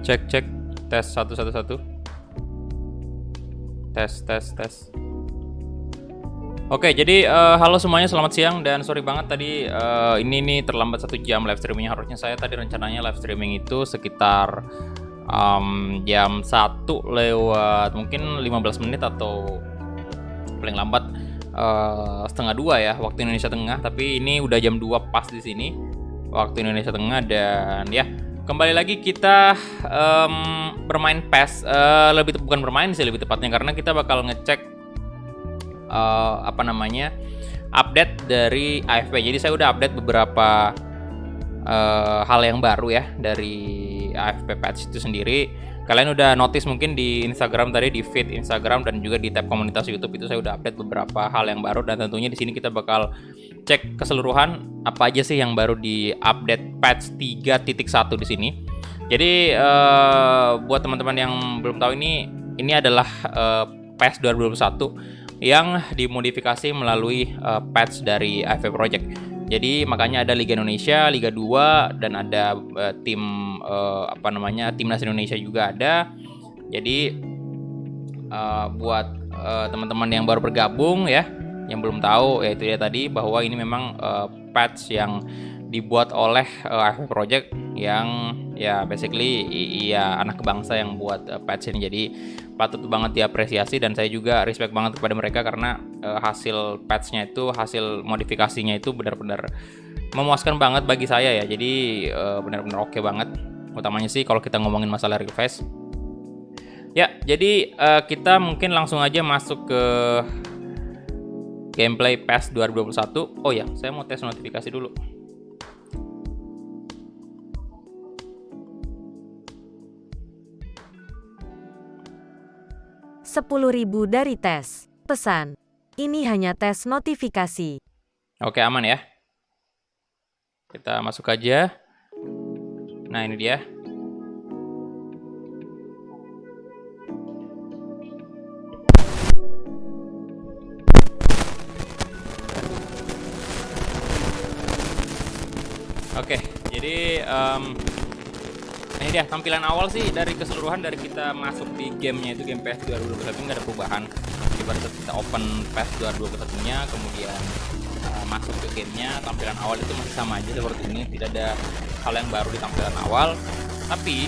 Cek tes 111. Tes. Oke, jadi halo semuanya, selamat siang dan sorry banget tadi ini nih terlambat 1 jam live streamingnya. Harusnya saya tadi rencananya live streaming itu sekitar jam 1 lewat mungkin 15 menit atau paling lambat setengah 2 ya waktu Indonesia Tengah. Tapi ini udah jam 2 pas di sini waktu Indonesia Tengah dan ya. Kembali lagi kita bermain PES, bukan bermain sih lebih tepatnya, karena kita bakal ngecek update dari AFP. Jadi saya udah update beberapa hal yang baru ya dari AFP patch itu sendiri. Kalian udah notice mungkin di Instagram tadi, di feed Instagram dan juga di tab komunitas YouTube itu saya udah update beberapa hal yang baru, dan tentunya di sini kita bakal cek keseluruhan apa aja sih yang baru di update patch 3.1 di sini. Jadi buat teman-teman yang belum tahu, ini adalah PES 2021 yang dimodifikasi melalui patch dari AFP Project. Jadi makanya ada Liga Indonesia, Liga 2 dan ada Timnas Indonesia juga ada. Jadi buat teman-teman yang baru bergabung ya, yang belum tahu, yaitu dia tadi bahwa ini memang patch yang dibuat oleh AFP Project yang ya basically ya anak bangsa yang buat patch ini. Jadi patut banget diapresiasi dan saya juga respect banget kepada mereka karena hasil patchnya itu, hasil modifikasinya itu benar-benar memuaskan banget bagi saya ya. Jadi benar-benar oke banget, utamanya sih kalau kita ngomongin masalah refresh ya. Jadi kita mungkin langsung aja masuk ke gameplay PES 2021. Oh ya, saya mau tes notifikasi dulu. $10.000 dari tes. Pesan, ini hanya tes notifikasi. Oke, aman ya. Kita masuk aja. Nah, ini dia. Oke, jadi ini dia tampilan awal sih dari keseluruhan dari kita masuk di gamenya itu, game PES 2021 nggak ada perubahan. Pada saat kita open PES 2021-nya, kemudian masuk ke gamenya, tampilan awal itu masih sama aja seperti ini, tidak ada hal yang baru di tampilan awal. Tapi,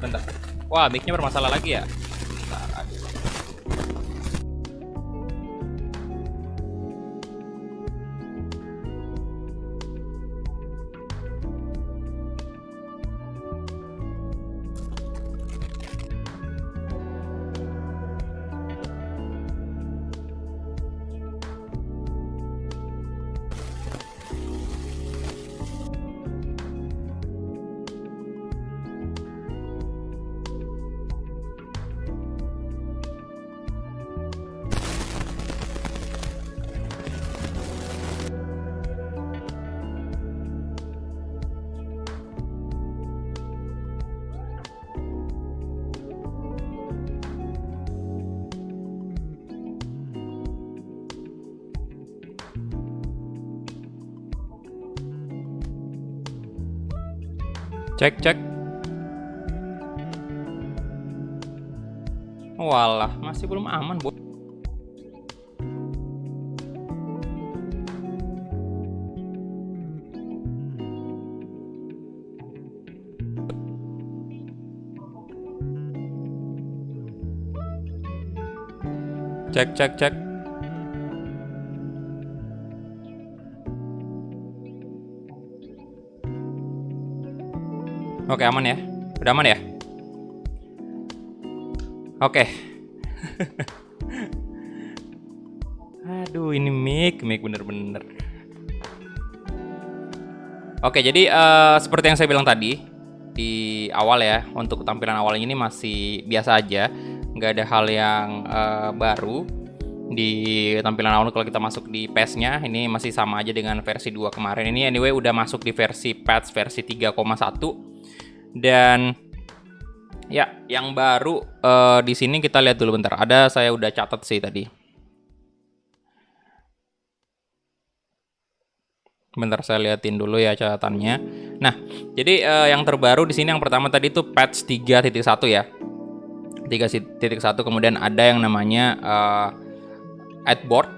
bentar, wah mic-nya bermasalah lagi ya. Bentar, aduh. Cek. Walah, masih belum aman, Bu. Cek. Oke, aman ya? Udah aman ya? Oke. Aduh, ini mic bener-bener. Oke, jadi seperti yang saya bilang tadi di awal ya, untuk tampilan awal ini masih biasa aja, nggak ada hal yang baru di tampilan awal. Kalau kita masuk di PES-nya, ini masih sama aja dengan versi 2 kemarin. Ini anyway udah masuk di versi patch versi 3,1. Dan ya, yang baru di sini kita lihat dulu bentar. Saya udah catat sih tadi. Bentar saya liatin dulu ya catatannya. Nah, jadi yang terbaru di sini yang pertama tadi itu patch 3.1 ya. 3.1, kemudian ada yang namanya adboard.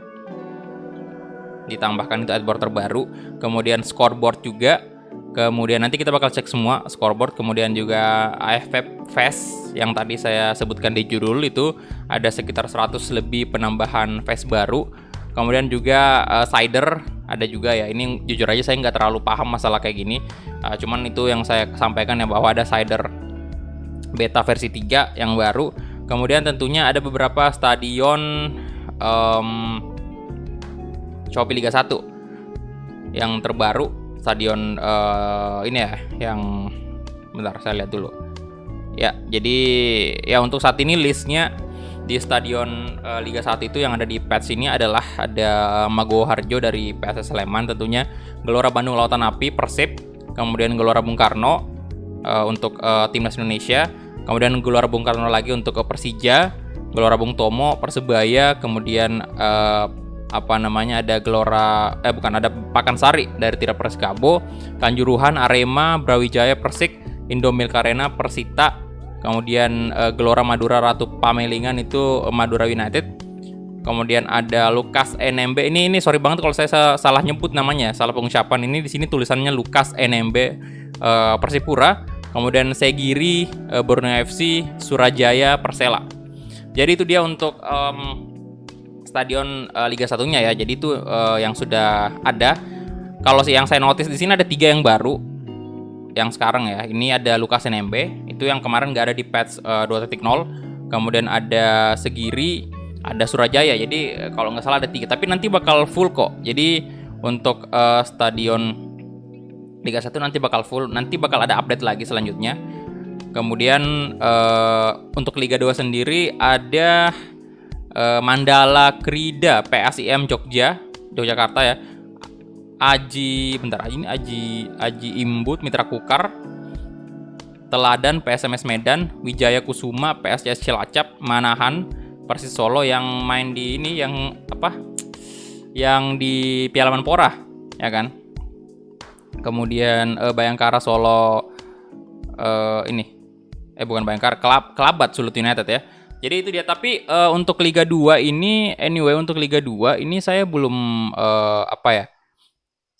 Ditambahkan itu adboard terbaru, kemudian scoreboard juga. Kemudian nanti kita bakal cek semua scoreboard, kemudian juga AFP Fest yang tadi saya sebutkan di judul itu ada sekitar 100 lebih penambahan Fest baru. Kemudian juga Cider ada juga ya. Ini jujur aja saya nggak terlalu paham masalah kayak gini. Cuman itu yang saya sampaikan ya, bahwa ada Cider beta versi 3 yang baru. Kemudian tentunya ada beberapa stadion Shopee Liga 1 yang terbaru. Stadion ini ya, yang bentar saya lihat dulu. Ya, jadi ya untuk saat ini listnya di stadion Liga 1 itu yang ada di patch ini adalah ada Mago Harjo dari PSS Sleman tentunya, Gelora Bandung Lautan Api Persib, kemudian Gelora Bung Karno untuk timnas Indonesia, kemudian Gelora Bung Karno lagi untuk Persija, Gelora Bung Tomo Persebaya, kemudian ada Gelora ada Pakansari dari Tira Persikabo, Kanjuruhan Arema, Brawijaya Persik, Indomilk Arena Persita, kemudian Gelora Madura Ratu Pamelingan itu Madura United, kemudian ada Lukas NMB. Ini sorry banget kalau saya salah nyebut namanya, salah pengucapan. Ini di sini tulisannya Lukas NMB Persipura, kemudian Segiri Borneo FC, Surajaya Persela. Jadi itu dia untuk stadion Liga 1-nya ya. Jadi itu yang sudah ada. Kalau yang saya notice di sini ada 3 yang baru. Yang sekarang ya. Ini ada Lukas NMB, itu yang kemarin nggak ada di patch 2.0. Kemudian ada Segiri, ada Surajaya. Jadi kalau nggak salah ada 3, tapi nanti bakal full kok. Jadi untuk stadion Liga 1 nanti bakal full. Nanti bakal ada update lagi selanjutnya. Kemudian untuk Liga 2 sendiri ada Mandala Krida PSIM Yogyakarta ya. Aji Imbut Mitra Kukar, Teladan PSMS Medan, Wijaya Kusuma PSIS Cilacap, Manahan Persis Solo yang main di ini yang di Piala Menpora ya kan. Kemudian Bayangkara Solo bukan Bayangkara, Kelabat Sulut United ya. Jadi itu dia. Tapi untuk Liga 2 ini untuk Liga 2 ini saya belum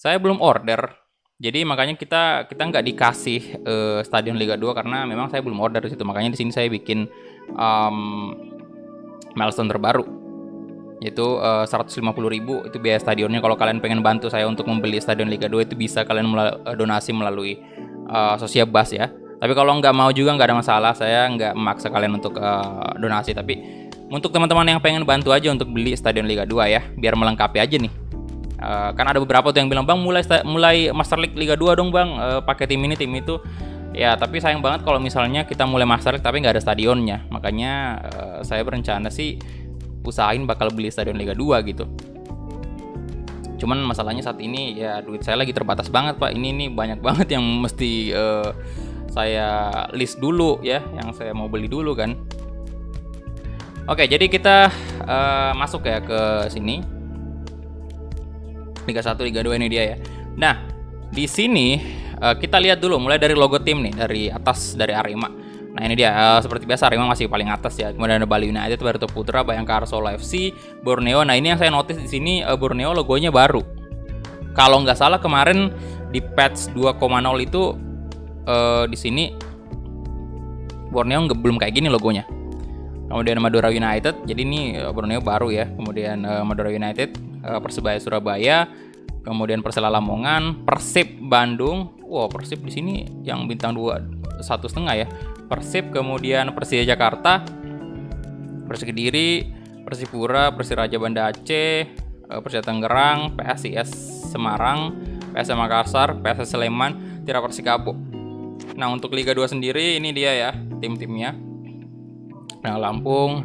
saya belum order. Jadi makanya kita nggak dikasih stadion Liga 2 karena memang saya belum order di situ. Makanya di sini saya bikin milestone terbaru, yaitu 150.000 itu biaya stadionnya. Kalau kalian pengen bantu saya untuk membeli stadion Liga 2 itu bisa kalian donasi melalui Sosiabas ya. Tapi kalau nggak mau juga nggak ada masalah, saya nggak memaksa kalian untuk donasi. Tapi untuk teman-teman yang pengen bantu aja untuk beli stadion Liga 2 ya, biar melengkapi aja nih. Kan ada beberapa tuh yang bilang, bang mulai Master League Liga 2 dong bang, pakai tim ini tim itu. Ya tapi sayang banget kalau misalnya kita mulai Master League tapi nggak ada stadionnya. Makanya saya berencana sih usahain bakal beli stadion Liga 2 gitu. Cuman masalahnya saat ini ya duit saya lagi terbatas banget pak. Ini banyak banget yang mesti saya list dulu ya, yang saya mau beli dulu kan. Oke, jadi kita masuk ya ke sini. Liga 1, Liga 2 ini dia ya. Nah, di sini kita lihat dulu mulai dari logo tim nih, dari atas dari Arema. Nah, ini dia seperti biasa Arema masih paling atas ya. Kemudian ada Bali United, Barito Putra, Bayangkara Solo FC, Borneo. Nah, ini yang saya notice di sini Borneo logonya baru. Kalau nggak salah kemarin di patch 2.0 itu di sini Borneo belum kayak gini logonya. Kemudian Madura United, jadi ini Borneo baru ya. Kemudian Madura United, Persebaya Surabaya, kemudian Persela Lamongan, Persib Bandung. Wow, Persib di sini yang bintang 1,5 ya. Persib, kemudian Persija Jakarta, Persik Kediri, Persipura, Persiraja Banda Aceh, Persija Tangerang, PSIS Semarang, PSM Makassar, PSS Sleman, Tira Persikabo. Nah, untuk Liga 2 sendiri ini dia ya tim-timnya. Nah, Lampung,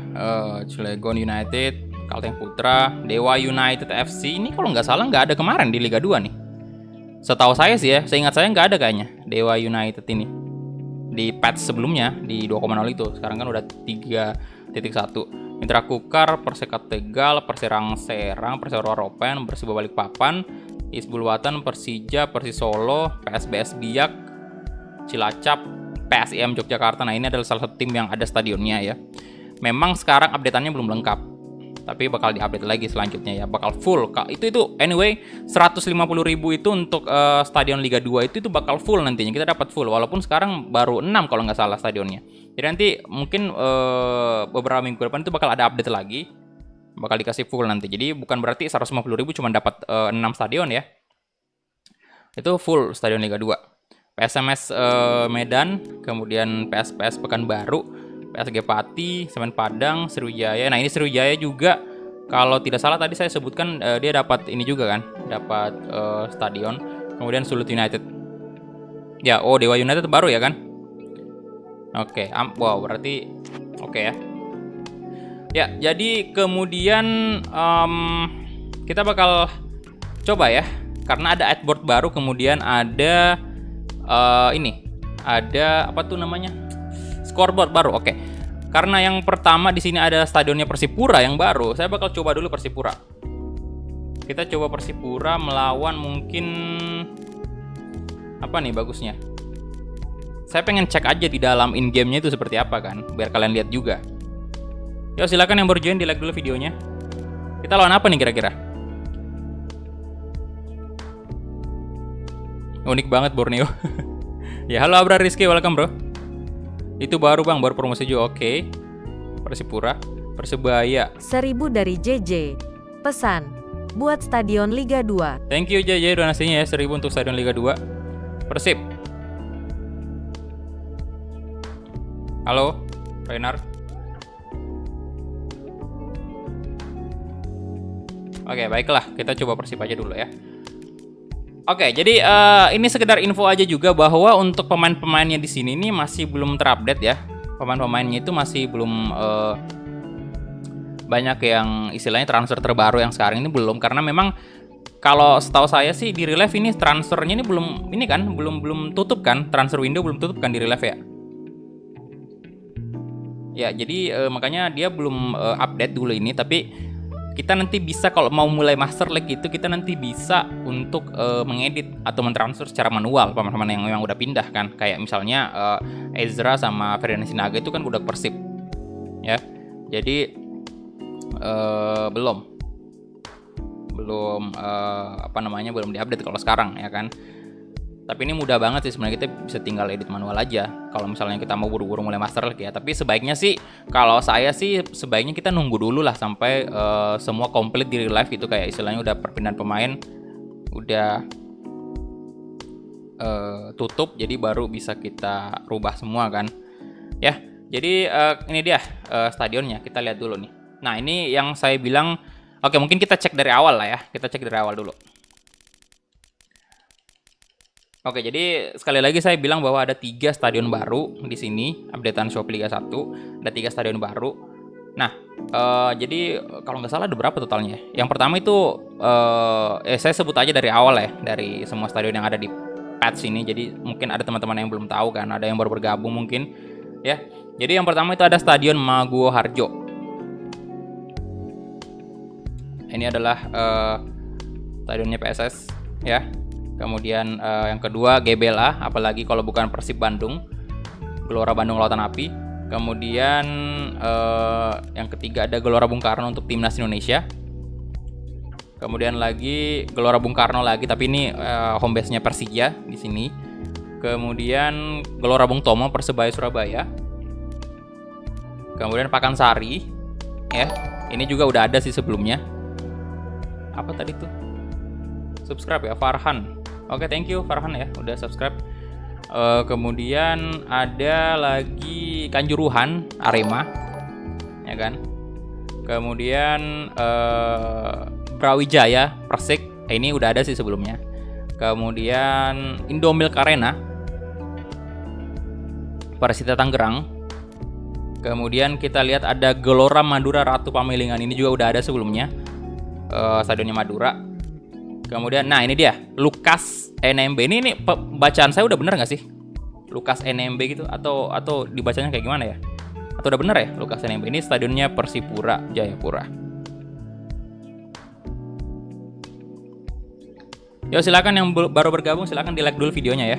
Cilegon United, Kalteng Putra, Dewa United FC. Ini kalau nggak salah nggak ada kemarin di Liga 2 nih. Setahu saya sih ya, seingat saya nggak ada kayaknya Dewa United ini. Di patch sebelumnya, di 2.0 itu. Sekarang kan udah 3.1. Mitra Kukar, Persekat Tegal, Perserang Serang, Perseroa Ropen, Persiba Balikpapan, IS Bulwatan, Persija, Persisolo, PSBS Biak, Cilacap, PSIM Yogyakarta. Nah, ini adalah salah satu tim yang ada stadionnya ya. Memang sekarang update-annya belum lengkap, tapi bakal diupdate lagi selanjutnya ya, bakal full. Itu anyway 150.000 itu untuk stadion Liga 2 itu bakal full nantinya. Kita dapat full walaupun sekarang baru 6 kalau nggak salah stadionnya. Jadi nanti mungkin beberapa minggu depan itu bakal ada update lagi. Bakal dikasih full nanti. Jadi bukan berarti 150.000 cuma dapat 6 stadion ya. Itu full stadion Liga 2. PSMS Medan, kemudian PSPS Pekanbaru, PSG Pati, Semen Padang, Sriwijaya. Nah, ini Sriwijaya juga kalau tidak salah tadi saya sebutkan dia dapat ini juga kan, dapat stadion. Kemudian Sulut United. Ya, Dewa United baru ya kan? Oke, wow berarti oke ya. Ya, jadi kemudian kita bakal coba ya, karena ada adboard baru, kemudian ada ada apa tuh namanya, scoreboard baru. Oke, karena yang pertama di sini ada stadionnya Persipura yang baru, saya bakal coba dulu Persipura. Kita coba Persipura melawan mungkin apa nih bagusnya. Saya pengen cek aja di dalam in game-nya itu seperti apa kan, biar kalian lihat juga. Yo, silakan yang baru join di like dulu videonya. Kita lawan apa nih kira-kira? Unik banget Borneo. Ya, halo Abra Rizky, welcome bro. Itu baru bang, baru promosi juga. Oke. Persipura, Persebaya. 1000 dari JJ. Pesan, buat stadion Liga 2. Thank you JJ donasinya ya, 1000 untuk stadion Liga 2. Persib. Halo, Renar. Oke, baiklah, kita coba Persib aja dulu ya. Oke, jadi ini sekedar info aja juga bahwa untuk pemain-pemainnya di sini ini masih belum terupdate ya. Pemain-pemainnya itu masih belum banyak yang istilahnya transfer terbaru yang sekarang ini belum, karena memang kalau setahu saya sih di Real Life ini transfernya ini belum tutup kan, transfer window belum tutup kan di Real Life ya. Ya, jadi makanya dia belum update dulu ini, tapi kita nanti bisa kalau mau mulai Master League itu kita nanti bisa untuk mengedit atau mentransfer secara manual pemain-pemain yang memang udah pindah kan, kayak misalnya Ezra sama Ferdinand Sinaga itu kan udah Persib ya. Jadi belum belum diupdate kalau sekarang ya kan. Tapi ini mudah banget sih sebenarnya, kita bisa tinggal edit manual aja kalau misalnya kita mau buru-buru mulai Master League ya. Tapi sebaiknya sih, kalau saya sih sebaiknya kita nunggu dulu lah sampai semua komplit di real life gitu, kayak istilahnya udah perpindahan pemain udah tutup, jadi baru bisa kita rubah semua kan ya. Jadi ini dia stadionnya, kita lihat dulu nih. Nah, ini yang saya bilang, oke mungkin kita cek dari awal lah ya, kita cek dari awal dulu. Oke, jadi sekali lagi saya bilang bahwa ada 3 stadion baru di sini, updatean Shopee Liga 1, ada 3 stadion baru. Nah, jadi kalau nggak salah ada berapa totalnya? Yang pertama itu, saya sebut aja dari awal ya, dari semua stadion yang ada di patch ini. Jadi mungkin ada teman-teman yang belum tahu kan, ada yang baru bergabung mungkin, ya. Jadi yang pertama itu ada Stadion Maguwo Harjo. Ini adalah stadionnya PSS, ya. Kemudian yang kedua GBLA, apalagi kalau bukan Persib Bandung, Gelora Bandung Lautan Api. Kemudian yang ketiga ada Gelora Bung Karno untuk Timnas Indonesia. Kemudian lagi Gelora Bung Karno lagi, tapi ini home base-nya Persija di sini. Kemudian Gelora Bung Tomo Persebaya Surabaya. Kemudian Pakansari, ya. Ini juga udah ada sih sebelumnya. Apa tadi tuh? Subscribe ya, Farhan. Oke, thank you Farhan ya, udah subscribe. Kemudian ada lagi Kanjuruhan Arema, ya kan. Kemudian Brawijaya Persik, ini udah ada sih sebelumnya. Kemudian Indomilk Arena Persita Tangerang. Kemudian kita lihat ada Gelora Madura Ratu Pamelingan, ini juga udah ada sebelumnya, stadionnya Madura. Kemudian, nah ini dia, Lukas NMB. Ini bacaan saya udah bener nggak sih? Lukas NMB gitu, atau dibacanya kayak gimana ya? Atau udah bener ya, Lukas NMB? Ini stadionnya Persipura Jayapura. Yo silakan yang baru bergabung silakan di like dulu videonya ya.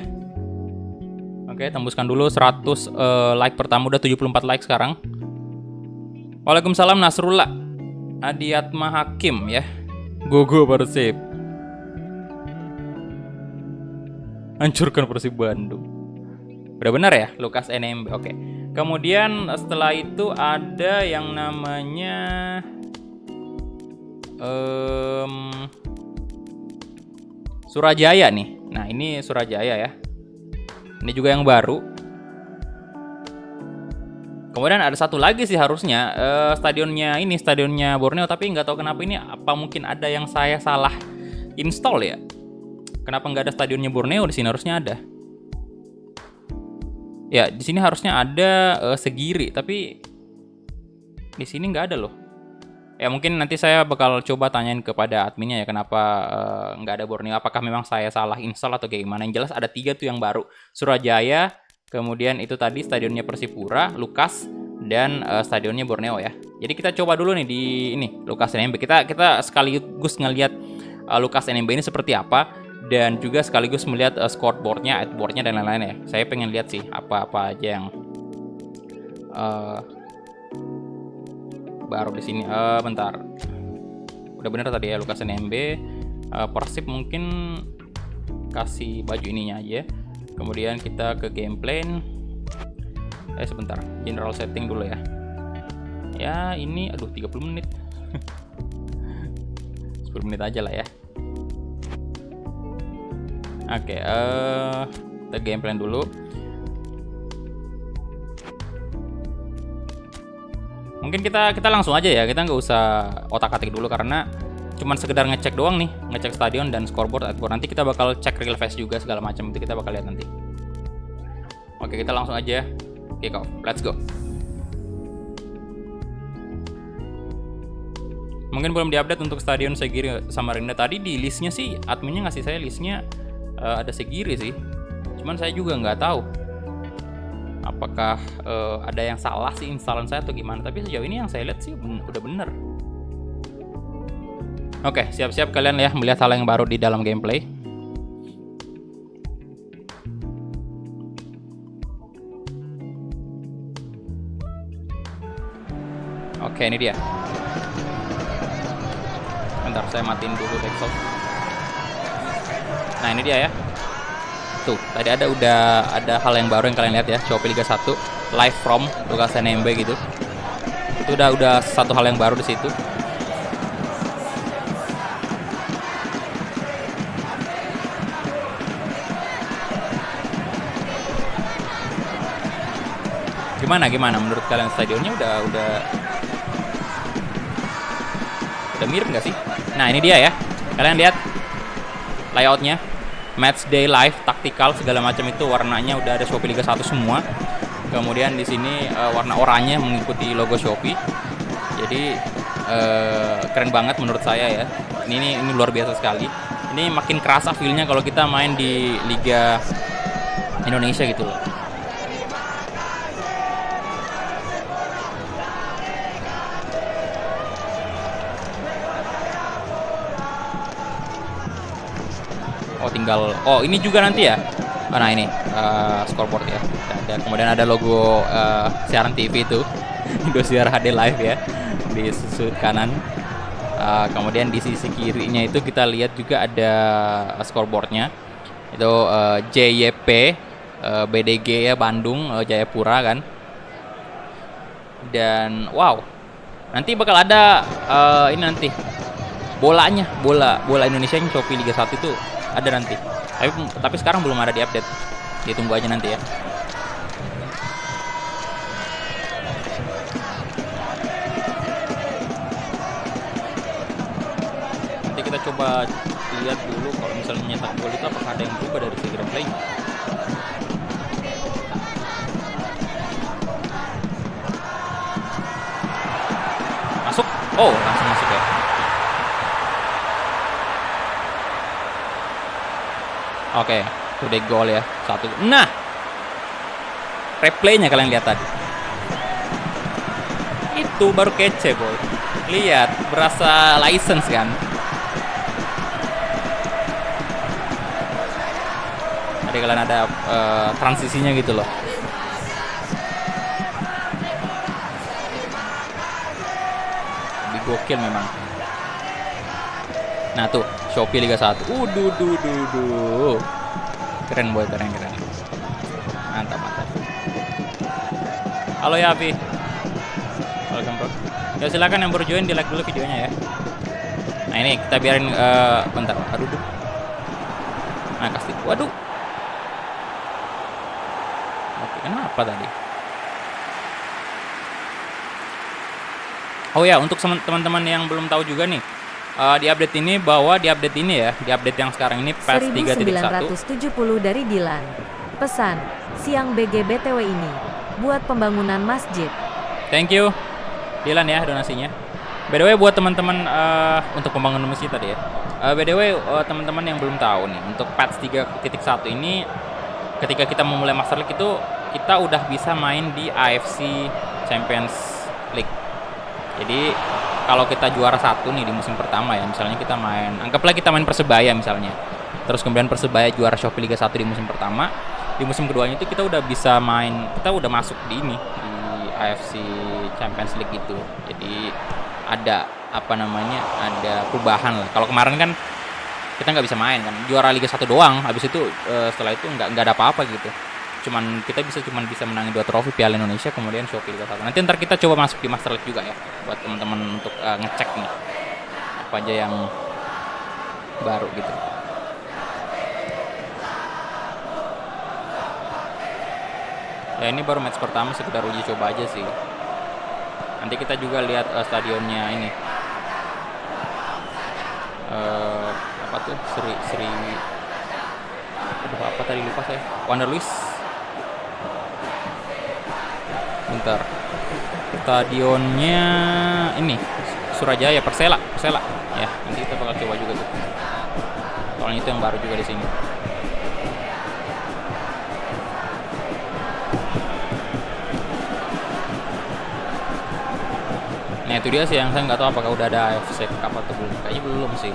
Oke, tembuskan dulu 100 like pertama, udah 74 like sekarang. Waalaikumsalam Nasrullah. Adiatma Hakim ya. Gogo Persib. Hancurkan Persib Bandung. Udah benar ya, Lukas NMB. Oke. Kemudian setelah itu ada yang namanya Surajaya nih. Nah, ini Surajaya ya. Ini juga yang baru. Kemudian ada satu lagi sih harusnya stadionnya Borneo, tapi nggak tahu kenapa ini apa mungkin ada yang saya salah install ya. Kenapa nggak ada stadionnya Borneo di sini, harusnya ada. Ya, di sini harusnya ada Segiri, tapi di sini nggak ada loh. Ya mungkin nanti saya bakal coba tanyain kepada adminnya ya kenapa nggak ada Borneo. Apakah memang saya salah install atau kayak gimana? Yang jelas ada 3 tuh yang baru. Surajaya, kemudian itu tadi stadionnya Persipura, Lukas, dan stadionnya Borneo ya. Jadi kita coba dulu nih di ini Lukas NMB. Kita sekaligus ngelihat Lukas NMB ini seperti apa, dan juga sekaligus melihat scoreboardnya, adboardnya dan lain-lain ya. Saya pengen lihat sih apa-apa aja yang baru di sini. Bentar, udah bener tadi ya Lukas NMB. Persib mungkin kasih baju ininya aja. Kemudian kita ke game plan. Sebentar, general setting dulu ya. Ya ini, aduh 30 menit. 10 menit aja lah ya. Oke, kita game plan dulu. Mungkin kita langsung aja ya, kita nggak usah otak-atik dulu karena cuman sekedar ngecek doang nih, ngecek stadion dan scoreboard, adboard. Nanti kita bakal cek real face juga segala macam, itu kita bakal lihat nanti. Oke, kita langsung aja kick off. Let's go. Mungkin belum diupdate untuk stadion Segiri Samarinda. Tadi di listnya sih adminnya ngasih saya listnya ada Segiri sih. Cuman saya juga nggak tahu apakah ada yang salah sih instalan saya atau gimana. Tapi sejauh ini yang saya lihat sih udah bener. Oke, siap-siap kalian ya melihat hal yang baru di dalam gameplay. Oke, ini dia. Bentar, saya matiin dulu desktop. Nah, ini dia ya. Tuh, tadi udah ada hal yang baru yang kalian lihat ya, Shopee Liga 1 live from Lukas NMB gitu. Itu udah satu hal yang baru di situ. Gimana menurut kalian stadionnya udah mirip nggak sih? Nah, ini dia ya. Kalian lihat layoutnya, match day live, taktikal segala macam itu warnanya udah ada Shopee Liga 1 semua. Kemudian di sini warna oranye mengikuti logo Shopee. Jadi keren banget menurut saya ya. Ini luar biasa sekali. Ini makin kerasa feel-nya kalau kita main di Liga Indonesia gitu loh. Ini juga nanti ya. Nah, ini scoreboard ya. Kemudian ada logo siaran TV itu Indosiar HD Live ya di sudut kanan. Kemudian di sisi kirinya itu kita lihat juga ada scoreboardnya. Itu JYP BDG ya, Bandung Jayapura kan. Dan wow, nanti bakal ada ini nanti bola Indonesia yang Shopee Liga 1 itu ada nanti. Tapi sekarang belum ada di update. Ditunggu aja nanti ya. Nanti kita coba lihat dulu kalau misalnya nyetak gol itu apakah ada yang berubah dari segi gameplay. Masuk. Oh, langsung masuk ya. Oke, udah gol ya, 1. Nah, replaynya kalian lihat tadi. Itu baru kece boy. Lihat, berasa license kan. Tadi kalian ada transisinya gitu loh. Lebih gokil memang. Nah tuh, Shopee Liga 1. Keren boy, keren. Mantap. Halo ya Avi. Welcome bro. Ya silakan yang baru join di like dulu videonya ya. Nah ini kita biarin bentar. Aduh. Nah kasih. Waduh. Oke, kenapa tadi? Oh ya, untuk teman-teman yang belum tahu juga nih, di update ini di update yang sekarang ini patch 3.1 1970 dari Dilan. Pesan, siang BGBTW ini buat pembangunan masjid. Thank you Dilan ya donasinya. By the way buat teman-teman untuk pembangunan masjid tadi ya. By the way teman-teman yang belum tahu nih, untuk patch 3.1 ini ketika kita memulai Master League itu kita udah bisa main di AFC Champions League. Jadi kalau kita juara 1 nih di musim pertama ya, misalnya kita anggaplah kita main Persebaya misalnya. Terus kemudian Persebaya juara Shopee Liga 1 di musim pertama. Di musim keduanya itu kita udah bisa kita udah masuk di AFC Champions League gitu. Jadi ada ada perubahan lah. Kalau kemarin kan kita nggak bisa main kan, juara Liga 1 doang. Habis itu setelah itu nggak ada apa-apa gitu. Kita cuma bisa menangin 2 trofi Piala Indonesia, kemudian Shopee Liga 1. Nanti ntar kita coba masuk di Master League juga ya, buat teman-teman untuk ngecek nih apa aja yang baru gitu. Ya ini baru match pertama, sekedar uji coba aja sih. Nanti kita juga lihat stadionnya ini. Apa tuh? Aduh, apa tadi lupa saya. Wonder Luis. Bentar. Stadionnya ini Surajaya Persela. Ya, nanti kita bakal coba juga tuh. Soalnya itu yang baru juga di sini. Nah itu dia sih yang saya nggak tahu apakah udah ada AFC Cup atau belum. Kayaknya belum sih.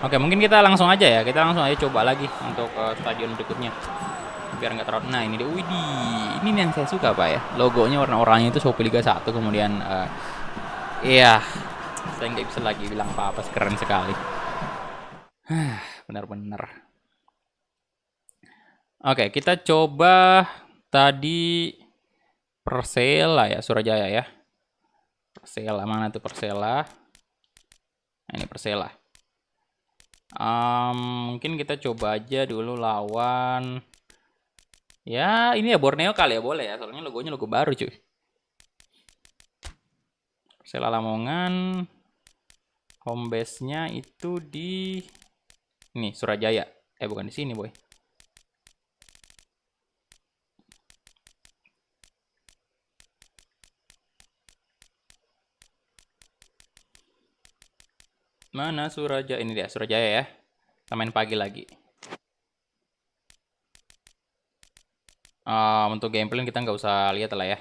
Oke, mungkin kita langsung aja ya. Kita langsung aja coba lagi untuk stadion berikutnya. Biar nggak terlalu. Nah, ini dia. Widih. Ini yang saya suka, Pak ya. Logonya warna oranye itu Shopee Liga 1. Kemudian iya, saya nggak bisa lagi bilang apa-apa. Keren sekali. Benar-benar. Oke, kita coba tadi Persela ya, Surajaya ya. Persela, mana tuh Persela? Nah, ini Persela. Mungkin kita coba aja dulu lawan ya ini ya Borneo kali ya, boleh ya, soalnya logonya logo baru cuy. Persela Lamongan, home base-nya itu di ini Surajaya, bukan di sini boy. Mana Surajaya? Ini dia Surajaya ya. Kita main pagi lagi. Untuk gameplay kita nggak usah lihat lah ya.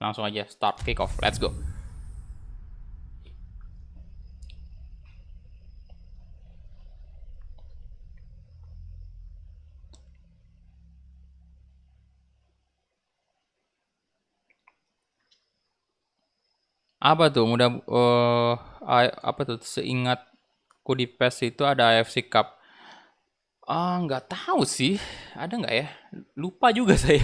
Langsung aja start kick off. Let's go. Apa tuh? Apa tuh? Seingatku di PES itu ada AFC Cup. Nggak tahu sih. Ada nggak ya? Lupa juga saya.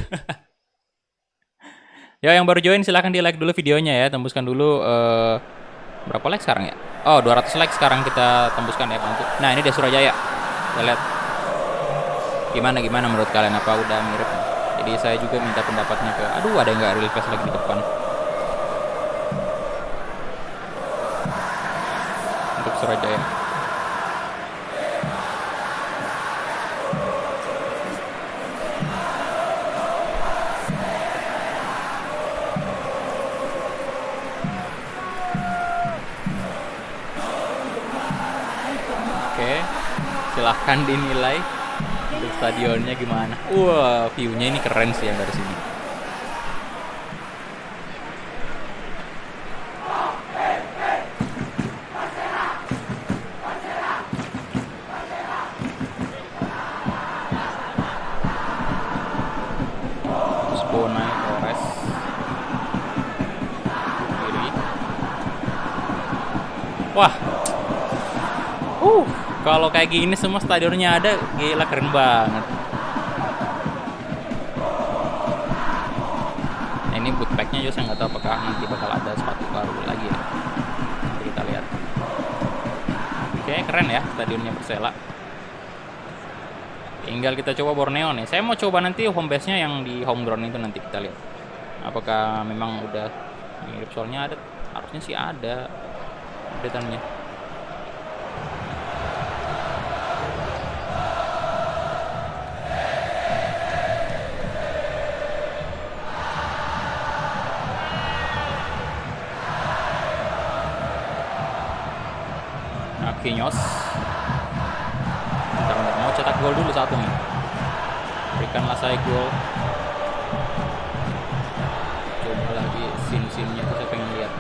Ya yang baru join silahkan di like dulu videonya ya. Tembuskan dulu berapa like sekarang ya? Oh 200 like sekarang kita tembuskan ya bantu. Nah ini dia Surajaya. Kita lihat. Gimana menurut kalian? Apa udah mirip? Jadi saya juga minta pendapatnya ke. Aduh ada yang nggak real face lagi di depan. Untuk Surajaya. silahkan dinilai untuk stadionnya gimana. Wah, view-nya ini keren sih yang dari sini. Bonai Torres kiri. Wah, kalau kayak gini semua stadionnya ada, gila keren banget. Nah, ini bootpacknya juga saya nggak tahu apakah nanti bakal ada sepatu baru lagi ya. Nanti kita lihat. Oke, keren ya stadionnya Persela. Tinggal kita coba Borneo nih. Saya mau coba nanti home base-nya yang di home ground itu, nanti kita lihat. Apakah memang udah mirip, soalnya ada, harusnya sih ada update-annya. Marquinhos. Bentar, mau cetak gol dulu satu nih. Berikanlah saya gol. Coba lagi scene-scene-nya tuh saya pengen lihat.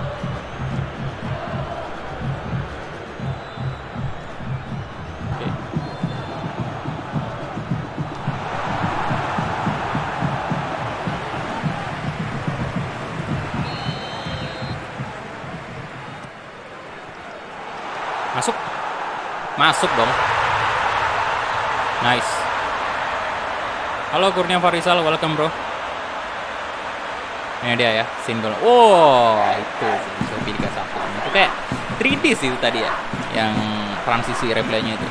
Oke. Masuk. Masuk dong. Nice. Halo Kurnia Farisal, welcome bro. Ini dia ya, single. Itu Shopee 31. Itu kayak 3D sih itu tadi ya, yang transisi replaynya itu.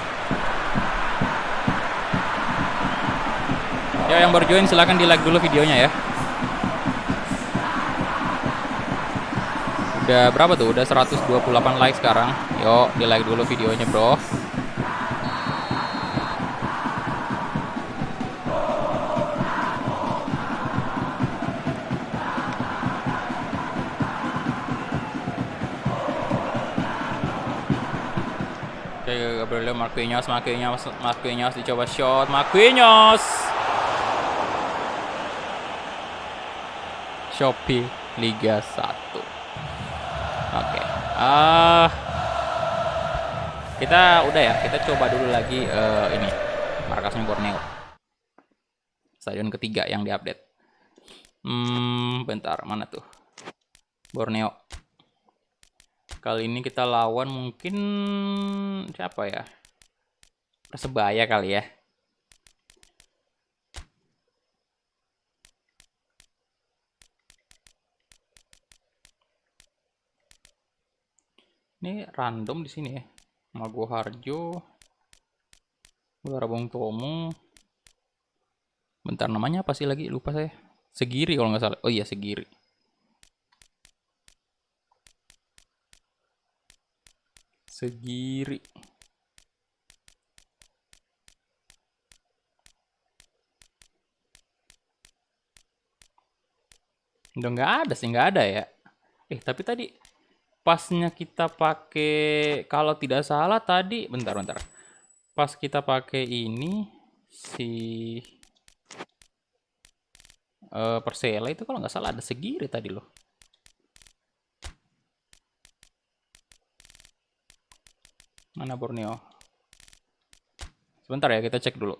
Ya, yang baru join silahkan di like dulu videonya ya. Udah berapa tuh? Udah 128 like sekarang. Yuk, di like dulu videonya bro. Gabriel Marquinhos dicoba shot. Marquinhos. Shopee Liga 1. Oke. Kita udah ya, kita coba dulu lagi ini markasnya Borneo. Stadion ketiga yang diupdate. Bentar, mana tuh? Borneo. Kali ini kita lawan mungkin siapa ya? Persebaya kali ya. Ini random di sini ya. Mago Harjo, Gelora Bung Tomo. Bentar, namanya apa sih lagi? Lupa saya. Segiri kalau nggak salah. Oh iya, Segiri. Segiri. Udah nggak ada sih, nggak ada ya. Tapi tadi pasnya kita pakai, kalau tidak salah tadi, bentar. Pas kita pakai ini si Persela itu kalau nggak salah ada Segiri tadi loh. Mana Borneo? Sebentar ya, kita cek dulu.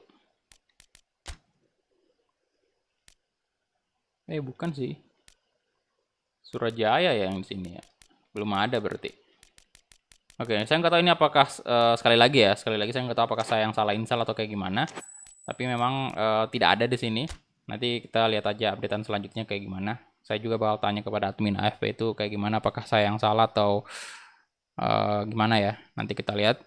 Bukan sih. Surajaya ya yang di sini ya. Belum ada berarti. Oke, saya nggak tahu ini apakah sekali lagi saya nggak tahu apakah saya yang salah install atau kayak gimana. Tapi memang tidak ada di sini. Nanti kita lihat aja updatean selanjutnya kayak gimana. Saya juga bakal tanya kepada admin AFP itu kayak gimana, apakah saya yang salah atau gimana ya. Nanti kita lihat.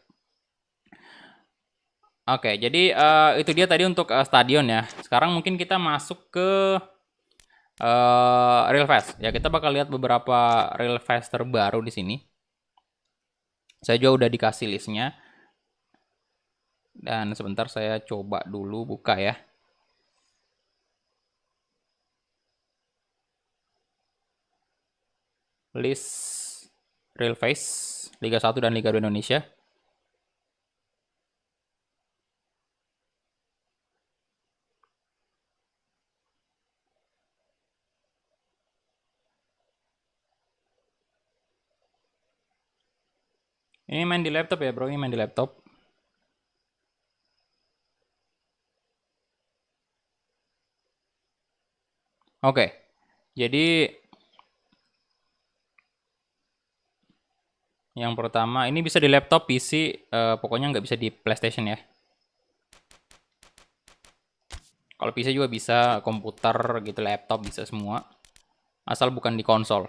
Oke, jadi itu dia tadi untuk stadion ya. Sekarang mungkin kita masuk ke Real Fast. Ya, kita bakal lihat beberapa Real Fast terbaru di sini. Saya juga udah dikasih listnya. Dan sebentar saya coba dulu buka ya. List Real Face Liga 1 dan Liga 2 Indonesia. Ini main di laptop ya bro, ini main di laptop. Oke, jadi yang pertama ini bisa di laptop, PC, pokoknya nggak bisa di PlayStation ya. Kalau PC juga bisa, komputer gitu, laptop bisa semua, asal bukan di konsol.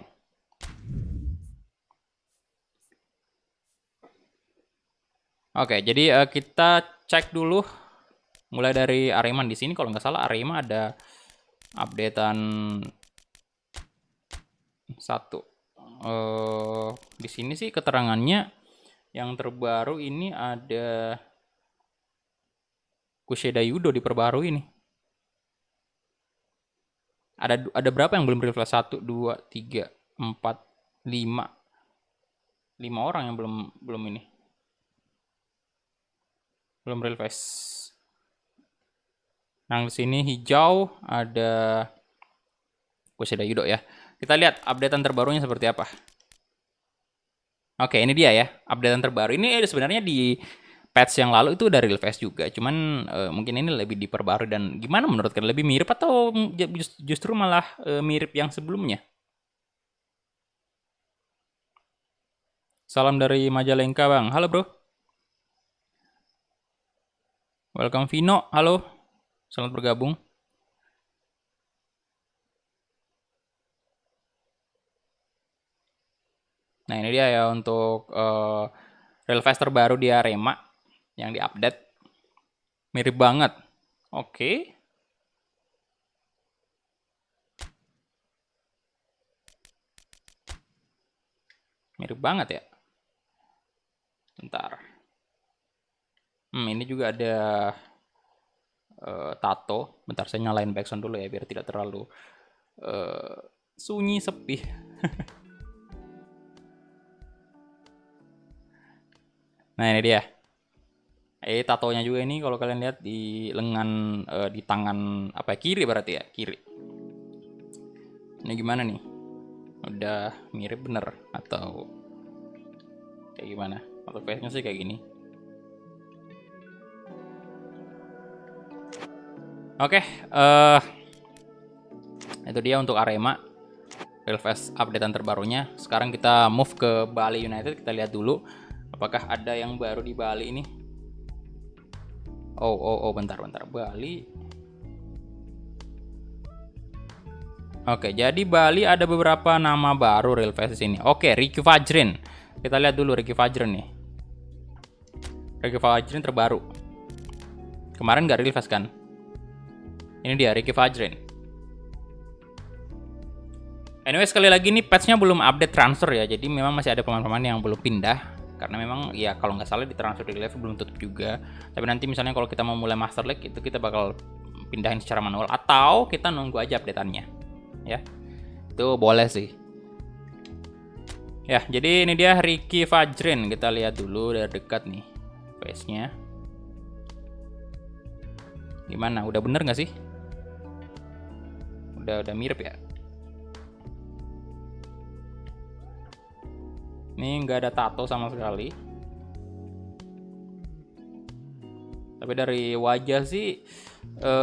Oke, jadi kita cek dulu mulai dari Arema. Di sini kalau nggak salah Arema ada updatean 1. Di sini sih keterangannya yang terbaru ini ada Kushida Yudo diperbarui nih. Ada berapa yang belum refresh? 1, 2, 3, 4, 5. 5 orang yang belum ini. Belum refresh. Nah, di sini hijau ada Kushida Yudo ya. Kita lihat updatean terbarunya seperti apa. Oke, ini dia ya, updatean terbaru. Ini sebenarnya di patch yang lalu itu udah refresh juga, cuman mungkin ini lebih diperbarui. Dan gimana menurut kalian, lebih mirip atau justru malah mirip yang sebelumnya? Salam dari Majalengka bang, halo bro. Welcome Vino, halo, selamat bergabung. Nah ini dia ya untuk refresh terbaru di Arema yang diupdate, mirip banget. Oke. Mirip banget ya. Bentar. Ini juga ada tato. Bentar, saya nyalain background dulu ya biar tidak terlalu sunyi sepi. Nah ini dia. Tatonya juga ini kalau kalian lihat di lengan, di tangan apa kiri berarti ya, kiri. Ini gimana nih? Udah mirip bener atau kayak gimana? Atau face-nya sih kayak gini. Oke, itu dia untuk Arema refresh updatean terbarunya. Sekarang kita move ke Bali United, kita lihat dulu apakah ada yang baru di Bali ini. Oh, bentar. Bali. Oke, jadi Bali ada beberapa nama baru refresh di sini. Oke, Ricky Fajrin. Kita lihat dulu Ricky Fajrin nih. Ricky Fajrin terbaru. Kemarin nggak refresh kan? Ini dia Ricky Fajrin. Anyway, sekali lagi nih patchnya belum update transfer ya. Jadi memang masih ada pemain-pemain yang belum pindah. Karena memang ya kalau nggak salah di transfer di level belum tutup juga. Tapi nanti misalnya kalau kita mau mulai Master League itu kita bakal pindahin secara manual. Atau kita nunggu aja updateannya. Ya, itu boleh sih. Ya, jadi ini dia Ricky Fajrin. Kita lihat dulu dari dekat nih face-nya. Gimana? Udah bener nggak sih? Udah mirip ya. Ini nggak ada tato sama sekali. Tapi dari wajah sih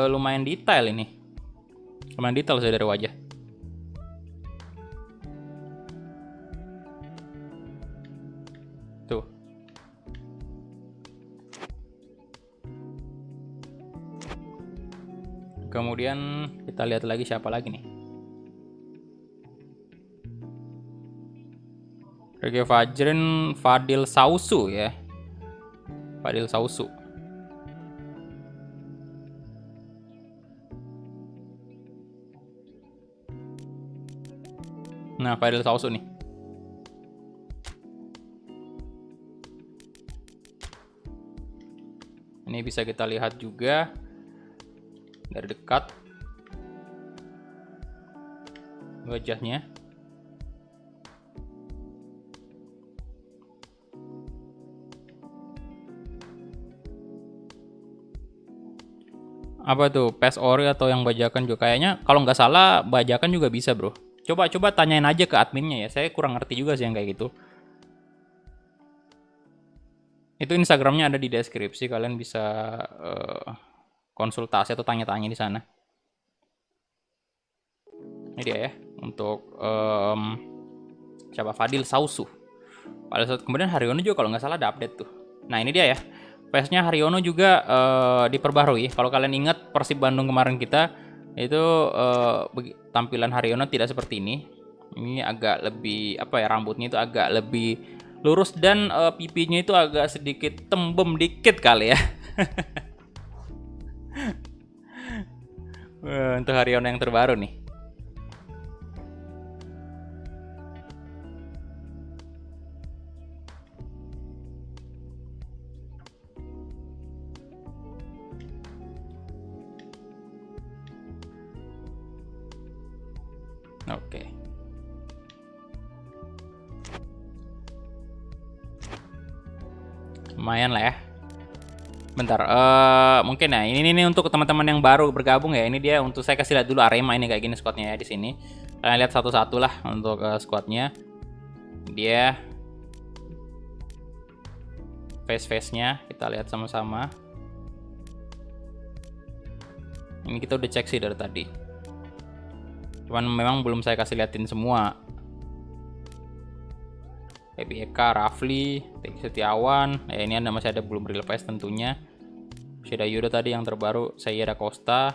lumayan detail ini. Lumayan detail sih dari wajah. Tuh. Kemudian kita lihat lagi siapa lagi nih. Ricky Fajrin, Fadil Sausu ya. Fadil Sausu. Nah, Fadil Sausu nih. Ini bisa kita lihat juga dari dekat wajahnya. Apa tuh, PES Ori atau yang bajakan juga? Kayaknya kalau nggak salah bajakan juga bisa bro. Coba tanyain aja ke adminnya ya, saya kurang ngerti juga sih yang kayak gitu. Itu Instagramnya ada di deskripsi, kalian bisa konsultasi atau tanya-tanya di sana. Ini dia ya, untuk siapa, Fadil Sausu. Kemudian Haryono juga kalau nggak salah ada update tuh. Nah ini dia ya, face-nya Haryono juga diperbarui. Kalau kalian ingat Persib Bandung kemarin kita itu tampilan Haryono tidak seperti ini. Ini agak lebih apa ya, rambutnya itu agak lebih lurus dan pipinya itu agak sedikit tembem dikit kali ya. Untuk Haryono yang terbaru nih. Oke. Lumayan lah ya. Bentar, mungkin ya ini untuk teman-teman yang baru bergabung ya. Ini dia untuk saya kasih lihat dulu Arema ini kayak gini squadnya ya di sini. Kalian lihat satu-satu lah untuk squadnya. Dia face-nya kita lihat sama-sama. Ini kita udah cek sih dari tadi. Cuman memang belum saya kasih liatin semua. Ebi Eka, Rafli, Teki Setiawan, ini masih ada belum real face tentunya. Shida Yudo tadi yang terbaru, Sayeda Costa,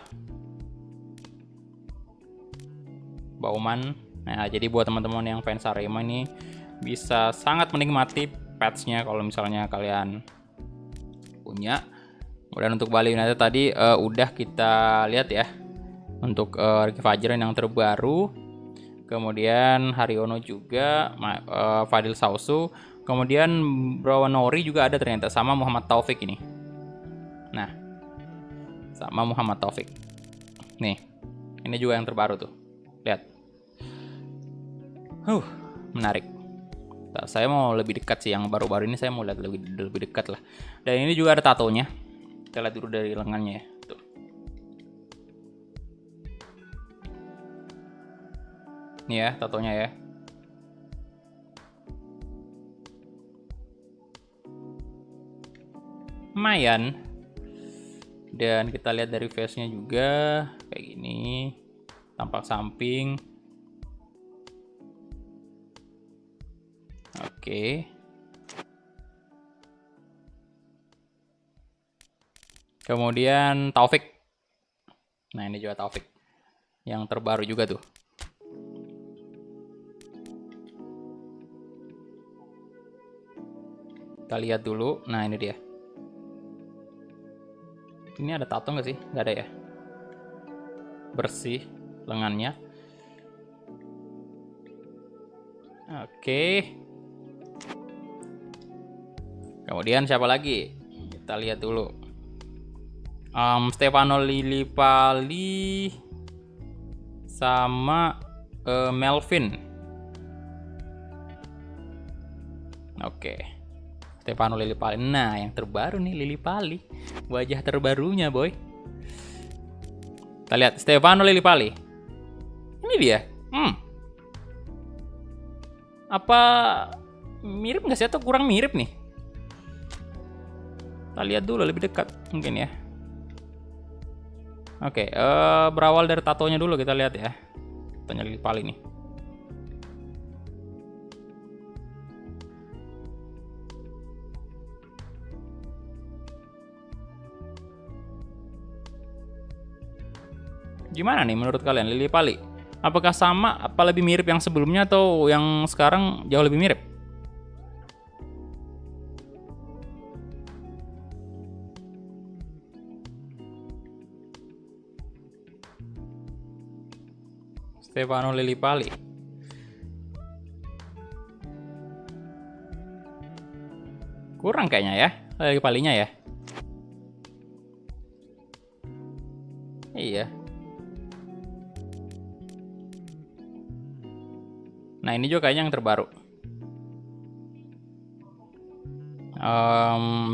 Bauman. Nah, jadi buat teman-teman yang fans Arema ini bisa sangat menikmati patch-nya kalau misalnya kalian punya. Kemudian untuk Bali United tadi udah kita lihat ya. Untuk Ricky Fajrin yang terbaru. Kemudian Haryono juga, Fadil Sausu, kemudian Brawanori juga ada ternyata sama Muhammad Taufik ini. Nah, sama Muhammad Taufik. Nih, ini juga yang terbaru tuh. Lihat. Menarik. Nah, saya mau lebih dekat sih, yang baru-baru ini saya mau lihat lebih dekat lah. Dan ini juga ada tatonya. Kita lihat dulu dari lengannya ya. Tuh. Nih ya, tatonya ya. Lumayan. Dan kita lihat dari face-nya juga kayak gini. Tampak samping. Oke. Kemudian Taufik. Nah, ini juga Taufik. Yang terbaru juga tuh. Kita lihat dulu. Nah, ini dia. Ini ada tato nggak sih? Nggak ada ya. Bersih lengannya. Oke. Kemudian siapa lagi? Kita lihat dulu. Stefano Lillipali sama Melvin. Oke. Stefano Lillipali. Nah, yang terbaru nih Lillipali. Wajah terbarunya, boy. Kita lihat Stefano Lillipali. Ini dia. Apa mirip nggak sih atau kurang mirip nih? Kita lihat dulu lebih dekat mungkin ya. Oke, berawal dari tatonya dulu kita lihat ya. Tatonya Lillipali nih. Gimana nih menurut kalian Lillipali? Apakah sama, apa lebih mirip yang sebelumnya atau yang sekarang jauh lebih mirip? Stefano Lillipali. Kurang kayaknya ya, Lillipalinya ya. Iya. Nah, ini juga kayaknya yang terbaru.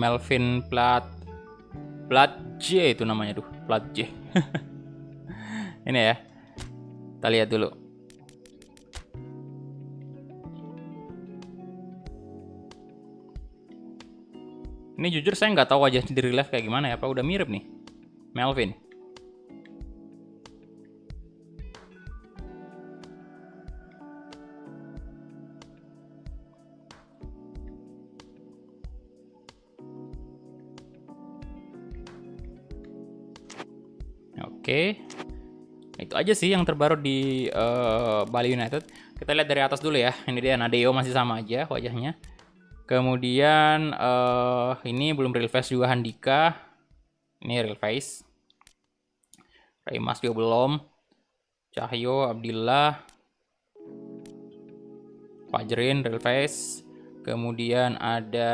Melvin Platje itu namanya tuh, Platje. Ini ya. Kita lihat dulu. Ini jujur saya nggak tahu wajahnya di real life kayak gimana ya. Apa udah mirip nih? Melvin. Oke. Itu aja sih yang terbaru di Bali United. Kita lihat dari atas dulu ya. Ini dia Nadeo masih sama aja wajahnya. Kemudian ini belum real face juga Handika. Ini real face. Raimas juga belum. Cahyo, Abdillah, Fajrin real face. Kemudian ada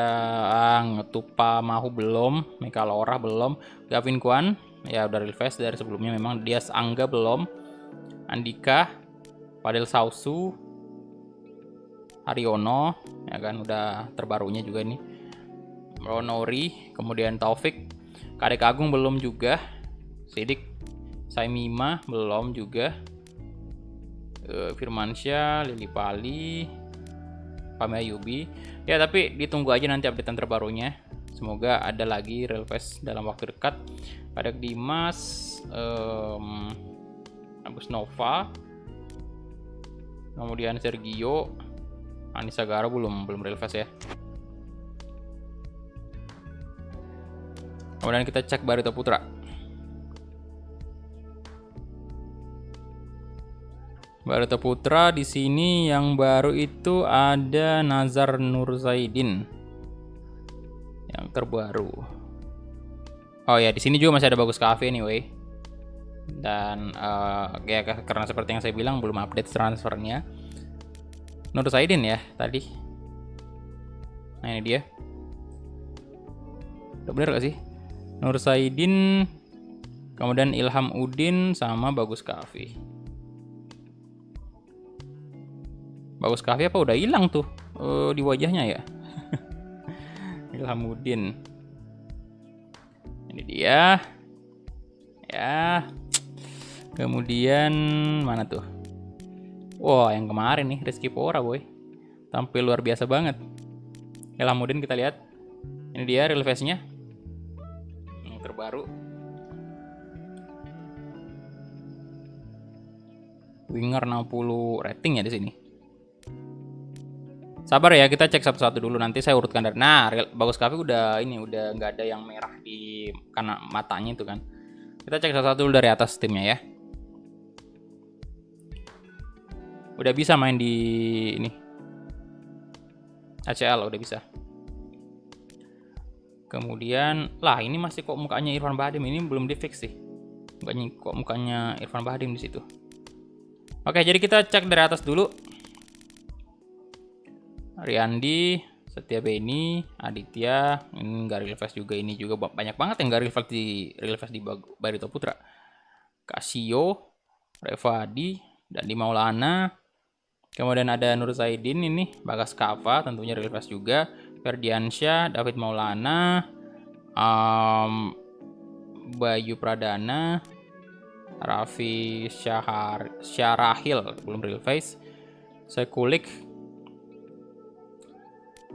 Ngetupa Mahu belum, Mika Laura belum, Gavin Kwan ya udah real face dari sebelumnya memang. Dias Angga belum, Andika, Fadel Sausu, Haryono ya kan udah terbarunya juga nih. Ronori, kemudian Taufik, Kadek Agung belum juga, Sidik, Saimima belum juga, Firmansyah, Lili Pali, Pamela Yubi ya, tapi ditunggu aja nanti updatean terbarunya. Semoga ada lagi real face dalam waktu dekat. Ada Dimas, Agus Nova, kemudian Sergio, Anissa Gara belum real face ya. Kemudian kita cek Barito Putra. Barito Putra di sini yang baru itu ada Nazar Nur Zaidin yang terbaru. Oh ya, di sini juga masih ada Bagus Cafe anyway. Dan ya karena seperti yang saya bilang belum update transfernya. Nur Zaidin ya tadi. Nah ini dia. Udah bener gak sih? Nur Zaidin, kemudian Ilham Udin sama Bagus Cafe. Bagus Cafe apa udah hilang tuh di wajahnya ya? Ilhamuddin. Ini dia. Ya. Kemudian mana tuh? Wah, yang kemarin nih Rizky Pora boy. Tampil luar biasa banget. Ilhamuddin kita lihat. Ini dia real face-nya. Yang terbaru. Winger 60 rating ya di sini. Sabar ya, kita cek satu-satu dulu, nanti saya urutkan dari. Nah, Bagus Cafe udah nggak ada yang merah di kanan matanya itu kan. Kita cek satu-satu dulu dari atas timnya ya. Udah bisa main di ini ACL, udah bisa. Kemudian lah ini masih kok mukanya Irfan Bahdim, ini belum di fix sih. Kok mukanya Irfan Bahdim di situ. Oke, jadi kita cek dari atas dulu. Riyandi, Setia Beni, Aditya, ini nggak real face juga, ini juga banyak banget yang nggak real face di Barito Putra. Casio, Revadi, dan di Maulana. Kemudian ada Nur Zaidin ini, Bagas Kava tentunya real face juga. Ferdiansyah, David Maulana, Bayu Pradana, Raffi Syarahil belum real face. Sekulik,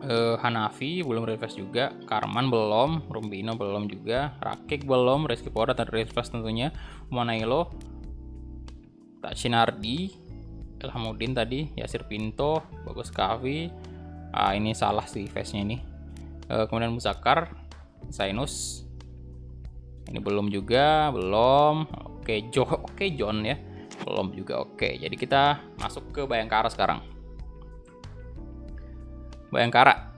Hanafi belum real face juga, Karman belum, Rumbino belum juga, Rakik belum, Rizky Pora real face tentunya, Manailo, Tak Sinardi, Ilhamuddin tadi, Yasir Pinto, Bagus Kavi, ini salah sih face-nya ini. Kemudian Musakar, Sainus, ini belum juga, belum. Oke John ya, belum juga. Oke, jadi kita masuk ke Bayangkara sekarang. Bayangkara.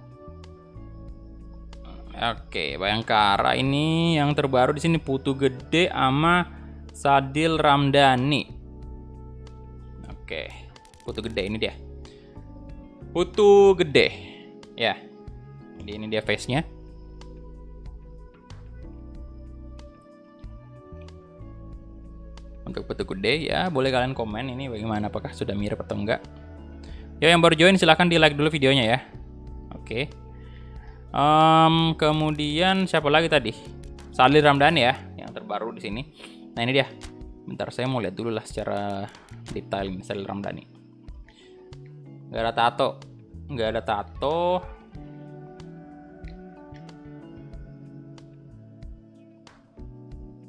Oke, Bayangkara ini yang terbaru di sini Putu Gede sama Sadil Ramdhani. Oke, Putu Gede ini dia. Putu Gede. Ya. Jadi ini dia face-nya. Untuk Putu Gede ya, boleh kalian komen ini bagaimana, apakah sudah mirip atau enggak. Ya, yang baru join silahkan di like dulu videonya ya. Oke. Kemudian siapa lagi tadi? Sadil Ramdhani ya, yang terbaru di sini. Nah, ini dia. Bentar, saya mau lihat dulu lah secara detail ini Sadil Ramdhani. Nggak ada tato.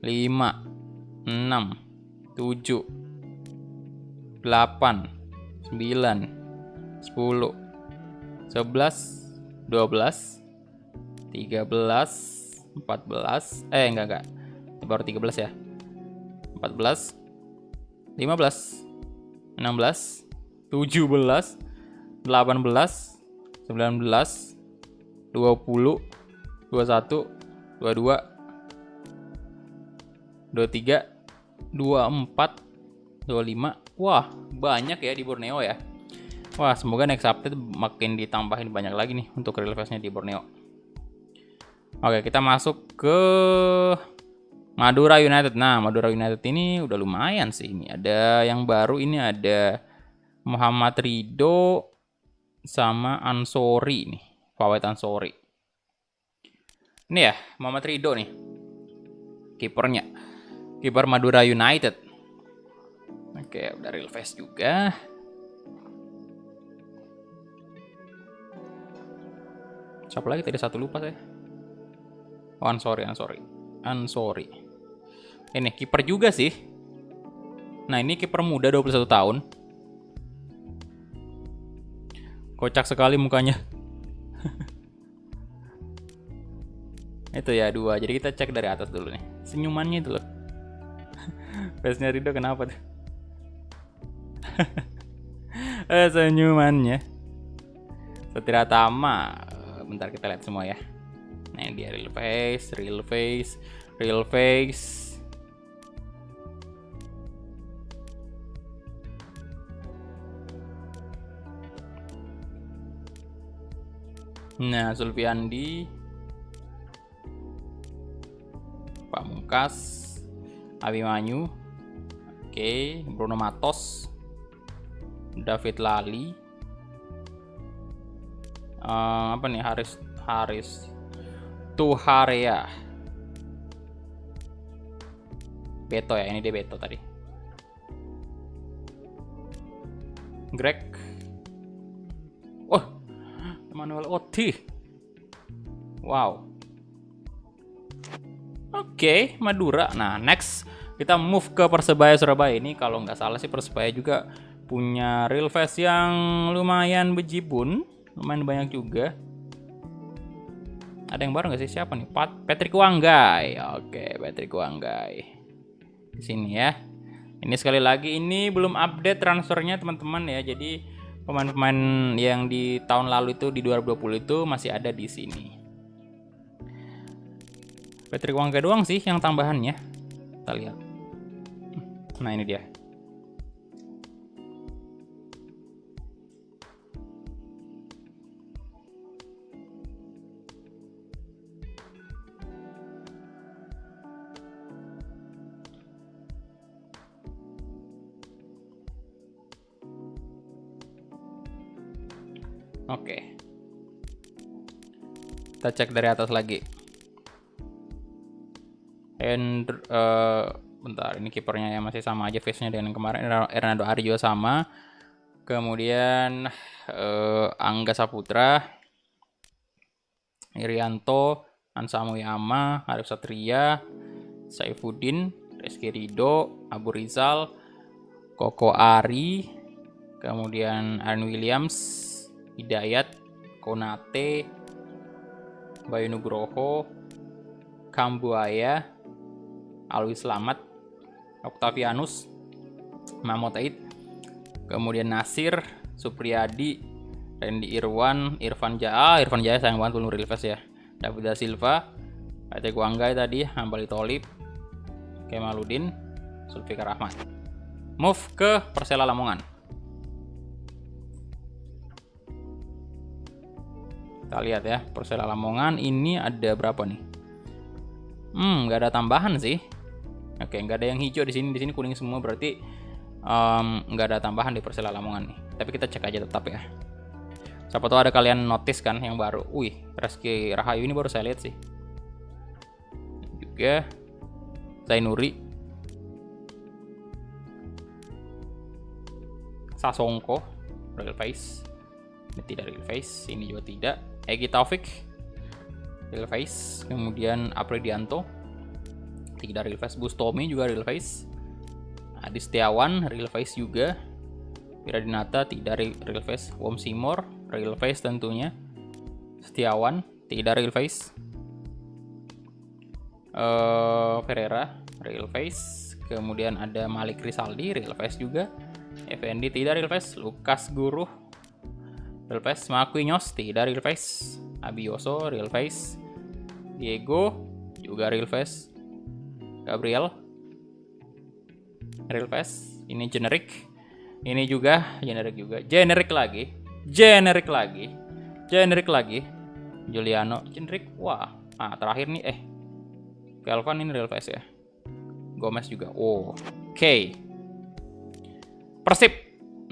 5, 6, 7, 8, 9, 10, 11, 12, 13, 14, enggak. Ini baru 13 ya. 14, 15, 16, 17, 18, 19, 20, 21, 22, 23, 24, 25. Wah, banyak ya di Borneo ya. Wah, semoga next update makin ditambahin banyak lagi nih untuk real face-nya di Borneo. Oke, kita masuk ke Madura United. Nah, Madura United ini udah lumayan sih. Ini ada yang baru, ini ada Muhammad Ridho sama Ansori nih. Fawait Ansori. Ini ya, Muhammad Ridho nih. Kipernya. Kiper Madura United. Oke, udah real face juga. Siapa lagi tadi, satu lupa saya. Oh, Ansori. Ini kiper juga sih. Nah, ini kiper muda 21 tahun. Kocak sekali mukanya. Itu ya, 2. Jadi kita cek dari atas dulu nih. Senyumannya itu loh. Face-nya Ridho kenapa tuh? Senyumannya. Satria Tama. Bentar kita lihat semua ya. Nah, ini dia real face. Nah, Zulfiandi, Pamungkas, Abimanyu, oke, Bruno Matos, David Lali. Apa nih, Haris Tuharea. Beto ya, ini dia Beto tadi. Greg. Wah, Emmanuel Oti. Wow. Oke, Madura. Nah, next kita move ke Persebaya Surabaya. Ini kalau nggak salah sih Persebaya juga punya real face yang lumayan bejibun, lumayan banyak juga. Ada yang baru nggak sih? Siapa nih? Patrick Wanggai. Oke, Patrick Wanggai di sini ya. Ini sekali lagi ini belum update transfernya teman-teman ya. Jadi pemain-pemain yang di tahun lalu itu di 2020 itu masih ada di sini. Patrick Wanggai doang sih yang tambahannya. Kita lihat. Nah, ini dia. Oke. Kita cek dari atas lagi. Bentar, ini kipernya yang masih sama aja face-nya dengan kemarin. Hernando Arjo sama. Kemudian Angga Saputra, Irianto, Ansa Muyama, Arif Satria, Saifuddin, Rizky Ridho, Abu Rizal, Koko Ari, kemudian Aaron Williams, Hidayat, Konate, Bayu Nugroho, Kambuaya, Alwi Slamet, Octavianus, Mahmud Aid, kemudian Nasir, Supriyadi, Randy Irwan, Irfan Jaya sayang banget belum real face ya. David Da Silva, Patrick Wanggai tadi, Hambali Tholib, Kemaludin, Zulfikar Ahmad. Move ke Persela Lamongan. Kita lihat ya, Persela Lamongan ini ada berapa nih? Nggak ada tambahan sih. Oke, nggak ada yang hijau di sini. Di sini kuning semua, berarti nggak ada tambahan di Persela Lamongan nih. Tapi kita cek aja tetap ya. Siapa tahu ada kalian notice kan yang baru. Wih, Reski Rahayu ini baru saya lihat sih. Juga Zainuri, Sasongko, real face. Ini tidak real face, ini juga tidak. Egi Taufik, real face. Kemudian Apredianto, tidak real face. Bustomi juga real face. Adi Setiawan real face juga. Wiradinata tidak real face. Wom Simor real face tentunya. Setiawan tidak real face. Ferreira real face. Kemudian ada Malik Risaldi real face juga. Effendi tidak real face. Lukas Guru real face. Marquinhos tidak real face. Abioso real face. Diego juga real face. Gabriel real face. Ini generic. Ini juga generic juga. Generic lagi. Juliano generic. Wah. Nah, terakhir nih Kelvin ini real face ya. Gomez juga. Oh. Oke. Persib.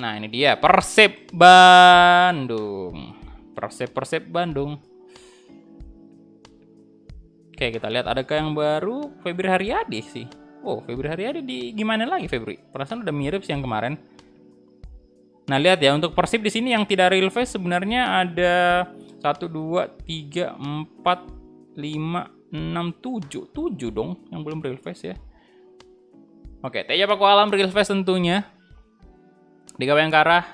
Nah, ini dia Persib Bandung. Persib Bandung. Oke, kita lihat adakah yang baru. Febri Haryadi sih. Oh, Febri Haryadi di gimana lagi Febri? Perasaan udah mirip sih yang kemarin. Nah, lihat ya, untuk Persib di sini yang tidak real face sebenarnya ada 1 2 3 4 5 6 7. 7 dong yang belum real face ya. Oke, Teja Paku Alam real face tentunya. Dika Bayangkara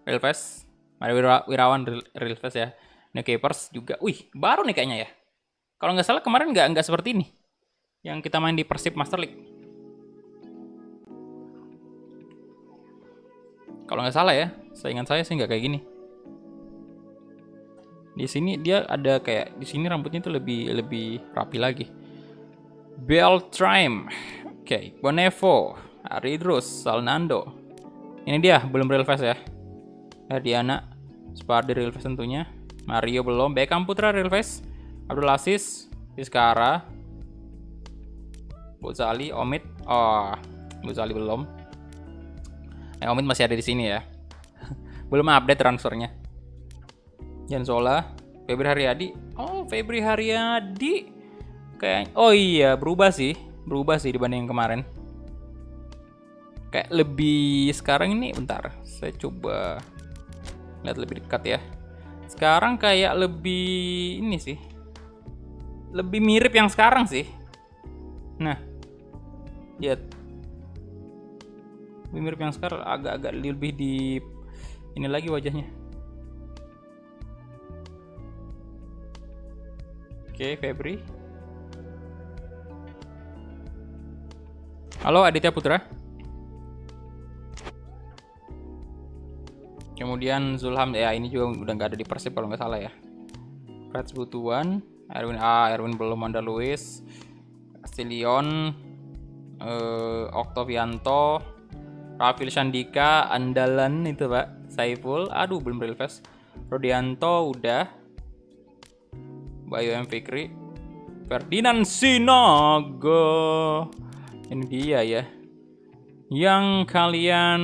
real face. Mario Wirawan real face ya. New Capers juga. Wih, baru nih kayaknya ya. Kalau nggak salah kemarin nggak seperti ini yang kita main di Persib Master League. Kalau nggak salah ya, seingat saya sih nggak kayak gini. Di sini dia ada kayak di sini rambutnya itu lebih rapi lagi. Beltram, oke, Bonevo, Aridrus, Salnando. Ini dia belum real face ya. Diana, Spardi real face tentunya. Mario belum. Beckham Putra real face. Abdul Aziz, Fiskara, Bozali, Omid. Oh, Bozali belum. Omid masih ada di sini ya. Belum update transfernya. Jan Zola, Febri Haryadi. Oh, Febri Haryadi. Kayak oh iya, berubah sih dibanding yang kemarin. Kayak lebih sekarang ini bentar. Saya coba lihat lebih dekat ya. Sekarang kayak lebih ini sih. Lebih mirip yang sekarang sih. Nah, lihat. Lebih mirip yang sekarang, agak-agak lebih di ini lagi wajahnya. Oke, Febri. Halo Aditya Putra. Kemudian Zulham, ya ini juga udah nggak ada di Persib kalau nggak salah ya. Freds Butuan, Erwin belum, ada Luis, Castillion, Oktovianto, Rafil Shandika, andalan itu Pak, Saiful, aduh belum real fast. Rodianto udah, Bayu M Fikri, Ferdinand Sinaga, ini dia ya. Yang kalian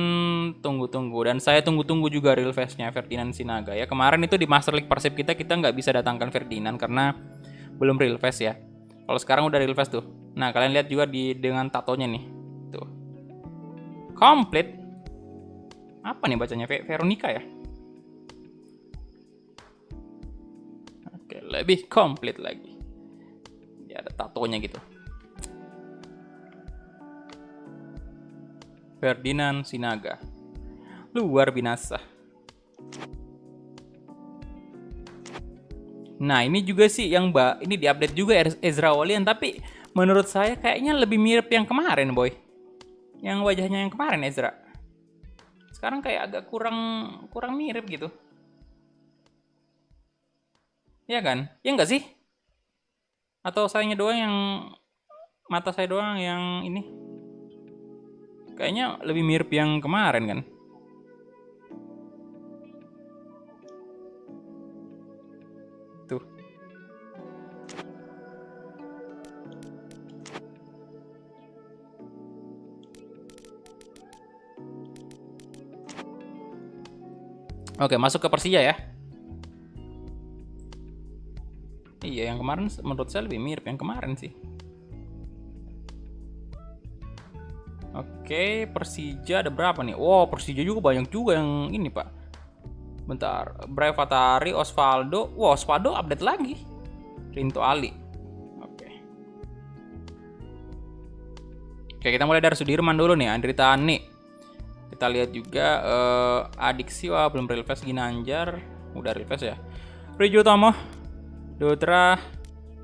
tunggu-tunggu dan saya tunggu-tunggu juga real face-nya Ferdinand Sinaga ya. Kemarin itu di Master League Persib kita nggak bisa datangkan Ferdinand karena belum real face ya. Kalau sekarang udah real face tuh. Nah kalian lihat juga dengan tatonya nih, tuh komplit. Apa nih bacanya? Veronica ya. Oke, lebih komplit lagi. Ya ada tatonya gitu. Ferdinand Sinaga. Luar binasa. Nah, ini juga sih yang ini diupdate juga Ezra Walian, tapi menurut saya kayaknya lebih mirip yang kemarin, boy. Yang wajahnya yang kemarin Ezra. Sekarang kayak agak kurang mirip gitu. Ya kan? Ya enggak sih? Atau sayanya doang yang mata saya doang yang ini? Kayaknya lebih mirip yang kemarin kan. Tuh. Oke, masuk ke Persija ya. Iya, yang kemarin menurut saya lebih mirip yang kemarin sih. Oke, Persija ada berapa nih? Wow, Persija juga banyak juga yang ini, Pak. Bentar, Brevatari, Osvaldo. Wow, Osvaldo update lagi. Rinto Ali. Oke. Oke, kita mulai dari Sudirman dulu nih, Andri Tani. Kita lihat juga Adiksi, wah belum real face. Ginanjar, udah real face ya. Rijo Tomo, Dutra,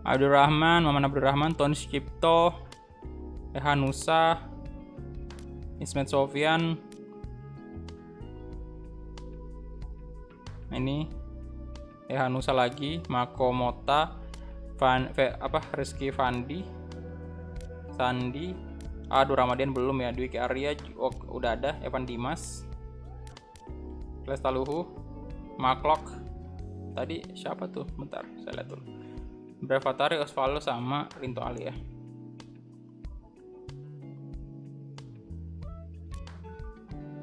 Abdurrahman, Maman Abdurrahman, Tony Cipto, Hanusa, Ismet Sofian, ini Hanusa lagi, Mako Mota, Rizky Fandi, Sandi, aduh Ramadan belum ya, Dwiki Arya, udah ada, Evan Dimas, Lestaluhu, Maklok, tadi siapa tuh? Bentar, saya lihat dulu. Brevatari, Osvaldo sama Rinto Ali ya.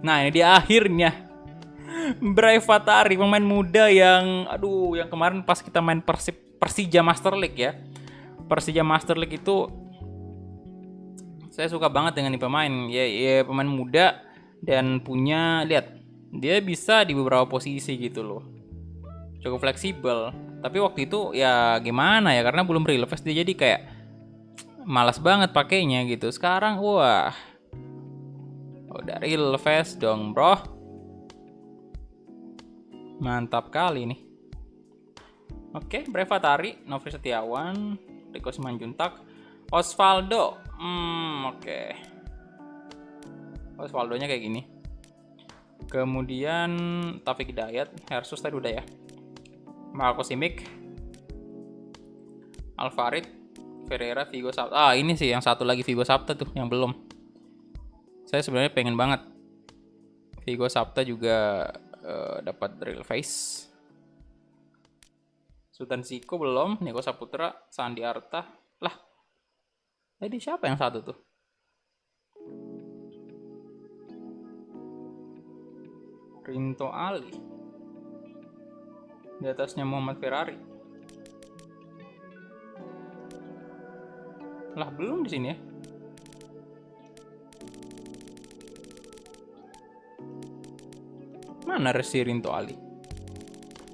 Nah ini dia akhirnya Brevatari, pemain muda yang yang kemarin pas kita main Persija Master League ya. Persija Master League itu saya suka banget dengan ini pemain. Ya pemain muda dan punya, lihat, dia bisa di beberapa posisi gitu loh. Cukup fleksibel. Tapi waktu itu ya gimana ya, karena belum real face dia jadi kayak malas banget pakainya gitu. Sekarang wah, udah real face dong bro. Mantap kali nih. Oke, Brevatari, Novri Setiawan, Riko Simanjuntak, Osvaldo. Oke. Osvaldonya kayak gini. Kemudian Taufik Hidayat, Hersus tadi udah ya. Marco Simic, Alvarid, Ferreira, Vigo Sabta. Ini sih yang satu lagi Vigo Sabta tuh yang belum. Saya sebenarnya pengen banget Vigo Sabta juga dapat real face. Sultan Siko belum, Niko Saputra, Sandi Arta. Lah, tadi siapa yang satu tuh? Rinto Ali. Di atasnya Muhammad Ferrari. Lah belum di sini ya. Mana Resi Rinto Ali?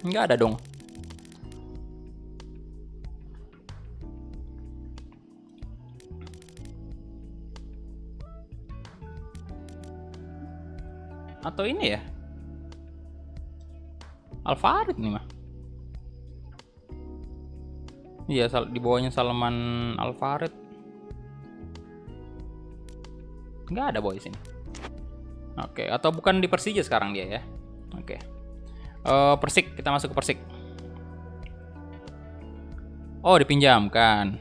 Nggak ada dong. Atau ini ya? Alfarid nih mah. Iya, di bawahnya Salman Alfarid. Nggak ada boy sini. Oke, atau bukan di Persija sekarang dia ya? Oke. Persik, kita masuk ke Persik. Oh, dipinjamkan.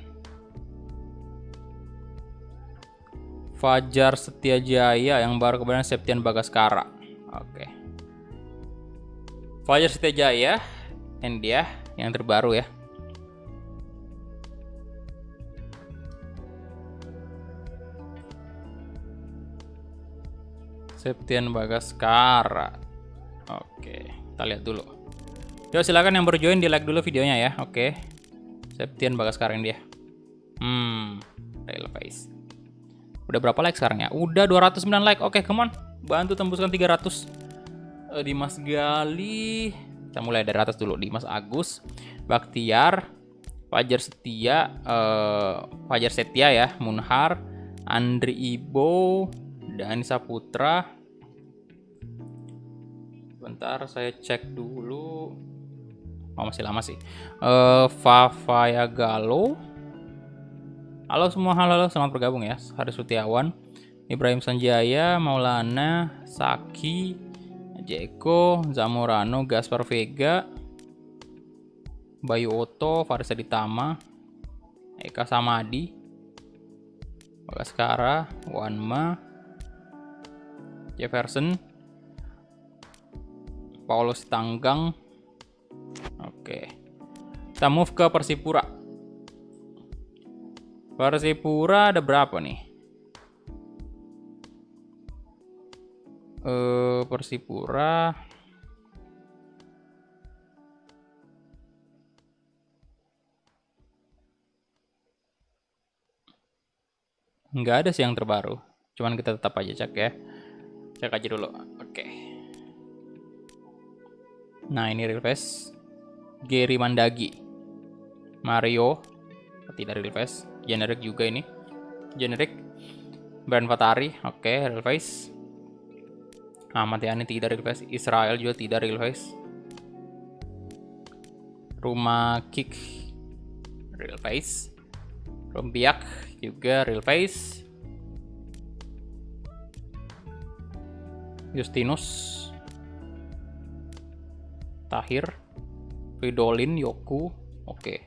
Fajar Setiajaya yang baru, kemudian Septian Bagaskara. Oke. Fajar Setiajaya, ini dia yang terbaru ya. Septian Bagaskara. Oke, kita lihat dulu. Yuk silakan yang baru join di like dulu videonya ya. Oke. Septian Bagaskara ini dia. Real face. Udah berapa like sekarang ya? Udah 209 like. Oke, come on. Bantu tembuskan 300. Dimas Gali. Kita mulai dari atas dulu. Dimas Agus, Baktiar, Fajar Setia ya, Munhar, Andri Ibo, Dani Saputra. Bentar saya cek dulu. Oh, masih lama sih. Fafaya Galo. Halo semua, halo, selamat bergabung ya. Haris Sutiawan, Ibrahim Sanjaya, Maulana, Saki, Jeko, Zamorano, Gaspar Vega, Bayu Oto, Faris Aditama, Eka Samadi, Bagaskara, Wanma, Jefferson, Paulus Tanggang. Oke. Kita move ke Persipura. Persipura ada berapa nih? Persipura nggak ada sih yang terbaru. Cuman kita tetap aja cek ya. Cek aja dulu. Oke. Nah ini real face. Gary Mandagi, Mario tidak real face. Generik juga ini. Generik. Brand Fatari. Oke, real face. Ahmad Yani tidak real face. Israel juga tidak real face. Rumah Kick real face. Rombiak juga real face. Justinus, Tahir, Fridolin, Yoku. Oke.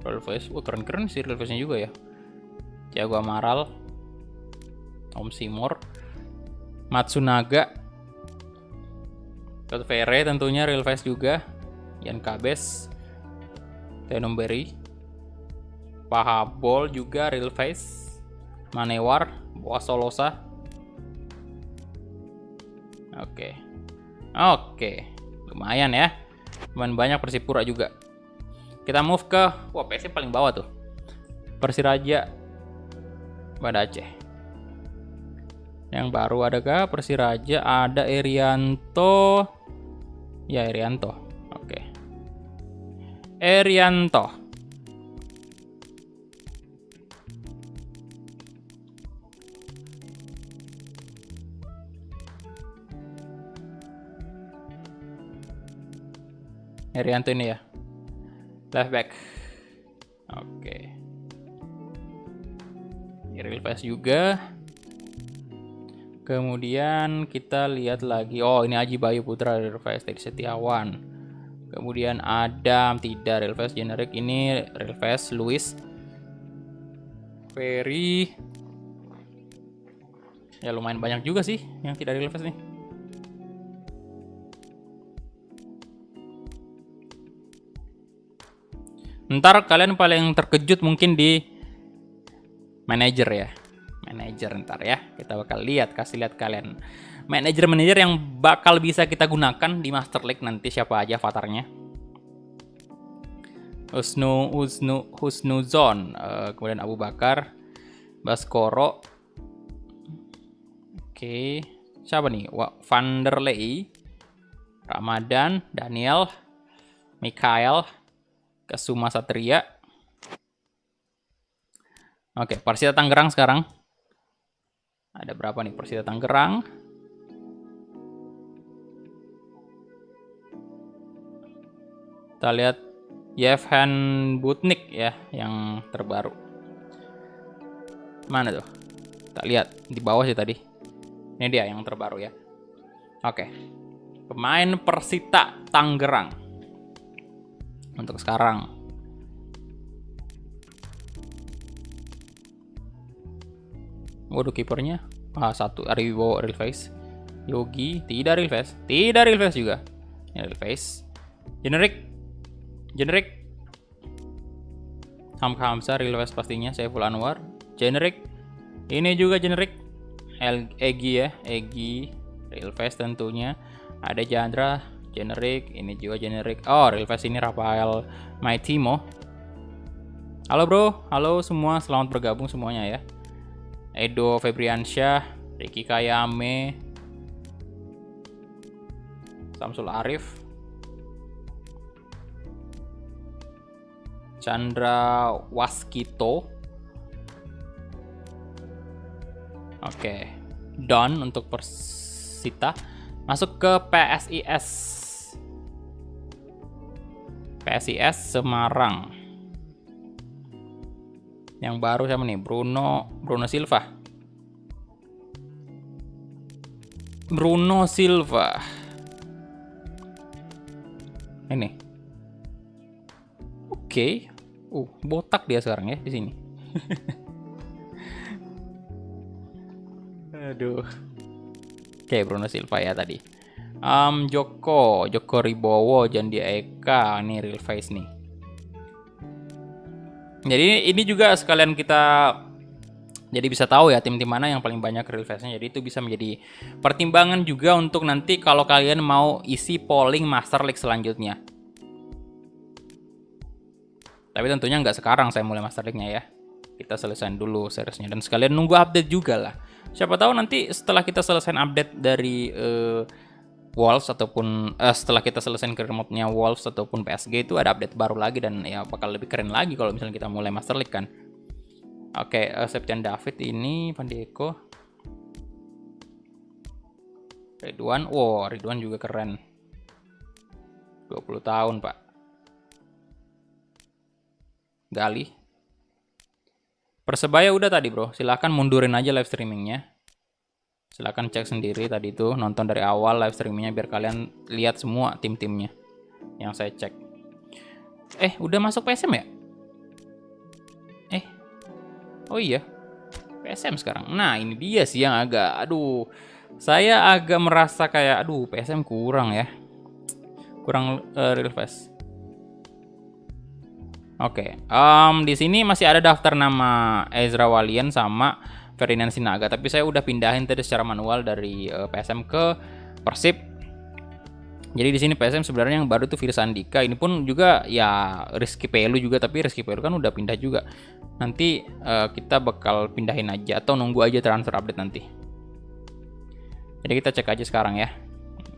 Real face. Keren-keren sih real face-nya juga ya. Thiago Amaral, Om Simor, Matsunaga, Vere tentunya real face juga. Yan Kabes, Tenomberi, Pahabol juga real face. Manewar, Boa Solosa. Oke, lumayan ya. Lumayan banyak Persipura juga. Kita move ke, wah PS paling bawah tuh. Persiraja Banda Aceh. Yang baru adakah Persiraja? Ada Erianto. Ya Erianto. Oke. Erianto. Erianto ini ya. Left back. Oke. Real face juga. Kemudian kita lihat lagi. Oh, ini Aji Bayu Putra real face dari Setiawan. Kemudian Adam tidak real face. Generik ini real face. Luis, Ferry. Ya lumayan banyak juga sih yang tidak real face nih. Ntar kalian paling terkejut mungkin di manajer ya. Manajer ntar ya. Kita bakal kasih lihat kalian manajer-manajer yang bakal bisa kita gunakan di Master League nanti, siapa aja avatarnya. Husnuzon, kemudian Abu Bakar, Baskoro. Oke, siapa nih? Vanderlei, Ramadan, Daniel, Mikael, Kesuma Satria. Oke, Persita Tangerang sekarang. Ada berapa nih Persita Tangerang? Kita lihat Yevhen Butnik ya, yang terbaru. Mana tuh? Kita lihat di bawah sih tadi. Ini dia yang terbaru ya. Oke. Pemain Persita Tangerang untuk sekarang. Waduh, kipernya satu Ariwibowo real face. Yogi tidak real face. Tidak real face juga. Ini real face. Generik. Hamka Hamzah real face pastinya. Saiful Anwar. Generik. Ini juga generik. Egi ya. Egi real face tentunya. Ada Jandra generik. Ini juga generik. Oh, real face ini Rafael Maitimo. Halo bro. Halo semua. Selamat bergabung semuanya ya. Edo Febriansyah, Ricky Kayame, Samsul Arif, Chandra Waskito. Oke, Don untuk Persita. Masuk ke PSIS. PSIS Semarang. Yang baru siapa nih? Bruno Silva. Bruno Silva. Ini. Oke. Botak dia sekarang ya di sini. Aduh. Oke, Bruno Silva ya tadi. Joko Ribowo, Jandi Eka, nih real face nih. Jadi ini juga sekalian kita jadi bisa tahu ya tim-tim mana yang paling banyak real face-nya. Jadi itu bisa menjadi pertimbangan juga untuk nanti kalau kalian mau isi polling Master League selanjutnya. Tapi tentunya nggak sekarang saya mulai Master League-nya ya. Kita selesaiin dulu seriesnya dan sekalian nunggu update juga lah. Siapa tahu nanti setelah kita selesai update dari Wolves ataupun setelah kita selesai career mode-nya Wolves ataupun PSG itu ada update baru lagi dan ya bakal lebih keren lagi kalau misalnya kita mulai Master League kan. Oke, Septian David ini, Pandeko, Ridwan. Wow, Ridwan juga keren. 20 tahun, Pak. Gali. Persebaya udah tadi, bro. Silahkan mundurin aja live streamingnya. Silahkan cek sendiri tadi itu, nonton dari awal live streamingnya biar kalian lihat semua tim-timnya yang saya cek. Udah masuk PSM ya? Oh iya, PSM sekarang. Nah ini dia sih yang agak, saya agak merasa kayak, PSM kurang ya, kurang real face. Oke, di sini masih ada daftar nama Ezra Walian sama Ferdinand Sinaga, tapi saya udah pindahin tadi secara manual dari PSM ke Persib. Jadi di sini PSM sebenarnya yang baru tuh Firsa Andika. Ini pun juga ya Rizky Pelu juga, tapi Rizky Pelu kan udah pindah juga. Nanti kita bakal pindahin aja atau nunggu aja transfer update nanti. Jadi kita cek aja sekarang ya.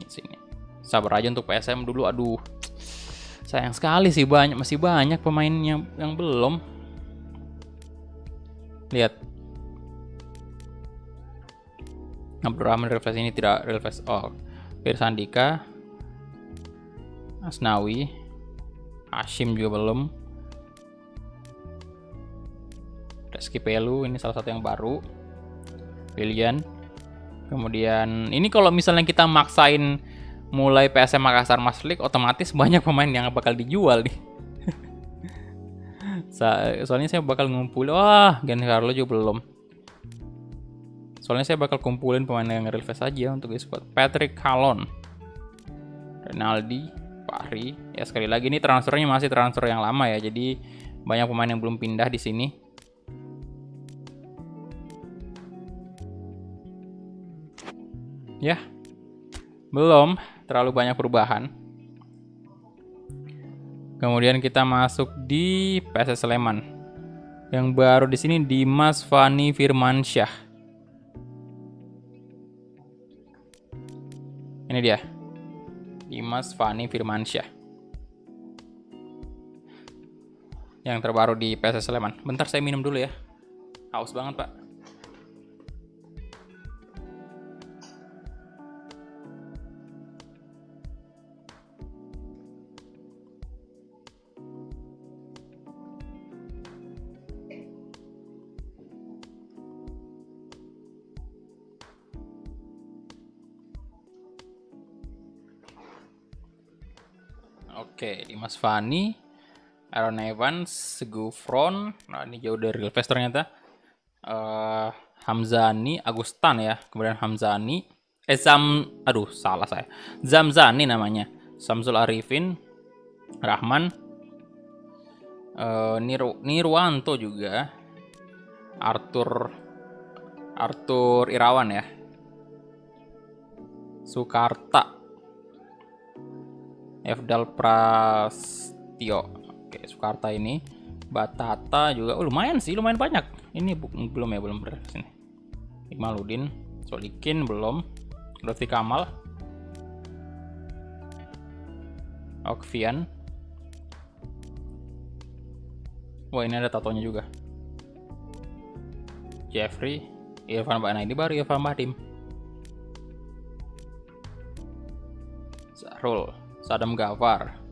Di sini. Sabar aja untuk PSM dulu. Sayang sekali sih masih banyak pemain yang belum. Lihat. Abdurrahman real face ini tidak real face. Oh, Firsa Andika, Asnawi, Hashim juga belum. Rizky Pelu ini salah satu yang baru. Willian. Kemudian ini kalau misalnya kita maksain mulai PSM Makassar Master League, otomatis banyak pemain yang bakal dijual nih. Soalnya saya bakal ngumpul. Wah, Giancarlo juga belum. Soalnya saya bakal kumpulin pemain yang real face aja untuk e-sport. Patrick Calon, Renaldi, Fahri. Ya sekali lagi ini transfernya masih transfer yang lama ya. Jadi banyak pemain yang belum pindah di sini. Ya, belum terlalu banyak perubahan. Kemudian kita masuk di PSS Sleman. Yang baru di sini Dimas Fani Firmansyah. Ini dia. Dimas Fani Firmansyah. Yang terbaru di PSS Sleman. Bentar saya minum dulu ya. Haus banget, Pak. Oke, Dimas Fani, Aaron Evans, Gufron. Nah, ini jauh dari real face ternyata. Hamzani, Agustan ya. Kemudian Hamzani. Salah saya. Zamzani namanya. Samsul Arifin, Rahman. Nirwanto juga. Arthur Irawan ya. Sukarta. Efdal Prastio. Oke, Sukarta ini. Batata juga. Oh, lumayan sih, lumayan banyak. Ini belum sini. Ikmaludin, Solikin belum. Lutfi Kamal. Okvian. Wah, ini ada tatonya juga. Jeffrey, Irfan Bahdim, ini baru Irfan Bahdim. Zahrul, Sadam Gafar.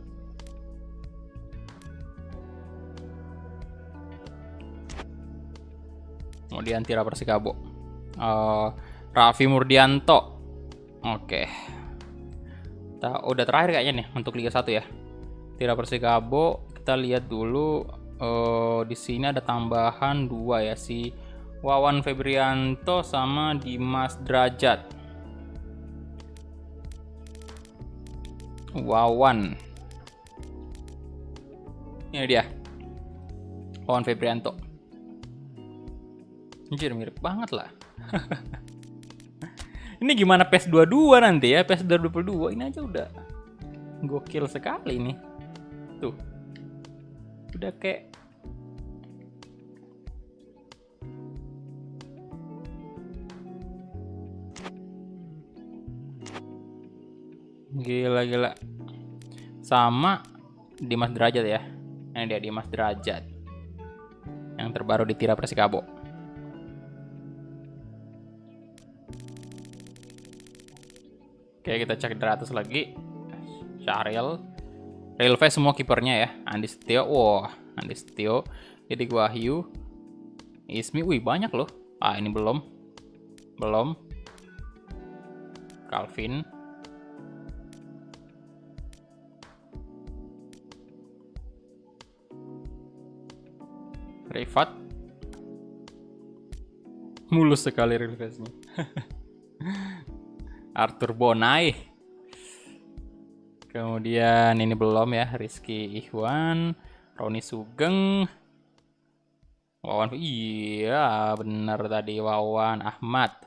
Kemudian Tira Persikabo. Raffi Murdianto. Oke. Udah terakhir kayaknya nih untuk Liga 1 ya. Tira Persikabo, kita lihat dulu di sini ada tambahan 2 ya, si Wawan Febrianto sama Dimas Derajat. Wawan. Ini dia. Wawan Febrianto. Anjir, mirip banget lah. Ini gimana PES 22 nanti ya? PES 2022 ini aja udah gokil sekali nih. Tuh. Udah kayak gila. Sama Dimas Derajat ya. Ini dia Dimas Derajat. Yang terbaru di Tira Persikabo. Oke, kita cek dari atas lagi. Syahril. Real face semua kipernya ya. Andi Setio. Wah, Andi Setio. Didik Wahyu. Ismi. Wih, banyak loh. Ini belum. Calvin. Rifat. Mulus sekali real face-nya. Arthur Bonai. Kemudian ini belum ya, Rizky Ihwan, Roni Sugeng, Wawan. Iya, benar tadi Wawan Ahmad.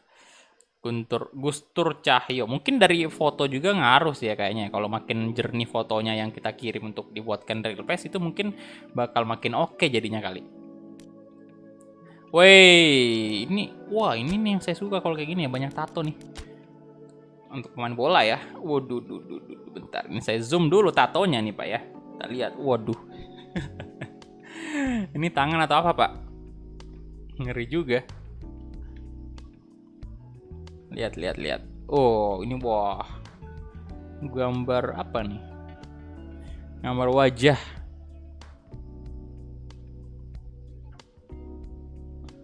Gustur Cahyo. Mungkin dari foto juga ngaruh sih ya kayaknya. Kalau makin jernih fotonya yang kita kirim untuk dibuatkan real face itu mungkin bakal makin oke jadinya kali. Wih, ini nih yang saya suka kalau kayak gini ya, banyak tato nih. Untuk pemain bola ya. Waduh, bentar. Ini saya zoom dulu tatonya nih, Pak ya. Kita lihat. Waduh. Ini tangan atau apa, Pak? Ngeri juga. Lihat. Oh, ini wah. Gambar apa nih? Gambar wajah.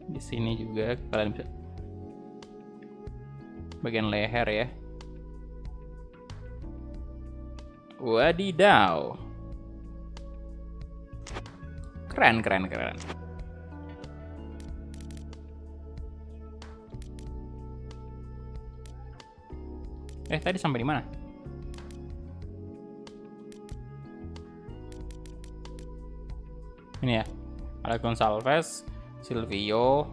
Di sini juga kalian bisa bagian leher ya. Wadidaw. Keren. Tadi sampai di mana? Ini ya. Alex Gonçalves, Silvio,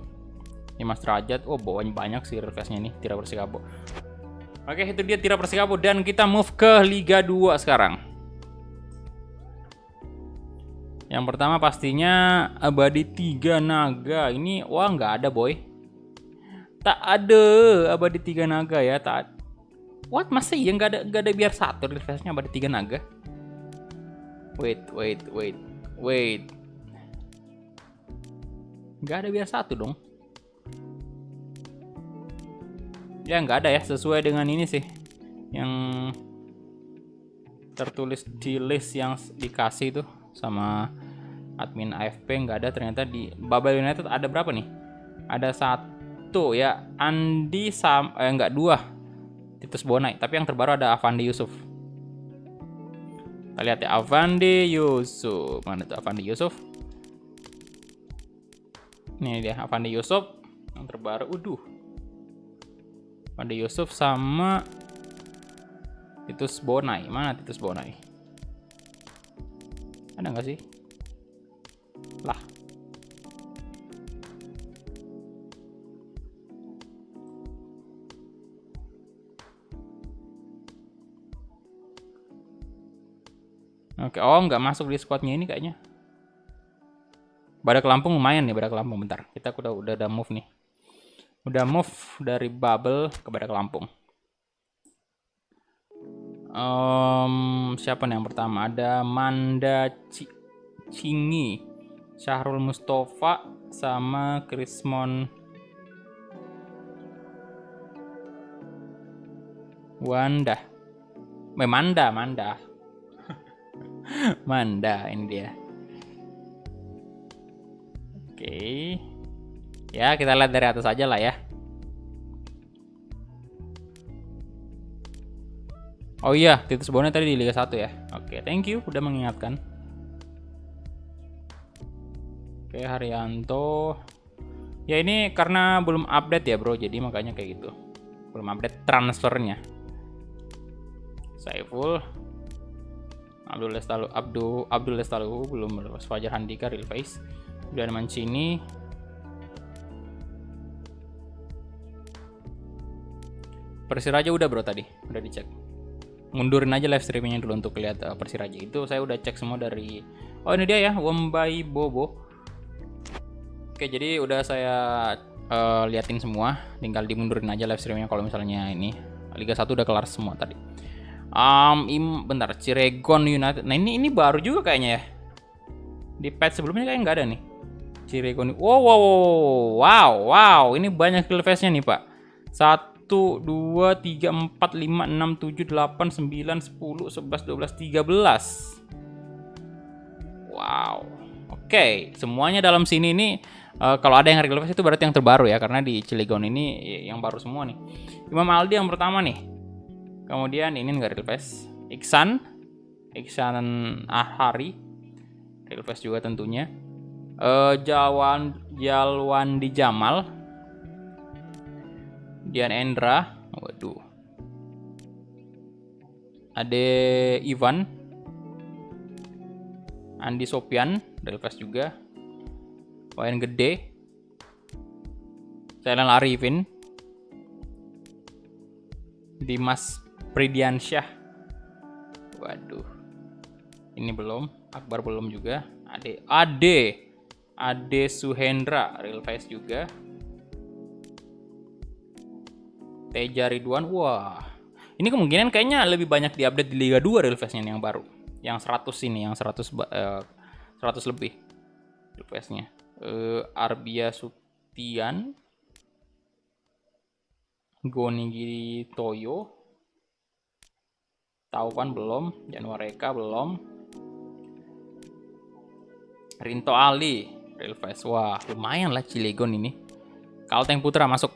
Dimas Derajat. Oh, bawahnya banyak sih real face-nya nih, Tira Persikabo. Oke, itu dia Tira Persikabo dan kita move ke Liga 2 sekarang. Yang pertama pastinya Abadi 3 Naga. Ini wah nggak ada boy. Tak ada Abadi 3 Naga ya. What, masa iya nggak ada biar satu requestnya Abadi 3 Naga? Wait. Nggak ada biar satu dong. Ya nggak ada ya, sesuai dengan ini sih yang tertulis di list yang dikasih tuh sama admin AFP. Nggak ada ternyata. Di Babel United ada berapa nih? Ada satu ya, Andi nggak, dua Titus Bonai, tapi yang terbaru ada Avandi Yusuf. Kita lihat ya, Avandi Yusuf, mana tuh Avandi Yusuf? Ini dia Avandi Yusuf yang terbaru. Avandi Yusuf sama Titus Bonai. Mana Titus Bonai? Ada nggak sih? Lah. Oke, nggak masuk di squadnya ini kayaknya. Badak Lampung lumayan nih, Badak Lampung. Bentar, kita udah move nih. Udah move dari Babel ke Badak Lampung. Siapa nih yang pertama? Ada Manda Cingi, Syahrul Mustafa, sama Krismon Wanda. Manda. Manda, ini dia. Oke. Ya, kita lihat dari atas aja lah ya. Oh iya, Titus Bonai tadi di Liga 1 ya. Oke, thank you udah mengingatkan. Oke, Haryanto. Ya ini karena belum update ya bro, jadi makanya kayak gitu. Belum update transfernya. Saiful, Abdul Lestalu belum, Fajar Handika, Real Face. Udah ada Mancini. Persiraja udah bro tadi, udah dicek. Mundurin aja live streamingnya dulu untuk lihat Persiraja. Itu saya udah cek semua dari. Oh ini dia ya, Wombai Bobo. Oke, jadi udah saya liatin semua. Tinggal dimundurin aja live streamingnya kalau misalnya ini Liga 1 udah kelar semua tadi. Bentar, Cilegon United. Nah ini baru juga kayaknya ya. Di patch sebelumnya kayaknya nggak ada nih. Cilegon. Wow. Ini banyak skill face-nya nih pak. 1, 2, 3, 4, 5, 6, 7, 8, 9, 10, 11, 12, 13. Wow. Oke, semuanya dalam sini nih. Kalau ada yang skill face itu berarti yang terbaru ya. Karena di Cilegon ini yang baru semua nih. Imam Aldi yang pertama nih. Kemudian ini nggak real face. Iksan Ahari real face juga tentunya. Jalwandi Jamal, Dian Endra, waduh. Ade Ivan, Andi Sopian real face juga. Wayan Gede, Thailand Arifin, Dimas Pridiansyah. Waduh. Ini belum, Akbar belum juga. Ade Suhendra real face juga. Teja Ridwan. Wah. Ini kemungkinan kayaknya lebih banyak diupdate di Liga 2 real face-nya yang baru. Yang 100 ini, yang 100 lebih real face-nya. Arbia Sutian, Gonigiri Toyo, Taufan belum, Januareka belum, Rinto Ali real face. Wah lumayan lah Cilegon ini. Kalteng Putra masuk.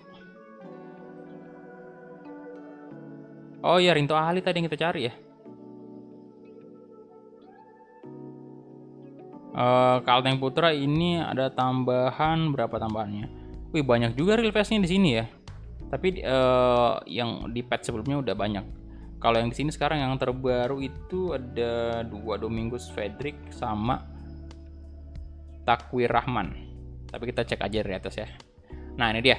Oh ya, Rinto Ali tadi yang kita cari ya. Kalteng Putra ini ada tambahan, berapa tambahannya? Wih banyak juga real face-nya di sini ya. Tapi yang di patch sebelumnya udah banyak. Kalau yang di sini sekarang yang terbaru itu ada 2 Domingus Fredrik sama Takwir Rahman. Tapi kita cek aja dari atas ya. Nah ini dia.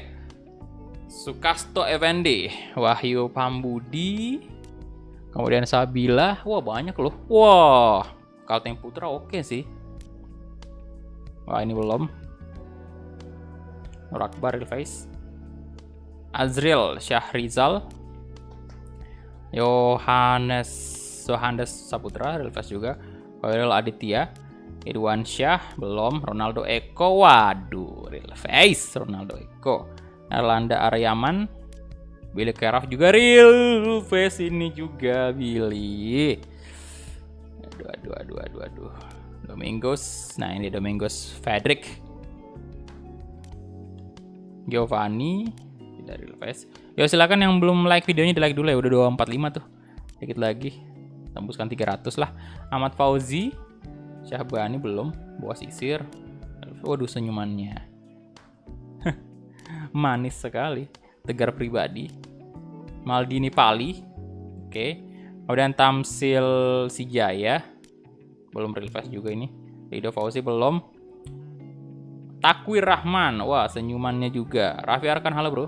Sukasto Effendi, Wahyu Pambudi, kemudian Sabila. Wah, banyak loh. Wah, Kalteng Putra oke sih. Wah, ini belum. Nur Akbar real face. Azril Syahrizal, Yohanes Saputra real face juga. Khairul Aditya, Irwan Syah belum. Ronaldo Eko, waduh real face Ronaldo Eko. Erlanda Aryaman, Billy Keraf juga real face ini juga Billy. Aduh. Domingos, nah ini Domingos Frederick. Giovanni, tidak real face. Yo silakan yang belum like videonya di like dulu ya, udah 245 tuh. Dikit lagi, tembuskan 300 lah. Ahmad Fauzi, Syahbani belum. Boas Isir, waduh senyumannya manis sekali. Tegar Pribadi, Maldini Pali, oke. Kemudian Tamsil Sijaya, belum real face juga ini. Rido Fauzi belum. Takwir Rahman, wah senyumannya juga. Raffi Arkan, halo bro,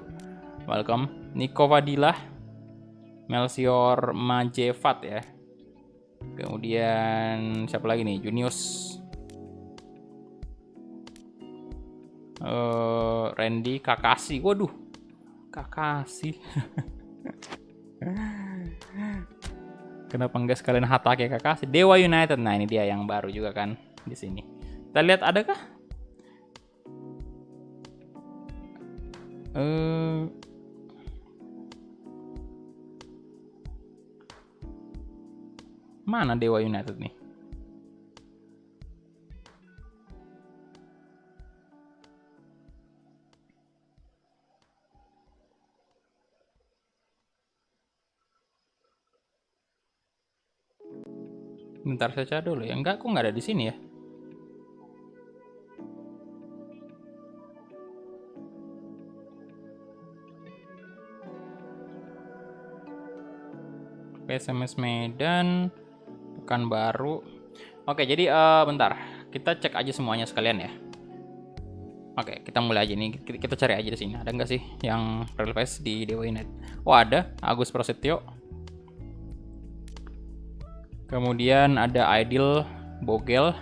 welcome. Niko Fadilah, Melsior Majevat ya. Kemudian siapa lagi nih? Junius, Randy Kakasi, waduh Kakasi. Kenapa enggak sekalian Hatake Kakasi? Dewa United, nah ini dia yang baru juga kan di sini. Kita lihat adakah? Mana Dewa United nih? Bentar saya cari dulu ya. Enggak, kok nggak ada di sini ya? PSMS Medan, Pekanbaru. Oke, jadi bentar. Kita cek aja semuanya sekalian ya. Oke, kita mulai aja nih. Kita cari aja di sini. Ada nggak sih yang real face di Dewa United? Oh ada, Agus Prasetyo. Kemudian ada Aidil Bogel.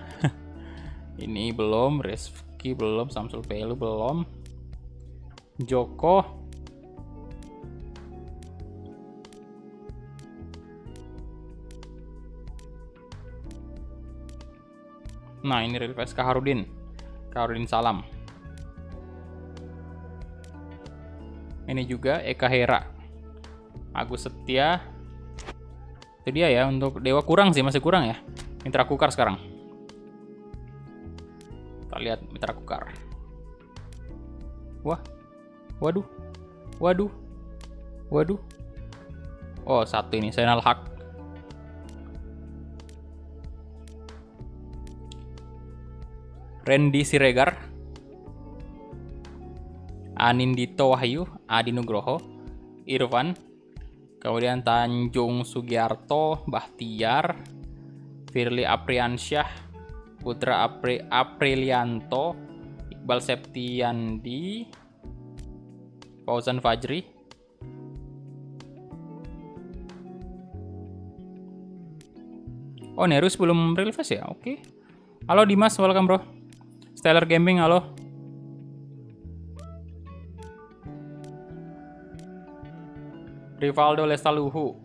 Ini belum. Rizky belum. Samsul Pelu belum. Joko. Nah ini real face Kaharudin Salam. Ini juga Eka Hera. Agus Setia. Itu dia ya, untuk Dewa kurang sih, masih kurang ya. Mitra Kukar sekarang. Kita lihat Mitra Kukar. Wah. Waduh. Oh, satu ini, Zainal Haq. Randy Siregar. Anindito Wahyu, Adi Nugroho, Irfan. Kemudian Tanjung Sugiarto, Bahtiar, Firly Apriansyah, Putra Aprilianto, Iqbal Septiandi, Fauzan Fajri. Oh, Nerus belum real face ya? Oke. Halo Dimas, welcome bro. Stellar Gaming, halo. Rivaldo Lestaluhu.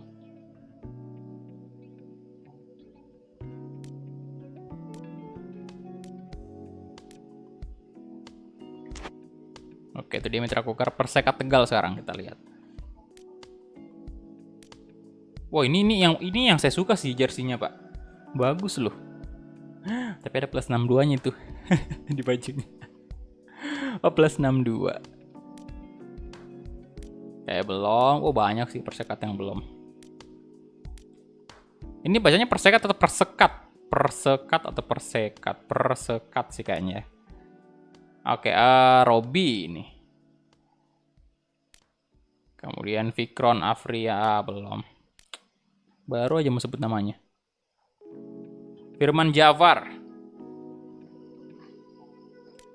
Oke, itu dia Mitra Kukar Persekat Tegal sekarang kita lihat. Wah, ini yang saya suka sih jersinya, Pak. Bagus loh. Tapi ada plus 62-nya tuh di bajunya. Oh, plus 62. Belum. Oh, banyak sih persekat yang belum. Ini bacanya persekat atau persekat? Persekat atau persekat? Persekat sih kayaknya. Oke, Robi ini. Kemudian Fikron Afria belum. Baru aja mau sebut namanya. Firman Jafar.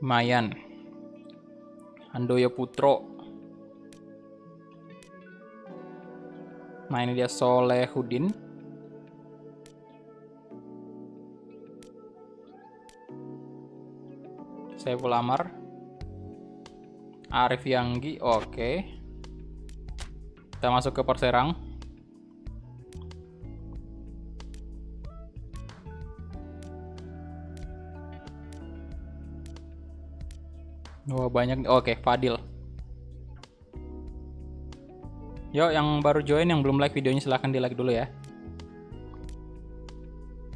Mayan. Handoyo Putro. Nah ini dia Solehudin. Saiful Amar. Arif Yanggi, oke. Kita masuk ke Perserang. Wah banyak, oke Fadil. Yuk yang baru join, yang belum like videonya silahkan di like dulu ya.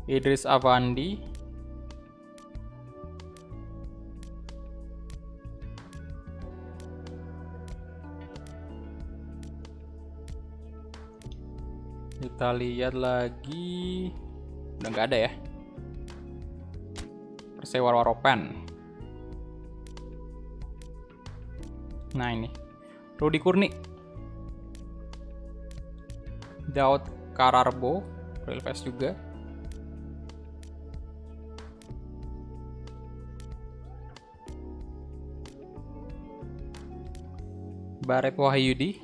Idris Avandi. Kita lihat lagi, udah nggak ada ya. Persewa Waropen. Nah ini Rudi Kurni, Daud Kararbo, Real Fast juga. Barep Wahyudi,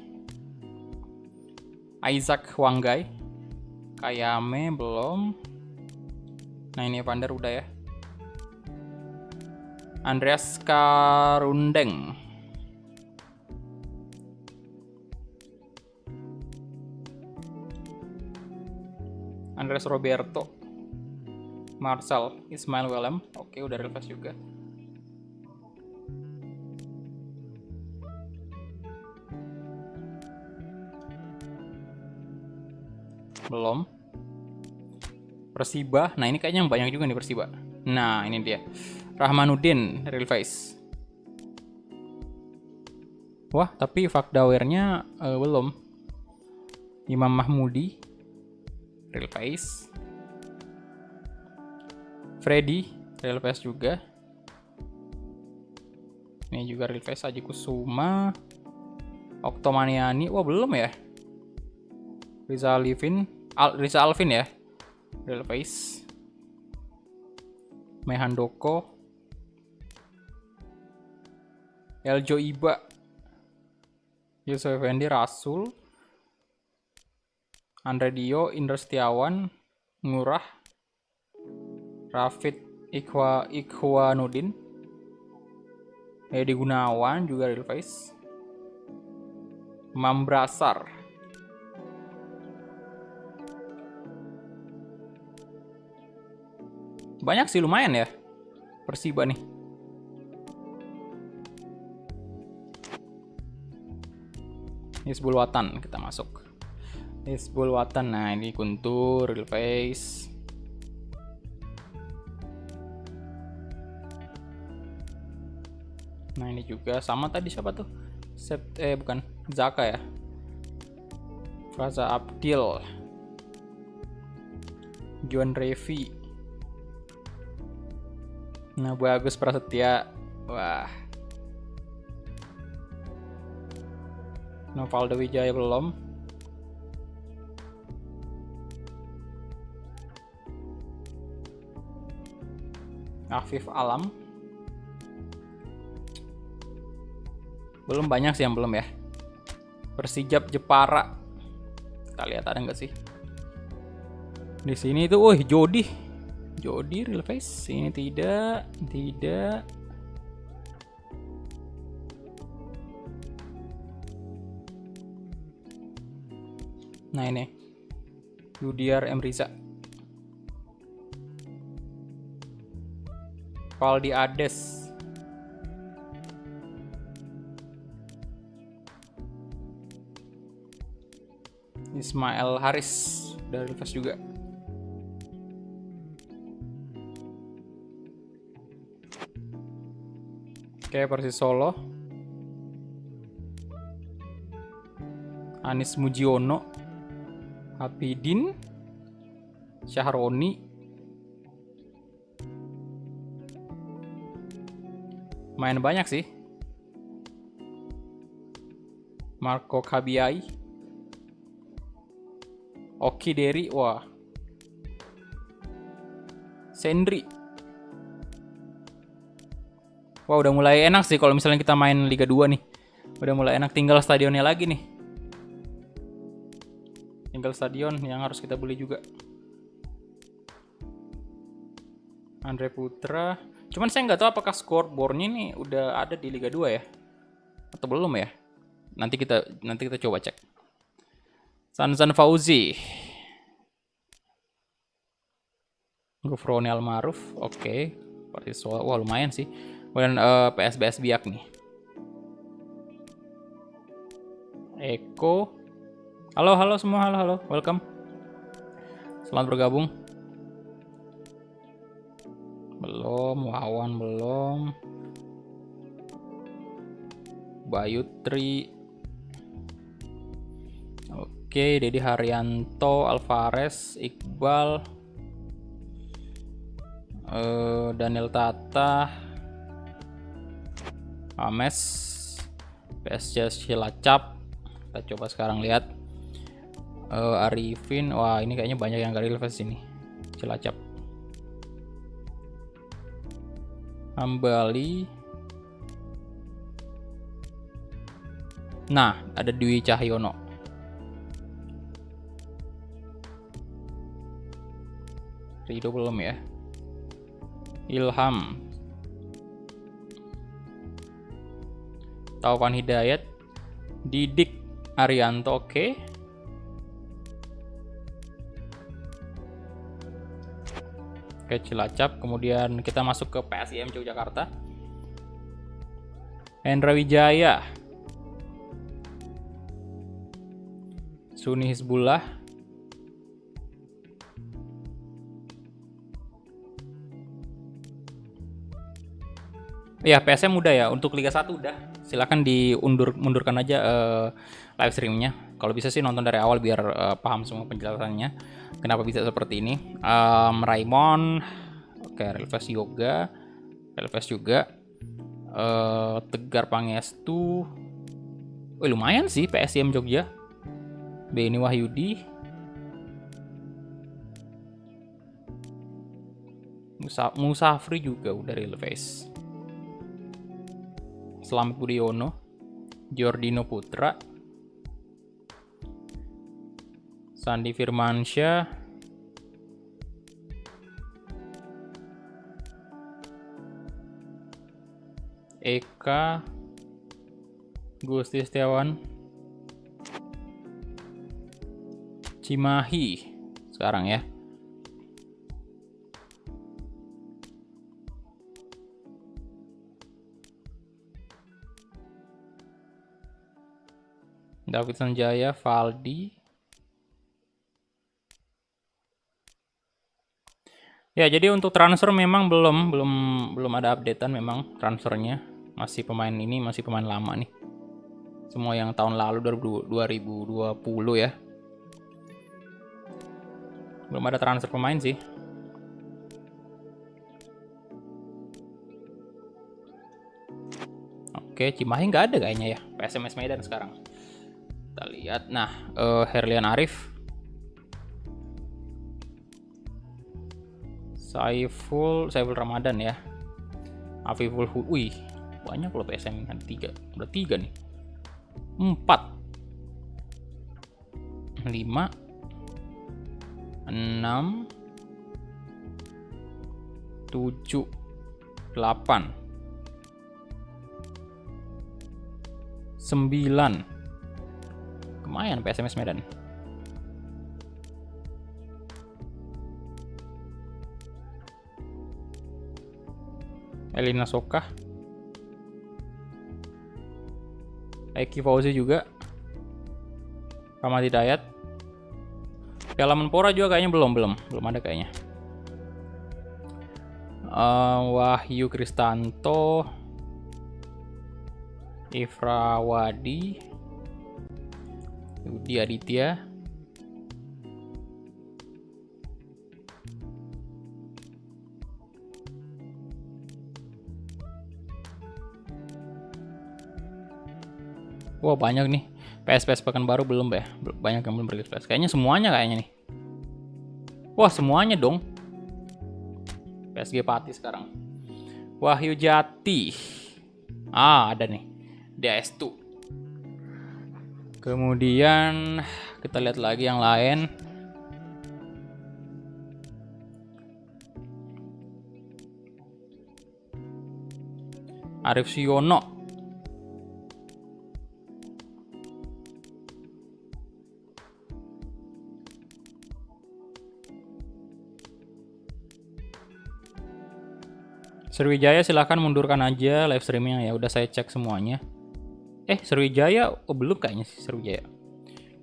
Isaac Wanggai, Kayame belum. Nah ini Evander udah ya. Andreas Karundeng. Andres Roberto. Marcel Ismail Willem. Oke udah real fast juga. Belum. Persiba. Nah ini kayaknya yang banyak juga nih Persiba. Nah ini dia Rahmanuddin real face. Wah tapi Fakdawernya belum. Imam Mahmudi real face. Freddy real face juga. Ini juga real face. Aji Kusuma, Oktomaniani. Wah belum ya. Riza Alvin ya real face. Mehandoko, Eljo Iba, Yusuf Effendi, Rasul, Andre Dio, Indra Setiawan, Ngurah, Rafid Ikhwanuddin, Edi Gunawan juga real face. Mambrasar. Banyak sih, lumayan ya Persiba nih. Hizbul Watan kita masuk. Hizbul Watan. Nah ini Guntur real face. Nah ini juga sama tadi siapa tuh? Bukan Zaka ya. Faza Abdil, Juan Revi. Nah Bagus Prasetya. Wah, Novaldo Wijaya belum. Afif Alam belum. Banyak sih yang belum ya. Persijap Jepara. Kita lihat ada nggak sih di sini tuh. Wih Jody real face. Ini tidak. Nah ini Yudiar M. Riza, Valdi Ades, Ismail Haris dari real face juga. Oke, Persis Solo, Anis Mujiono, Hapidin, Syahroni, main banyak sih. Marco Kabiai, Oki Deri, wah, Sendri. Wah udah mulai enak sih kalau misalnya kita main Liga 2 nih. Udah mulai enak, tinggal stadionnya lagi nih. tinggal stadion yang harus kita beli juga. Andre Putra. Cuman saya nggak tahu apakah scoreboardnya ini udah ada di Liga 2 ya, atau belum ya. Nanti kita coba cek. Sansan Fauzi. Gufroni Almaruf, oke. Wah lumayan sih. Kemudian PSBS Biak nih. Eko. Halo semua, halo, welcome. Selamat bergabung. Belum, Wawan belum. Bayu Tri. Oke, Dedi Haryanto, Alvarez, Iqbal. Daniel Tata, Ames, PSG Cilacap. Kita coba sekarang lihat. Arifin, wah ini kayaknya banyak yang gak relevan sini. Cilacap. Hambali. Nah, ada Dwi Cahyono. Rido belum ya. Ilham, Taufan Hidayat, Didik Arianto, oke. Oke, Cilacap. Kemudian kita masuk ke PSIM Yogyakarta. Hendra Wijaya, Suni Hizbullah, ya, PSM udah ya, untuk Liga 1 udah. Silakan mundurkan aja live streamnya. Kalau bisa sih nonton dari awal biar paham semua penjelasannya. Kenapa bisa seperti ini. Raimon, oke, Relves Yoga, Relves juga. Tegar Pangestu. Lumayan sih PSM Jogja. Beni Wahyudi. Musafri juga udah Relves. Slamet Budiono, Giordino Putra, Sandi Firmansyah, Eka, Gusti Setiawan, Cimahi sekarang ya. David Sanjaya, Valdi. Ya, jadi untuk transfer memang belum ada updatean memang transfernya. Masih pemain lama nih. Semua yang tahun lalu 2020 ya. Belum ada transfer pemain sih. Oke, Cimahi nggak ada kayaknya ya. PSMS Medan sekarang. Kita lihat. Nah, Herlian Arif, Saiful Ramadan ya. Afiful Wih, banyak loh PSM, ada 3. Udah 3 nih. 4 5 6 7 8 9. Lumayan PSMS Medan. Elina Sokah, Eki Fauzi juga, Rahmat Hidayat. Piala Menpora juga kayaknya belum ada kayaknya. Wahyu Kristanto, Ifrawadi, Yudi Aditya, wah banyak nih. PSPS Pekanbaru belum ya, banyak yang belum PSPS. Kayaknya semuanya nih. Wah semuanya dong. PSG Pati sekarang. Wahyu Jati, ada nih, DS2. Kemudian kita lihat lagi yang lain. Arif Siono. Sriwijaya silahkan mundurkan aja live streamingnya ya. Udah saya cek semuanya. Sriwijaya belum kayaknya sih Sriwijaya.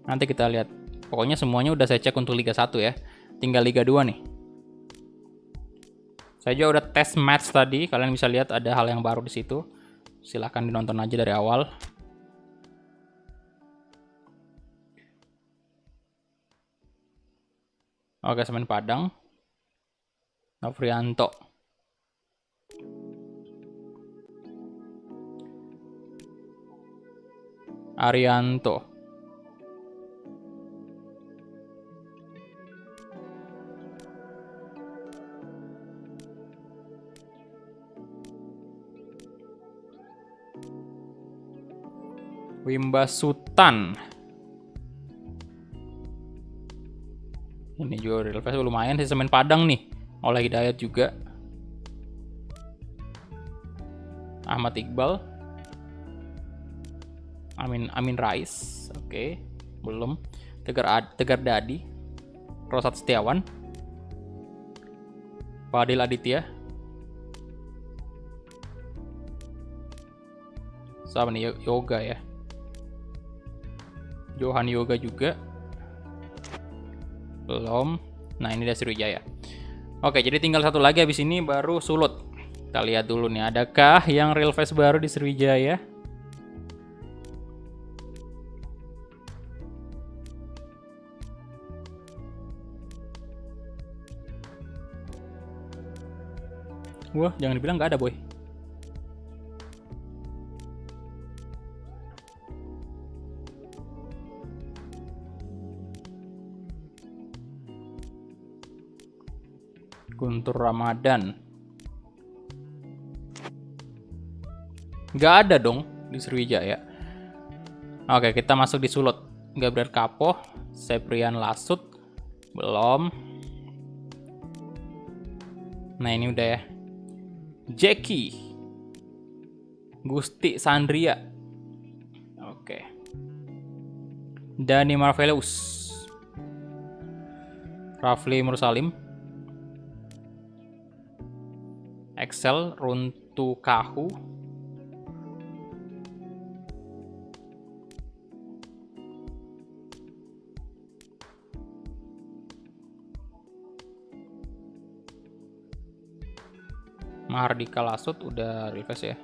Nanti kita lihat. Pokoknya semuanya udah saya cek untuk Liga 1 ya. Tinggal Liga 2 nih. Saya juga udah tes match tadi. Kalian bisa lihat ada hal yang baru di situ. Silahkan dinonton aja dari awal. Oke, Semen Padang. Novrianto. Arianto. Wimba Sutan. Ini juga real face lumayan sih, Semen Padang nih. Oleh Hidayat juga. Ahmad Iqbal. Amin Rais. Oke. Belum. Tegar Dadi. Rosat Setiawan. Fadil Aditya. Siapa nih? Yoga ya. Johan Yoga juga. Belum. Nah, ini dari Sriwijaya. Oke, jadi tinggal satu lagi habis ini baru Sulut. Kita lihat dulu nih, adakah yang real face baru di Sriwijaya? Wah, jangan dibilang nggak ada, boy. Guntur Ramadan. Nggak ada dong di Sriwijaya. Oke, kita masuk di Sulut. Gabriel Kapoh, Seprian Lasut. Belum. Nah, ini udah ya. Jackie. Gusti Sandria. Oke. Dani Marvelous. Rafli Mursalim. Excel Runtu Kahu. Mahardika Lasut udah request ya.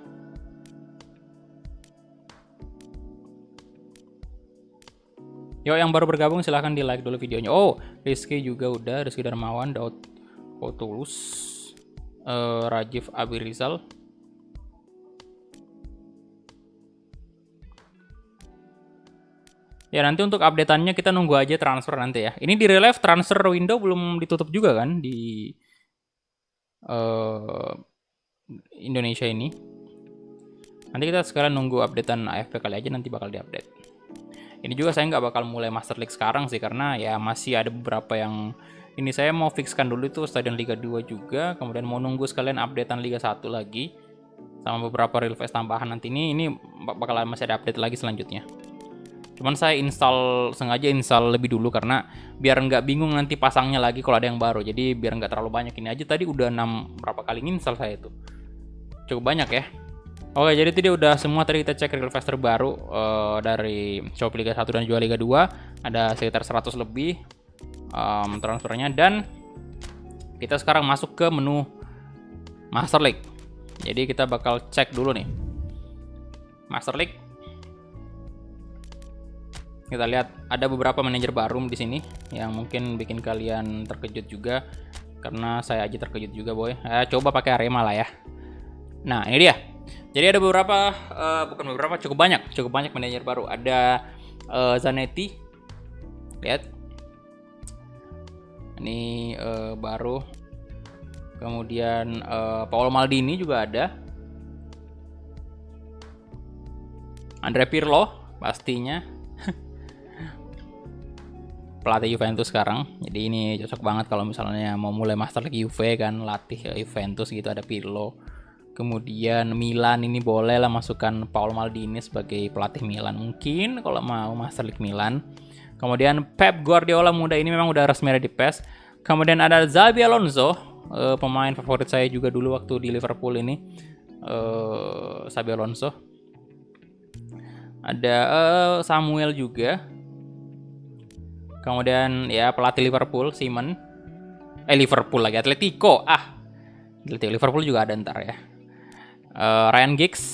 Yo, yang baru bergabung silahkan di like dulu videonya. Oh, Rizky juga udah. Rizky Darmawan, Daud Otulus, Rajiv Abirizal. Ya, nanti untuk update-annya kita nunggu aja transfer nanti ya. Ini di relive transfer window belum ditutup juga kan di Indonesia ini. Nanti kita sekarang nunggu updatean AFP kali aja, nanti bakal diupdate. Ini juga saya nggak bakal mulai Master League sekarang sih, karena ya masih ada beberapa yang ini saya mau fixkan dulu itu Stadion Liga 2 juga, kemudian mau nunggu sekalian updatean Liga 1 lagi sama beberapa real face tambahan nanti. Ini bakal masih ada update lagi selanjutnya. Cuman saya sengaja install lebih dulu karena biar nggak bingung nanti pasangnya lagi kalau ada yang baru. Jadi biar nggak terlalu banyak. Ini aja tadi udah 6 berapa kali install saya itu. Cukup banyak ya. Oke, jadi tadi udah semua. Tadi kita cek real face terbaru dari Shopee Liga 1 dan juga Liga 2. Ada sekitar 100 lebih transfernya. Dan kita sekarang masuk ke menu Master League. Jadi kita bakal cek dulu nih Master League. Kita lihat ada beberapa manajer baru di sini yang mungkin bikin kalian terkejut juga, karena saya aja terkejut juga, boy. Coba pakai Arema lah ya. Nah, ini dia. Jadi ada beberapa, cukup banyak manajer baru. Ada Zanetti, lihat. Ini baru. Kemudian Paolo Maldini juga ada. Andre Pirlo pastinya. pelatih Juventus sekarang. Jadi ini cocok banget kalau misalnya mau mulai Master League Juve kan, latih Juventus gitu, ada Pirlo. Kemudian Milan ini boleh lah masukkan Paolo Maldini sebagai pelatih Milan mungkin kalau mau Master League Milan. Kemudian Pep Guardiola muda ini memang udah resmi ada di PES. Kemudian ada Xabi Alonso, pemain favorit saya juga dulu waktu di Liverpool ini. Xabi Alonso. Ada Samuel juga. Kemudian ya pelatih Liverpool, Simon. Liverpool lagi, Atletico. Liverpool juga ada ntar ya. Ryan Giggs,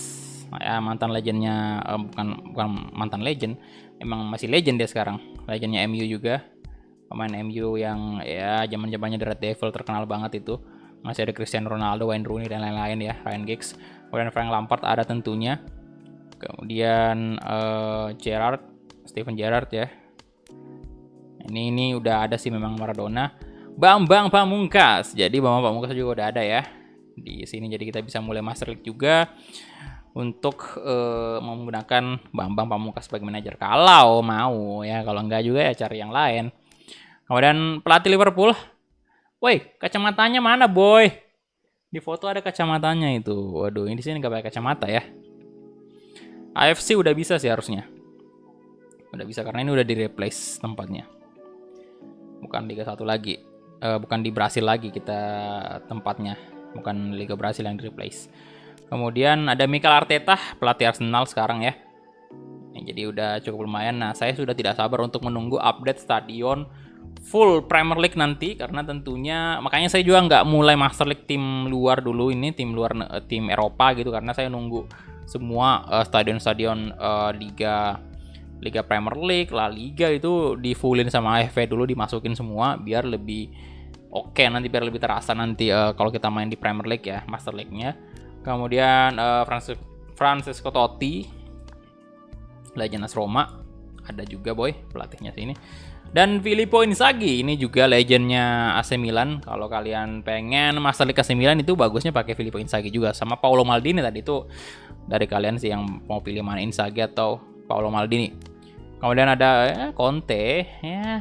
ya mantan legendnya, bukan mantan legend, emang masih legend dia sekarang. Legendnya MU juga, pemain MU yang ya zaman-zamannya The Red Devil terkenal banget itu. Masih ada Cristiano Ronaldo, Wayne Rooney dan lain-lain ya. Ryan Giggs. Kemudian Frank Lampard ada tentunya. Kemudian Steven Gerrard ya. Ini udah ada sih memang Maradona. Bambang Pamungkas. Jadi Bambang Pamungkas juga udah ada ya di sini. Jadi kita bisa mulai Master League juga untuk menggunakan Bambang Pamungkas sebagai manajer kalau mau ya. Kalau enggak juga ya cari yang lain. Kemudian pelatih Liverpool. Woi, kacamatanya mana, boy? Di foto ada kacamatanya itu. Waduh, ini di sini nggak pakai kacamata ya. AFC udah bisa sih harusnya. Udah bisa karena ini udah di-replace tempatnya. Bukan Liga 1 lagi. Bukan di Brasil lagi kita tempatnya. Bukan Liga Brasil yang di-replace. Kemudian ada Mikel Arteta, pelatih Arsenal sekarang ya. Jadi udah cukup lumayan. Nah, saya sudah tidak sabar untuk menunggu update stadion full Premier League nanti, karena tentunya makanya saya juga nggak mulai Master League tim luar dulu, ini tim Eropa gitu, karena saya nunggu semua stadion-stadion Liga Premier League, La Liga itu di fullin sama AFP dulu, dimasukin semua biar lebih oke, nanti biar lebih terasa nanti kalau kita main di Premier League ya, Master League-nya. Kemudian Francesco Totti, legend AS Roma, ada juga boy pelatihnya sini. Dan Filippo Inzaghi, ini juga legendnya AC Milan. Kalau kalian pengen Master League AC Milan itu bagusnya pakai Filippo Inzaghi juga. Sama Paolo Maldini tadi itu dari kalian sih yang mau pilih mana, Inzaghi atau Paolo Maldini. Kemudian ada Conte, ya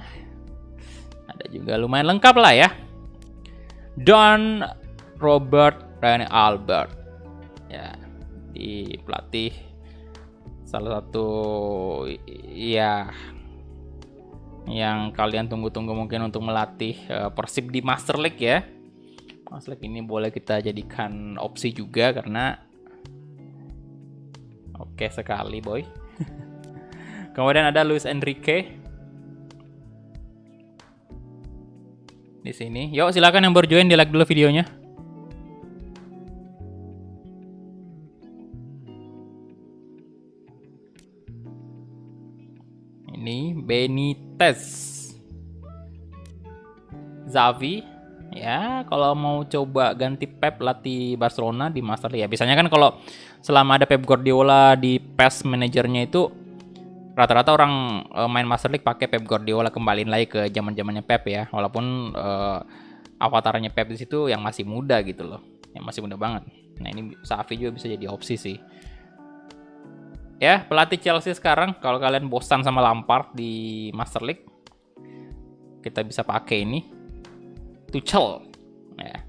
ada juga lumayan lengkap lah ya. Don Robert Rene Albert, ya di pelatih salah satu ya yang kalian tunggu-tunggu mungkin untuk melatih Persib di Master League ya. Master League ini boleh kita jadikan opsi juga karena oke sekali boy. Kemudian ada Luis Enrique di sini. Yuk silakan yang baru join di like dulu videonya. Ini Benitez, Xavi ya, kalau mau coba ganti Pep latih Barcelona di Master League ya. Biasanya kan kalau selama ada Pep Guardiola di PES manajernya itu rata-rata orang main Master League pakai Pep Guardiola, kembaliin lagi ke zaman-zamannya Pep ya. Walaupun avatarnya Pep di situ yang masih muda gitu loh, yang masih muda banget. Nah ini Xavi juga bisa jadi opsi sih. Ya, pelatih Chelsea sekarang, kalau kalian bosan sama Lampard di Master League, kita bisa pakai ini, Tuchel. Ya.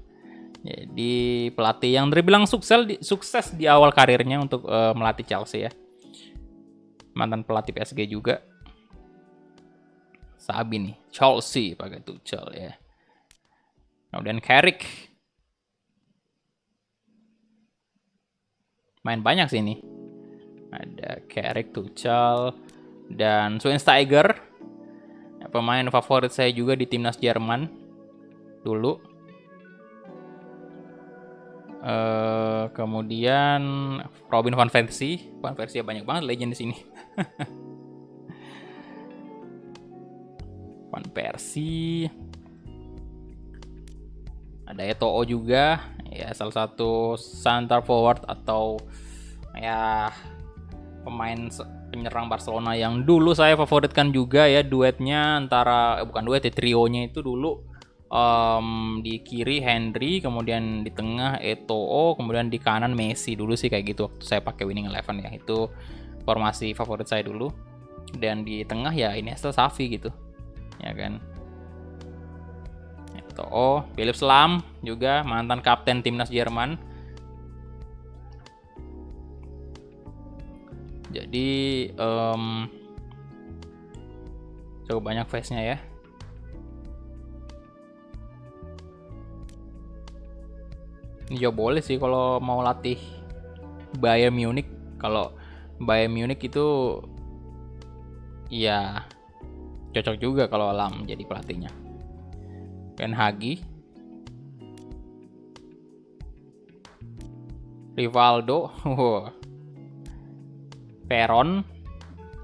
Jadi pelatih yang terbilang sukses di awal karirnya untuk melatih Chelsea ya. Mantan pelatih PSG juga. Sabi nih, Chelsea pakai Tuchel ya. Kemudian Carrick. Main banyak sih ini. Ada Carrick, Tuchel, dan Schweinsteiger, ya, pemain favorit saya juga di timnas Jerman dulu. Kemudian Robin van Persie, banyak banget legend di sini. Van Persie, ada Eto'o juga, ya salah satu center forward atau ya pemain penyerang Barcelona yang dulu saya favoritkan juga ya, duetnya antara bukan duet ya, trionya itu dulu di kiri Henry, kemudian di tengah Eto'o, kemudian di kanan Messi dulu sih kayak gitu waktu saya pakai Winning Eleven ya, itu formasi favorit saya dulu. Dan di tengah ya Iniesta, Xavi gitu ya kan. Eto'o, Philipp Lahm juga mantan kapten timnas Jerman. Jadi cukup banyak face-nya ya. Ini juga boleh sih kalau mau latih Bayern Munich. Kalau Bayern Munich itu ya cocok juga kalau Lahm jadi pelatihnya. Ken Hagi, Rivaldo, Peron,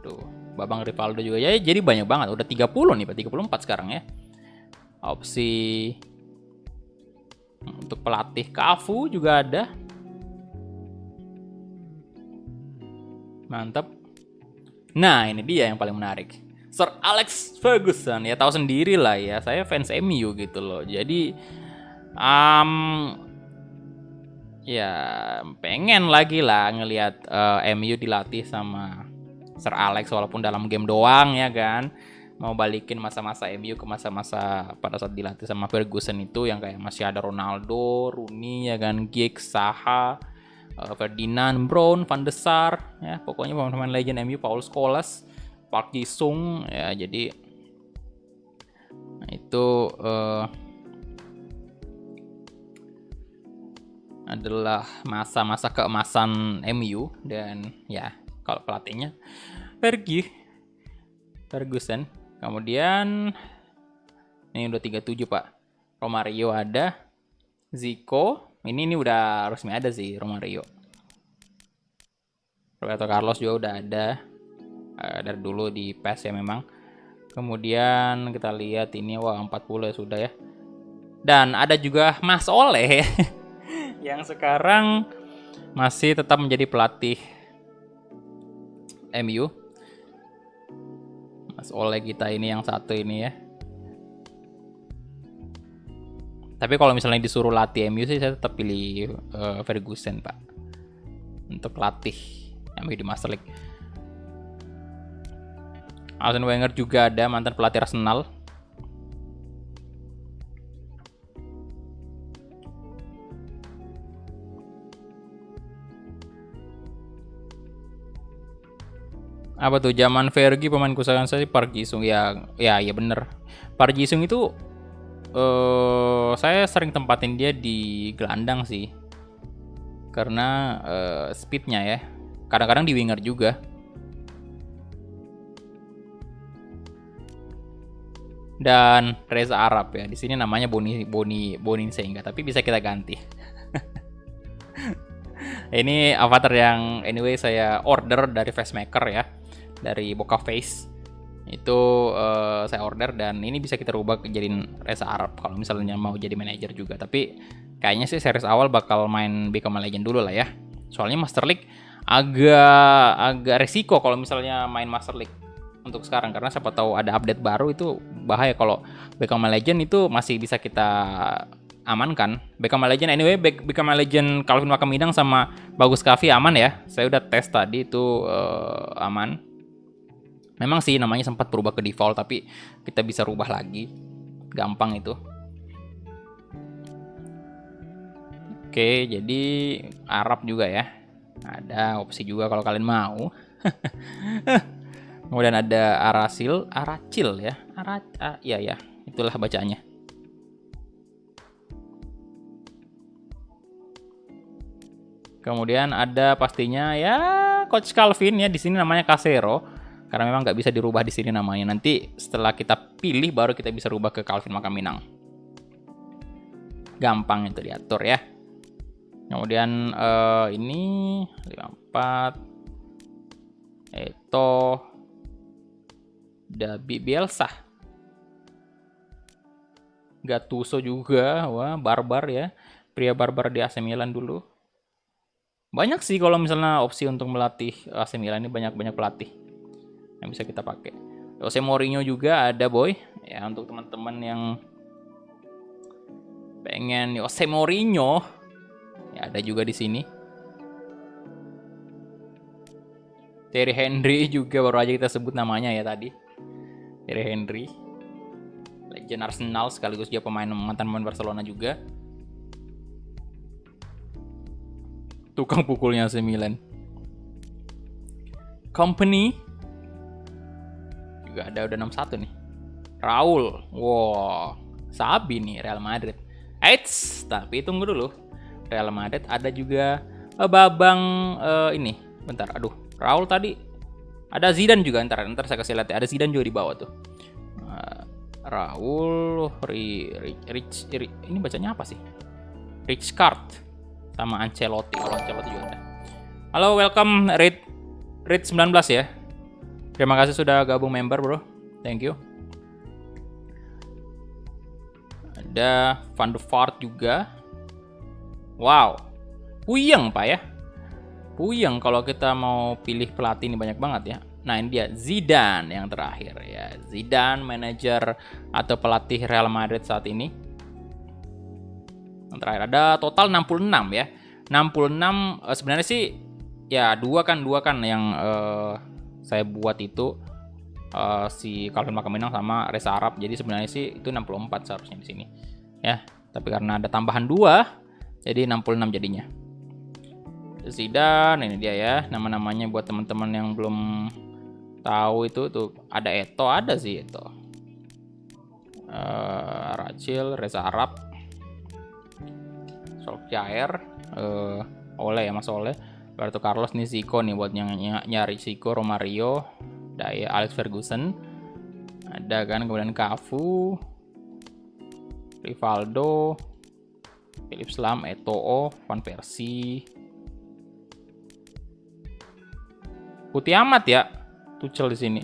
tuh Babang Rivaldo juga ya. Jadi banyak banget, udah 30 nih, 34 sekarang ya. Opsi untuk pelatih Cafu juga ada. Mantap. Nah, ini dia yang paling menarik. Sir Alex Ferguson, ya tahu sendiri lah ya, saya fans MU gitu loh. Jadi ya pengen lagi lah ngelihat MU dilatih sama Sir Alex walaupun dalam game doang ya kan. Mau balikin masa-masa MU ke masa-masa pada saat dilatih sama Ferguson itu yang kayak masih ada Ronaldo, Rooney ya kan, Giggs, Zaha, Ferdinand, Brown, Van de Sar ya, pokoknya pemain-pemain legend MU, Paul Scholes, Park Ji-sung ya. Jadi itu adalah masa-masa keemasan MU. Dan ya kalau pelatihnya Ferguson. Kemudian ini udah 37 Pak. Romario ada, Zico, ini udah resmi ada sih Romario. Roberto Carlos juga udah ada dari dulu di PES ya memang. Kemudian kita lihat ini, wah 40 ya sudah ya. Dan ada juga Mas Oleh yang sekarang masih tetap menjadi pelatih MU. Mas Oleh kita ini yang satu ini ya. Tapi kalau misalnya disuruh latih MU sih saya tetap pilih Ferguson Pak untuk latih MU di Master League. Arsene Wenger juga ada, mantan pelatih Arsenal. Apa tuh, zaman Fergie pemain kesukaan saya Park Ji-sung ya bener. Park Ji-sung itu saya sering tempatin dia di gelandang sih karena speednya ya, kadang-kadang di winger juga. Dan Reza Arab ya, di sini namanya Boni Sehingga, tapi bisa kita ganti. Ini avatar yang anyway saya order dari Facemaker ya, dari Boca Face itu saya order, dan ini bisa kita rubah jadiin Reza Arab kalau misalnya mau jadi manajer juga. Tapi kayaknya sih series awal bakal main Become a Legend dulu lah ya, soalnya Master League agak resiko kalau misalnya main Master League untuk sekarang, karena siapa tahu ada update baru, itu bahaya. Kalau Become a Legend itu masih bisa kita amankan. Become a Legend anyway, Become a Legend Calvin Makamidang sama Bagus Kavi aman ya, saya udah tes tadi itu aman. Memang sih namanya sempat berubah ke default, tapi kita bisa rubah lagi, gampang itu. Oke, jadi Arab juga ya, ada opsi juga kalau kalian mau. Kemudian ada Aracil ya, ya itulah bacaannya. Kemudian ada pastinya ya Coach Calvin ya, di sini namanya Casero karena memang nggak bisa dirubah di sini namanya. Nanti setelah kita pilih baru kita bisa rubah ke Calvin Makaminang. Gampang itu diatur ya. Kemudian ini 54 Dabi Bielsa, Gattuso juga, wah barbar ya, pria barbar di AC Milan dulu. Banyak sih kalau misalnya opsi untuk melatih AC Milan ini, banyak pelatih yang bisa kita pakai. Jose Mourinho juga ada boy, ya untuk teman-teman yang pengen Jose Mourinho, ya ada juga di sini. Thierry Henry juga baru aja kita sebut namanya ya tadi. Thierry Henry. legend Arsenal sekaligus dia mantan pemain Barcelona juga. Tukang pukulnya AC Milan. Company juga ada, udah 61 nih. Raul, wow, Sabi nih Real Madrid. Eits, tapi tunggu dulu. Real Madrid ada juga Babang ini. Bentar, aduh, Raul tadi ada Zidane juga. Ntar saya kasih lihat ya. Ada Zidane juga di bawah tuh. Raul, ini bacanya apa sih? Rijkaard sama Ancelotti. Kalau Ancelotti juga ada. Halo, welcome Rid 19 ya. Terima kasih sudah gabung member, bro. Thank you. Ada Van der Vaart juga. Wow. Puyeng, Pak ya. Puyeng kalau kita mau pilih pelatih ini banyak banget ya. Nah, ini dia Zidane yang terakhir ya. Zidane manajer atau pelatih Real Madrid saat ini. Yang terakhir ada total 66 ya. 66 sebenarnya sih ya dua kan yang saya buat itu si Calvin Makaminang sama Reza Arab. Jadi sebenarnya sih itu 64 seharusnya di sini. Ya, tapi karena ada tambahan 2 jadi 66 jadinya. Zidane ini dia ya. Nama-namanya buat teman-teman yang belum tahu itu tuh ada Eto'o, ada sih Eto'o. Rachil, Reza Arab, Solskjaer, Ole ya Mas Ole, Roberto Carlos nih, Zico nih buat yang nyari Zico, Romario, Daya, Alex Ferguson, ada kan, kemudian Cafu, Rivaldo, Philips Lam, Eto'o, Van Persie. Putih amat ya Tuchel di sini.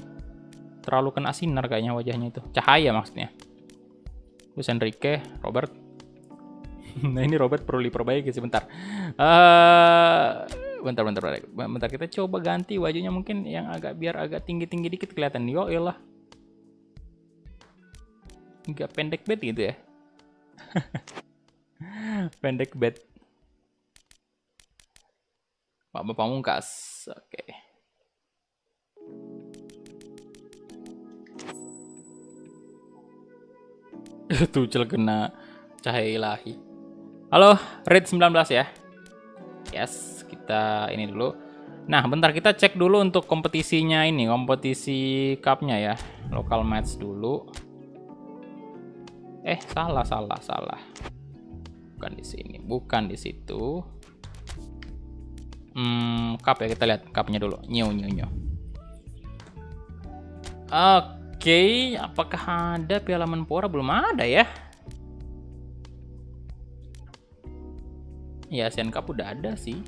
Terlalu kena sinar kayaknya wajahnya itu. Cahaya maksudnya. Luis Enrique, Robert. Nah, ini Robert perlu diperbaiki sebentar. Bentar kita coba ganti wajahnya mungkin yang biar agak tinggi-tinggi dikit kelihatan. Yo elah. Enggak pendek banget gitu ya. Pendek banget. Pak Pamungkas. Oke. Tuchel kena cahaya ilahi. Halo, Red 19 ya. Yes, kita ini dulu. Nah, bentar kita cek dulu untuk kompetisinya ini, kompetisi cupnya ya. Local match dulu. Salah. Bukan di sini, bukan di situ. Cup ya, kita lihat cupnya dulu. New. Oke, apakah ada Piala Menpora? Belum ada ya. Ya, Asian Cup udah ada sih.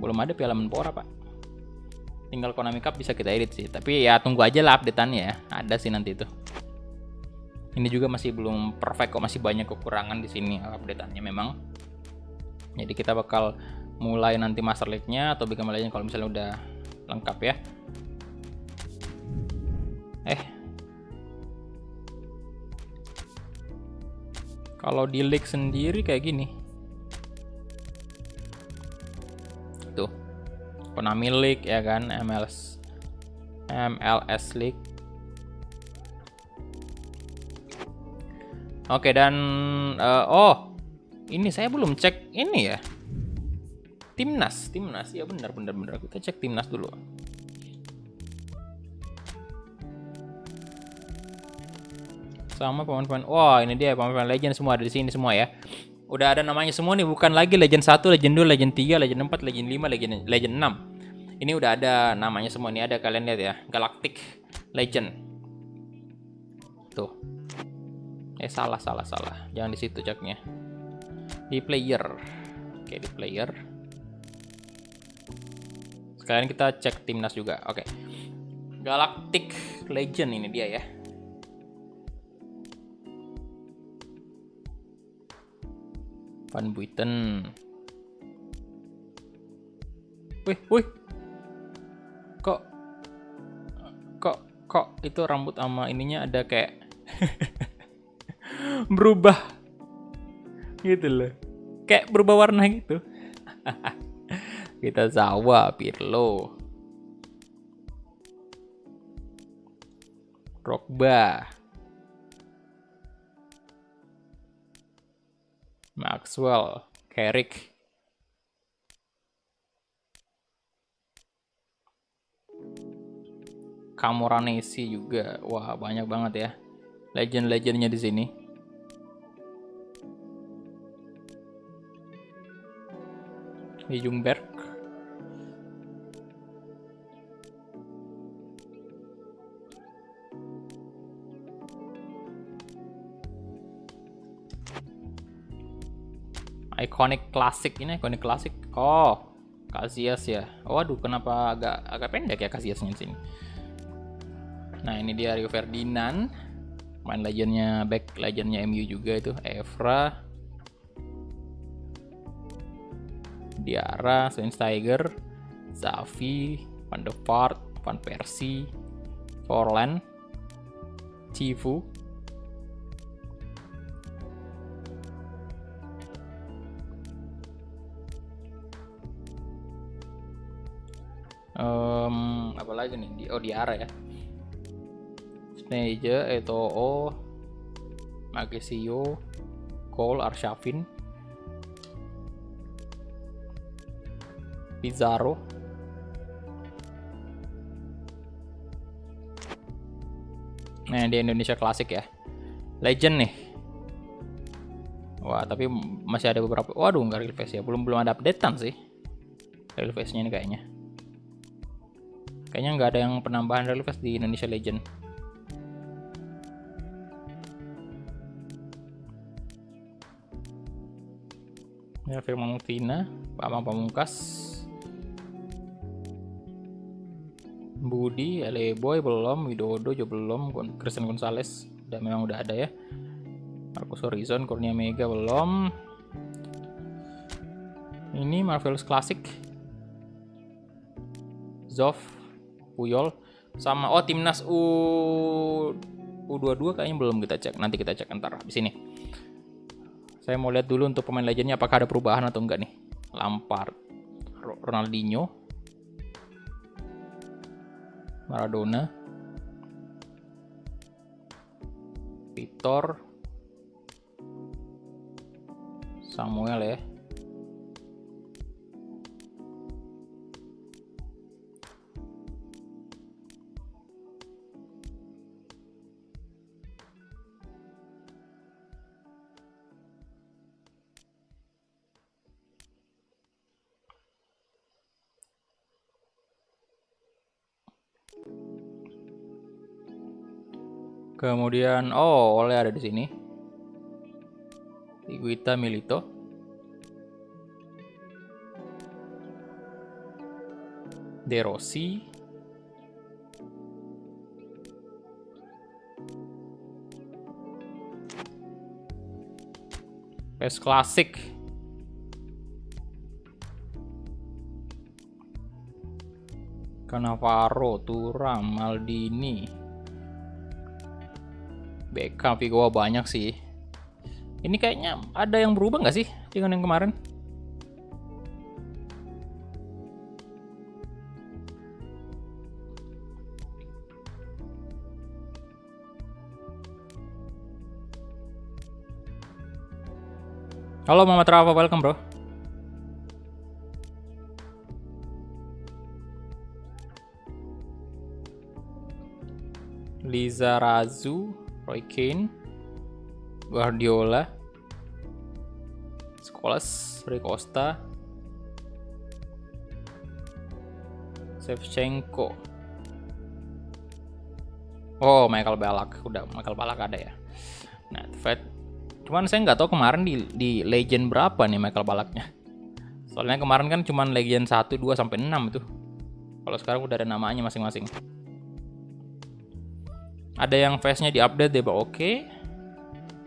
Belum ada Piala Menpora, Pak. Tinggal Konami Cup bisa kita edit sih. Tapi ya tunggu aja lah update-annya ya. Ada sih nanti itu. Ini juga masih belum perfect kok, masih banyak kekurangan di sini update-annya memang. Jadi kita bakal mulai nanti Master League-nya atau Big Legends kalau misalnya udah lengkap ya. Kalau di league sendiri kayak gini. Tuh. Konami League ya kan, MLS League. Oke, dan ini saya belum cek ini ya. Timnas ya, benar. Kita cek Timnas dulu. Sama pemain-pemain. Wah, ini dia pemain-pemain legend semua ada di sini semua ya. Udah ada namanya semua nih, bukan lagi Legend 1, Legend 2, Legend 3, Legend 4, Legend 5, Legend 6. Ini udah ada namanya semua nih, ada kalian lihat ya. Galactic Legend. Tuh. Salah. Jangan di situ ceknya. Di player. Oke, di player. Sekalian kita cek Timnas juga. Oke. Galactic Legend ini dia ya. Van Buiten. Wih. Kok itu rambut sama ininya ada kayak berubah gitu loh. Kayak berubah warna gitu. Kita Zawa, Pirlo, Drogba. Maxwell, Carrick. Camoranesi juga. Wah, banyak banget ya. Legend-legendnya di sini. Ljungberg. Iconic Classic, ini Iconic Classic. Oh, Casillas ya. Waduh, kenapa agak pendek ya Casillasnya di sini. Nah, ini dia Rio Ferdinand. Main legendnya, back legendnya MU juga itu. Evra, Diarra, Schweinsteiger, Xavi, Van de Vaart, Van Persie, Forlan, Chifu, apa lagi nih? Diarra ya. Sneijder, Eto'o, Magesio, Cole, Arshavin, Pizarro, nah di Indonesia Klasik ya, legend nih. Wah, tapi masih ada beberapa. Waduh, nggak real face ya, belum ada updatean sih real face-nya ini kayaknya nggak ada yang penambahan real face di Indonesia Legend. Ya, Firman Utina, Pak Pamungkas, Budi, Boy belum, Widodo juga belum, Christian Gonzalez memang udah ada ya. Marcus Horizon, Kurnia Mega belum. Ini Marvelous Classic, Zoff, Puyol, sama timnas U22 kayaknya belum kita cek. Nanti kita cek ntar di sini. Saya mau lihat dulu untuk pemain legendnya apakah ada perubahan atau enggak nih. Lampard, Ronaldinho, Maradona, Victor, Samuel ya. Kemudian Oleh ada di sini. Higuita, Milito, De Rossi, PES Classic, Cannavaro, Thuram, Maldini, Beckham, Figo, banyak sih. Ini kayaknya ada yang berubah nggak sih dengan yang kemarin? Halo Muhammad Rafa, welcome bro. Lizarazu, Roy Keane, Guardiola, Scholes, Rui Costa, Shevchenko. Oh, Michael Ballack, udah Michael Ballack ada ya. Nah, Fed. Cuman saya nggak tahu kemarin di Legend berapa nih Michael Ballacknya. Soalnya kemarin kan cuman Legend 1, 2 sampai 6 itu. Kalau sekarang udah ada namanya masing-masing. Ada yang face-nya di-update deh, oke.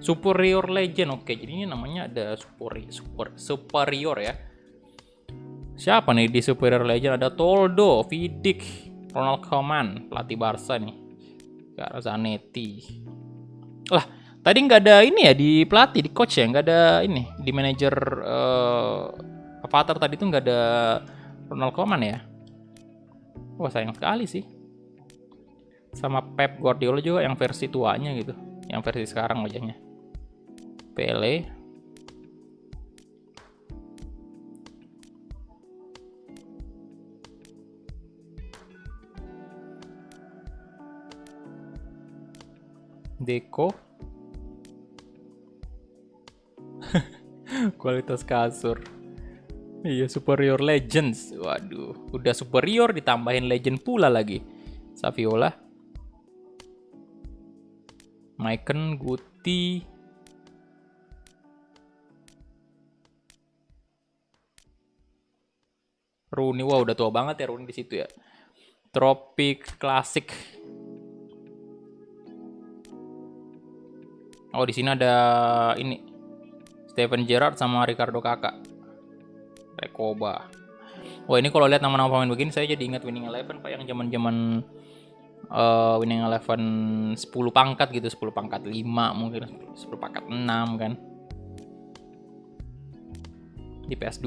Superior Legend, oke. Jadi ini namanya ada superior ya. Siapa nih di Superior Legend? Ada Toldo, Vidic, Ronald Koeman, pelatih Barca nih. Zanetti. Lah, tadi nggak ada ini ya di pelatih, di coach ya, nggak ada ini di manajer Avatar tadi tuh nggak ada Ronald Koeman ya. Wah, sayang sekali sih. Sama Pep Guardiola juga yang versi tuanya gitu, yang versi sekarang wajahnya. Pele, Deco. Kualitas kasur. Iya, Superior Legends. Waduh, udah superior ditambahin legend pula lagi. Saviola. Maicon, Guti. Rooney, wah udah tua banget ya Rooney di situ ya. Tropic Classic. Oh, di sini ada ini. Steven Gerrard sama Ricardo Kakak. Rekoba. Wah, ini kalau lihat nama-nama pemain begini saya jadi ingat Winning Eleven Pak, yang zaman-zaman Winning Eleven 10 pangkat gitu, 10 pangkat 5 mungkin, 10 pangkat 6 kan. Di PS2.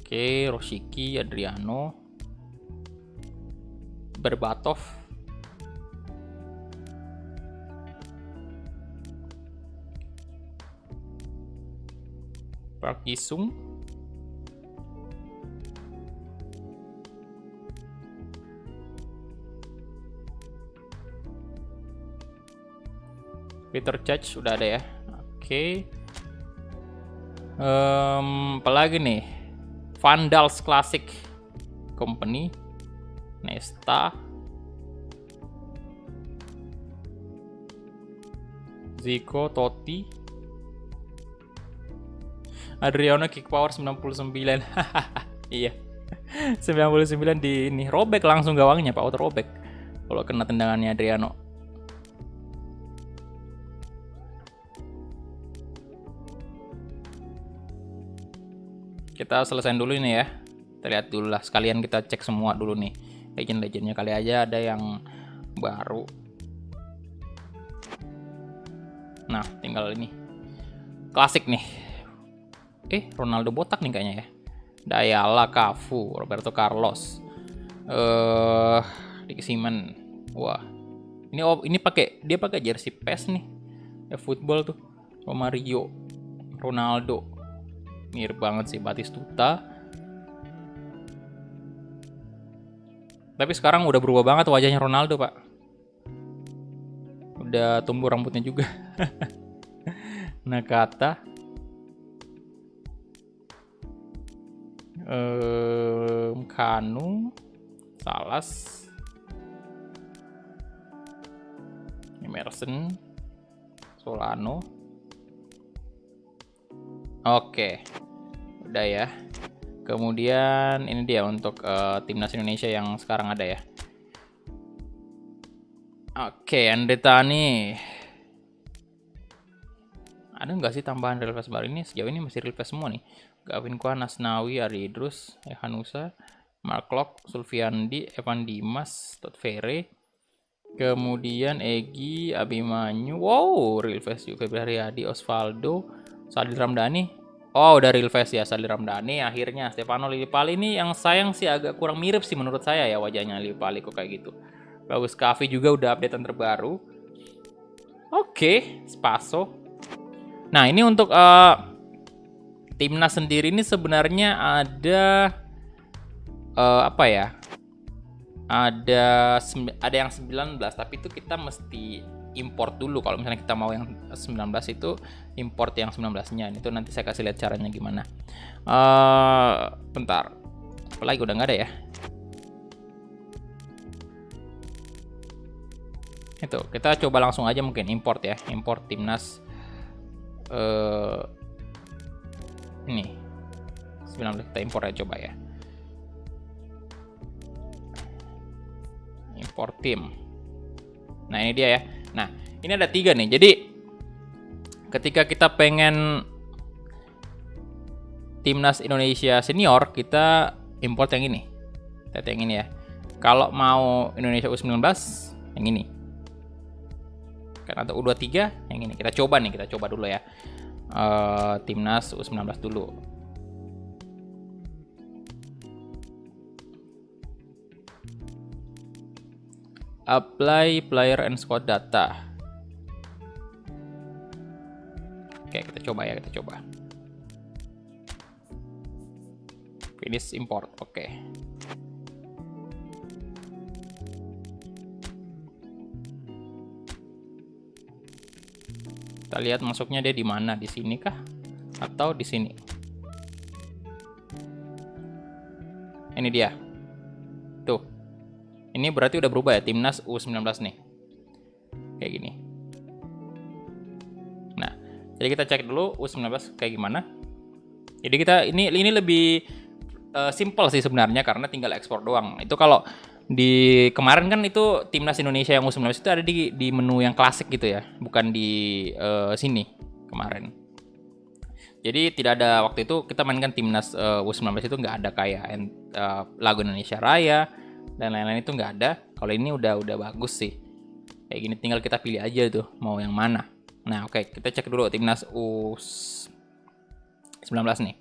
Oke, Rosicky, Adriano, Berbatov, Park Ji-sung, Peter Cech udah ada ya. Oke. Apalagi nih? Vandals Classic Company, Nesta, Zico, Totti, Adriano kick power 99. Iya. 99 di ini robek langsung gawangnya Pak, auto robek kalau kena tendangannya Adriano. Kita selesaiin dulu ini ya. Kita lihat dulu lah, sekalian kita cek semua dulu nih legend-legendnya, kali aja ada yang baru. Nah, tinggal ini klasik nih. Ronaldo botak nih kayaknya ya. Dayala, Cafu, Roberto Carlos, Ricky Simon. Wah, ini dia pakai jersey PES nih. Ya football tuh. Romario, Ronaldo. Mirip banget sih, Batistuta. Tapi sekarang udah berubah banget wajahnya Ronaldo, Pak. Udah tumbuh rambutnya juga. Nakata. Kanu. Salas. Emerson. Solano. Oke. Udah ya. Kemudian ini dia untuk timnas Indonesia yang sekarang ada ya. Oke, Andre Tani. Ada nggak sih tambahan real face baru ini? Sejauh ini masih real face semua nih. Gavin Kwan, Asnawi, Ari Idrus, Hanusa, Mark Locke, Sulfiandi, Evan Dimas, Todd Fere. Kemudian Egi, Abimanyu. Wow, real face juga. Febri Haryadi, Osvaldo, Sadil Ramdhani. Oh, udah real face ya Sadil Ramdhani. Akhirnya Stefano Lillipali ini yang sayang sih agak kurang mirip sih menurut saya ya wajahnya Lillipali kok kayak gitu. Bagus, Kavi juga udah updatean terbaru. Oke, Spaso. Nah, ini untuk timnas sendiri ini sebenarnya ada apa ya? Ada yang 19, tapi itu kita mesti import dulu. Kalau misalnya kita mau yang 19 itu import yang 19-nya. Itu nanti saya kasih lihat caranya gimana. Bentar. Apalagi udah nggak ada ya. Itu kita coba langsung aja mungkin import ya. Import timnas ini 19 kita import ya, coba ya. Import tim. Nah, ini dia ya. Nah, ini ada 3 nih. Jadi ketika kita pengen timnas Indonesia senior, kita import yang ini. Lihat yang ini ya. Kalau mau Indonesia U19 yang ini. Karena untuk U23 yang ini. Kita coba dulu ya. Timnas U19 dulu. Apply player and squad data. Oke, kita coba. Finish import. Oke. Kita lihat masuknya dia di mana, di sini kah atau di sini? Ini dia. Tuh. Ini berarti udah berubah ya, timnas U19 nih. Kayak gini. Nah, jadi kita cek dulu U19 kayak gimana. Jadi kita ini lebih simple sih sebenarnya karena tinggal ekspor doang. Itu kalau di kemarin kan itu timnas Indonesia yang U19 itu ada di menu yang klasik gitu ya, bukan di sini kemarin. Jadi tidak ada, waktu itu kita mainkan timnas U19 itu nggak ada kayak lagu Indonesia Raya dan lain-lain, itu nggak ada. Kalau ini udah bagus sih. Kayak gini tinggal kita pilih aja tuh mau yang mana. Nah, oke, kita cek dulu timnas U19 nih.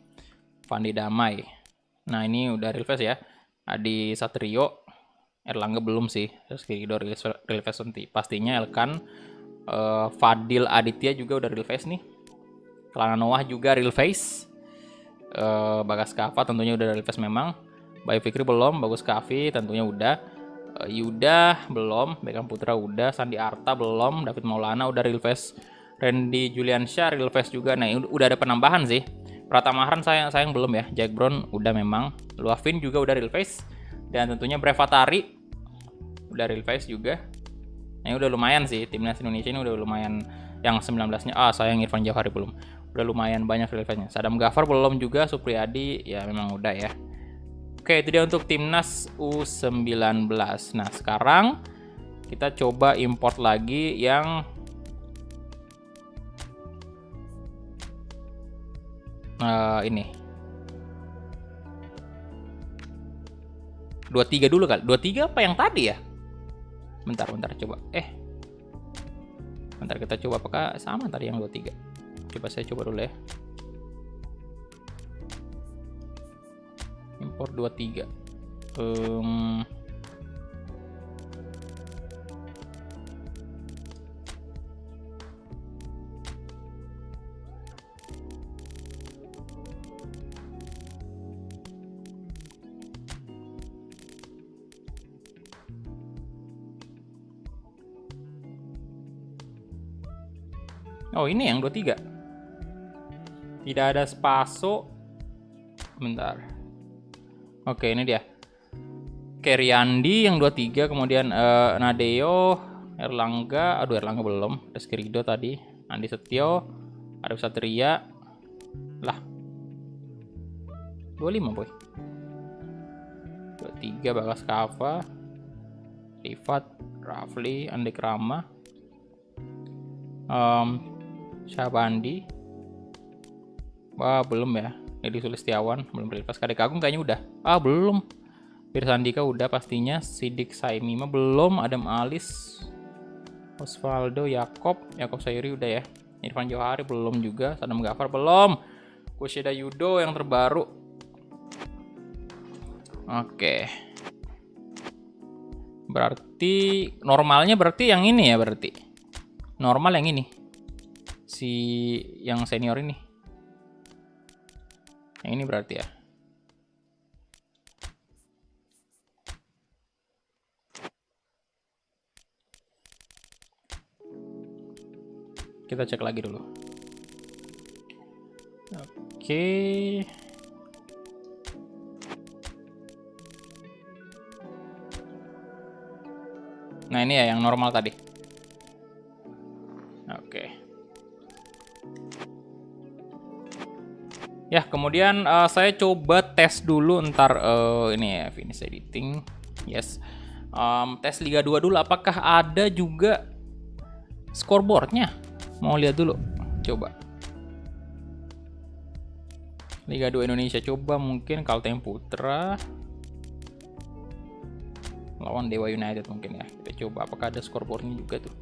Fandi Damai. Nah, ini udah real face ya. Adi Satrio, Erlangga belum sih. Terus Kirido real face pastinya. Elkan, Fadil Aditya juga udah real face nih. Kelana Noah juga real face. Bagas Kava tentunya udah real face memang. Bayu Fikri belum. Bagus Kavi tentunya udah. Yuda belum. Beckham Putra udah. Sandi Arta belum. David Maulana udah real face. Randy Juliansyah real face juga. Nah, udah ada penambahan sih. Pratama Maharan sayang belum ya. Jack Brown udah memang. Luafin juga udah real face. Dan tentunya Brevatari udah real face juga. Nah, ini udah lumayan sih. Timnas Indonesia ini udah lumayan. Yang 19-nya sayang Irfan Jauhari belum. Udah lumayan banyak real face-nya. Sadam Ghaffar belum juga. Supriyadi ya memang udah ya. Oke, itu dia untuk timnas U19. Nah, sekarang kita coba import lagi yang ini 23 dulu kali. 23 apa yang tadi ya? Bentar coba. Bentar kita coba apakah sama tadi yang 23. Coba saya coba dulu ya. Import 23. Oh, ini yang 23. Tidak ada spaso. Bentar. Oke, ini dia. Keriandi yang 23, kemudian Nadeo, Erlangga, Erlangga belum. Rizky Ridho tadi, Andi Setio, Arif Satria. Lah. 25, boy. 23 Bagas Kava, Rifat, Rafli, Andik Rama, Syabandi. Wah, belum ya. Edi Sulistiawan belum real face. Kadek Agung kayaknya udah. Belum. Pirsandika udah pastinya. Sidik Saimima belum. Adam Alis, Osvaldo, Yakob Sayuri udah ya. Irfan Johari belum juga. Sadam Ghaffar belum. Kushida Yudo yang terbaru. Oke. Berarti normalnya berarti yang ini ya berarti. Normal yang ini. Si yang senior ini. Yang ini berarti ya. Kita cek lagi dulu. Oke. Nah, ini ya yang normal tadi. Oke. Ya, kemudian saya coba tes dulu ntar ini ya, finish editing. Yes. Tes Liga 2 dulu, apakah ada juga scoreboardnya? Mau lihat dulu. Coba. Liga 2 Indonesia, coba mungkin Kalteng Putra lawan Dewa United mungkin ya. Kita coba apakah ada scoreboardnya juga tuh.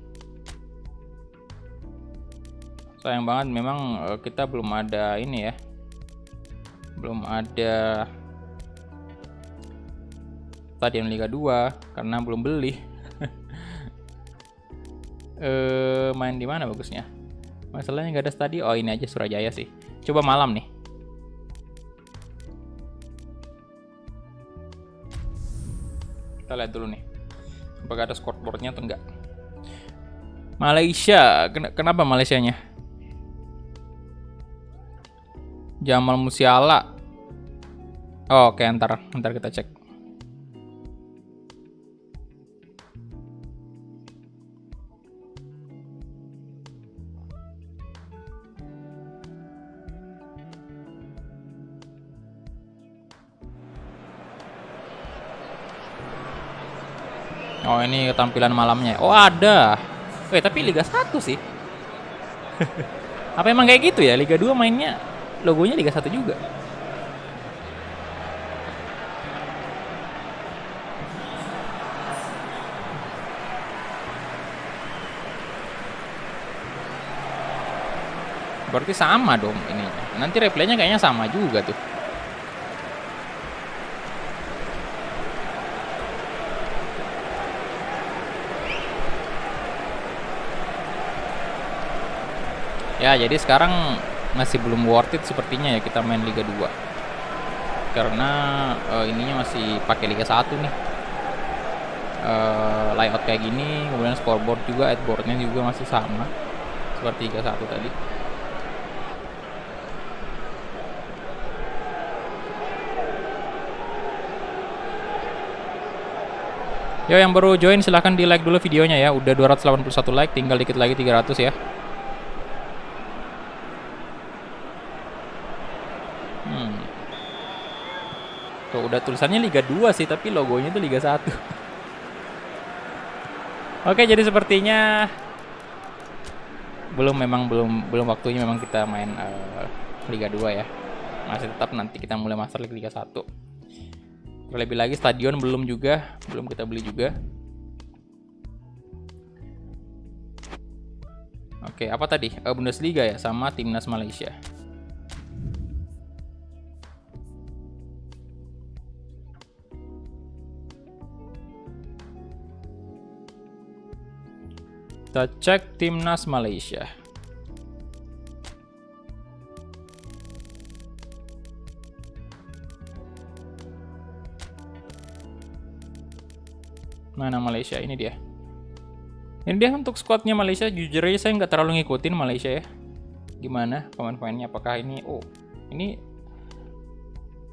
Sayang banget memang kita belum ada ini ya. Belum ada stadion Liga 2 karena belum beli. Main di mana bagusnya? Masalahnya nggak ada stadion. Oh, ini aja Surajaya sih. Coba malam nih. Kita lihat dulu nih. Apakah ada scoreboardnya atau enggak? Malaysia. Kenapa Malaysianya? Jamal Musiala. Oh, oke, ntar kita cek. Oh, ini tampilan malamnya. Oh, ada. Tapi Liga 1 sih. Apa emang kayak gitu ya? Liga 2 mainnya logonya Liga 1 juga. Berarti sama dong ini. Nanti replaynya kayaknya sama juga tuh. Ya, jadi sekarang masih belum worth it sepertinya ya kita main Liga 2. Karena ininya masih pakai Liga 1 nih. Layout kayak gini, kemudian scoreboard juga, headboardnya juga masih sama seperti Liga 1 tadi. Yo, yang baru join silahkan di like dulu videonya ya. Udah 281 like, tinggal dikit lagi 300 ya. Tuh, udah tulisannya Liga 2 sih, tapi logonya tuh Liga 1. Oke, jadi sepertinya belum waktunya memang kita main Liga 2 ya. Masih tetap nanti kita mulai Master League Liga 1. Terlebih lagi stadion belum kita beli juga. Oke, apa tadi? Bundesliga ya, sama Timnas Malaysia. Kita cek Timnas Malaysia. Mana Malaysia? Ini dia. Ini dia untuk squadnya Malaysia. Jujur aja saya nggak terlalu ngikutin Malaysia ya. Gimana pemain-pemainnya? Apakah ini? Oh, ini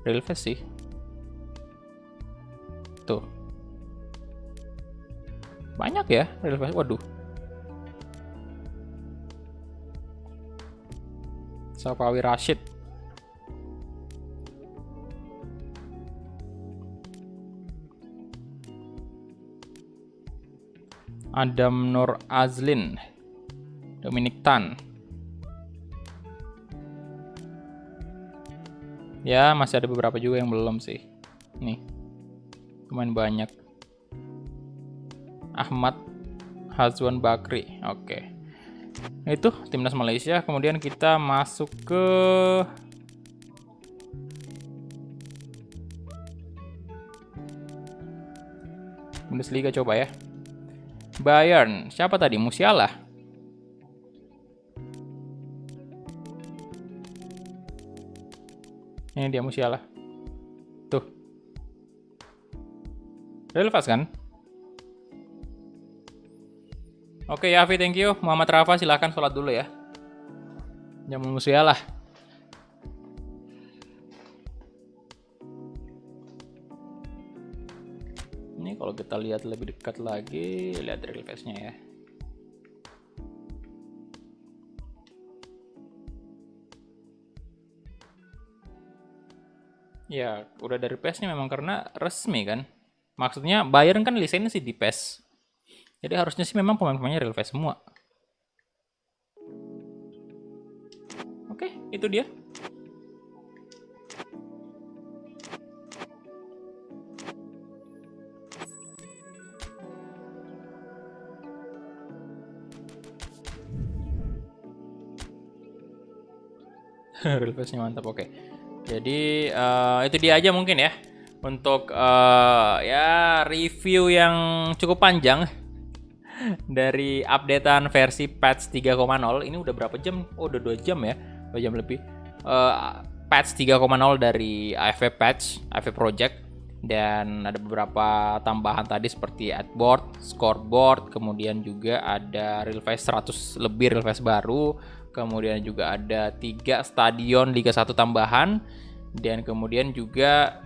real face sih. Tuh. Banyak ya real face. Waduh. Safawi Rashid. Adam Nur Azlin. Dominic Tan. Ya, masih ada beberapa juga yang belum sih. Nih. Lumayan banyak. Ahmad Hazwan Bakri. Oke. Itu Timnas Malaysia. Kemudian kita masuk ke Bundesliga coba ya. Bayern. Siapa tadi? Musiala. Ini dia Musiala. Tuh. Relevan kan? Oke, Yafi, thank you. Muhammad Rafa, silahkan sholat dulu ya. Jamal Musiala. Ini kalau kita lihat lebih dekat lagi, lihat real face-nya ya. Ya, udah dari PES-nya memang karena resmi kan. Maksudnya Bayern kan lisensi di PES. Jadi harusnya sih memang pemain-pemainnya real face semua. Oke, itu dia. Real face-nya mantap, oke. Jadi itu dia aja mungkin ya. Untuk ya review yang cukup panjang dari updatean versi patch 3.0. Ini udah berapa jam? Oh, udah 2 jam ya. 2 jam lebih. Patch 3.0 dari AFV Patch, AFV Project. Dan ada beberapa tambahan tadi seperti headboard, scoreboard, kemudian juga ada real face 100 lebih real face baru, kemudian juga ada 3 stadion Liga 1 tambahan, dan kemudian juga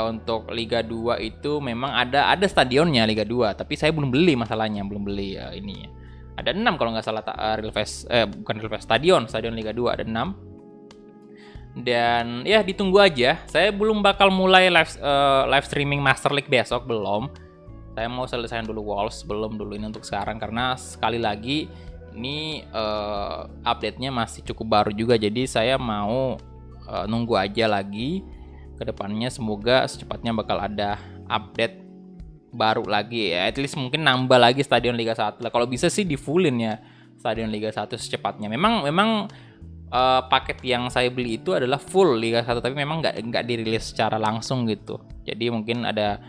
untuk Liga 2 itu memang ada stadionnya Liga 2, tapi saya belum beli, masalahnya belum beli ininya. Ada 6 kalau nggak salah, bukan real fest, stadion Liga 2 ada 6. Dan ya ditunggu aja. Saya belum bakal mulai live streaming Master League besok, belum. Saya mau selesaiin dulu Wolves, belum dulu ini untuk sekarang, karena sekali lagi ini update-nya masih cukup baru juga, jadi saya mau nunggu aja lagi ke depannya. Semoga secepatnya bakal ada update baru lagi ya, at least mungkin nambah lagi stadion Liga 1 lah. Kalau bisa sih di fullin ya stadion Liga 1 secepatnya. Memang paket yang saya beli itu adalah full Liga 1, tapi memang nggak dirilis secara langsung gitu. Jadi mungkin ada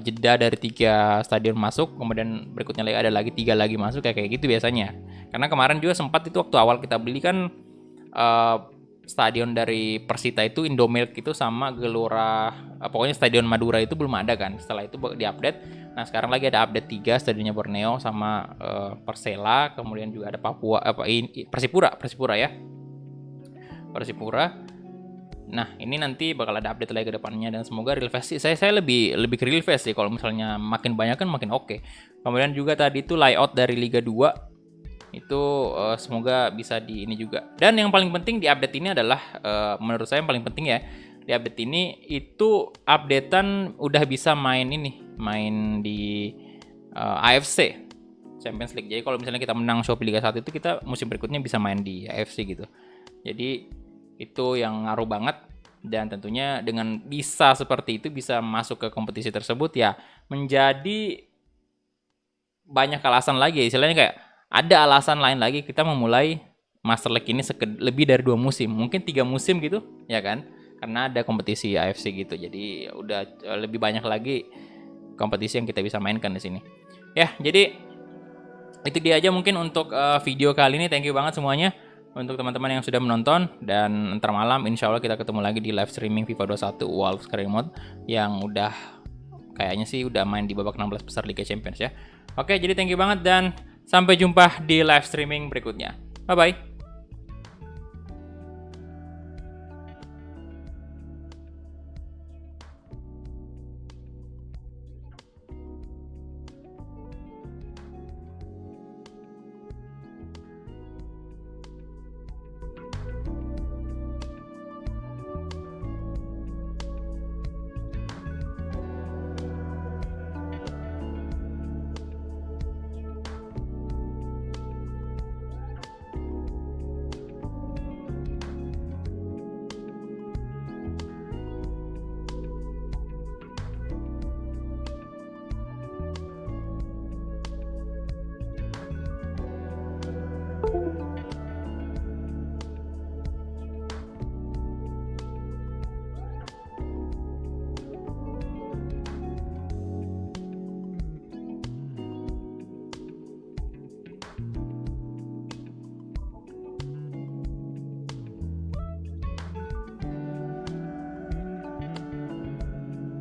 jeda dari 3 stadion masuk, kemudian berikutnya lagi ada lagi 3 lagi masuk, kayak gitu biasanya. Karena kemarin juga sempat itu waktu awal kita beli kan stadion dari Persita itu Indomilk itu sama Gelora, pokoknya stadion Madura itu belum ada kan. Setelah itu diupdate. Nah sekarang lagi ada update 3 stadionnya Borneo sama Persela, kemudian juga ada Persipura ya. Persipura. Nah ini nanti bakal ada update lagi ke depannya, dan semoga real fest sih, saya lebih ke real fest sih. Kalau misalnya makin banyak kan makin oke. Kemudian juga tadi itu layout dari Liga 2 itu semoga bisa di ini juga. Dan yang paling penting di update ini adalah menurut saya yang paling penting ya di update ini itu updatean udah bisa main di AFC Champions League. Jadi kalau misalnya kita menang Shopee Liga 1 itu kita musim berikutnya bisa main di AFC gitu. Jadi itu yang ngaruh banget, dan tentunya dengan bisa seperti itu bisa masuk ke kompetisi tersebut ya menjadi banyak alasan lagi, istilahnya kayak ada alasan lain lagi kita memulai Master League ini lebih dari 2 musim, mungkin 3 musim gitu ya kan, karena ada kompetisi AFC gitu. Jadi udah lebih banyak lagi kompetisi yang kita bisa mainkan di sini ya. Jadi itu dia aja mungkin untuk video kali ini. Thank you banget semuanya untuk teman-teman yang sudah menonton, dan ntar malam insya Allah kita ketemu lagi di live streaming FIFA 21 Wolves Career Mode yang udah kayaknya sih udah main di babak 16 besar Liga Champions ya. Oke, jadi thank you banget dan sampai jumpa di live streaming berikutnya. Bye-bye.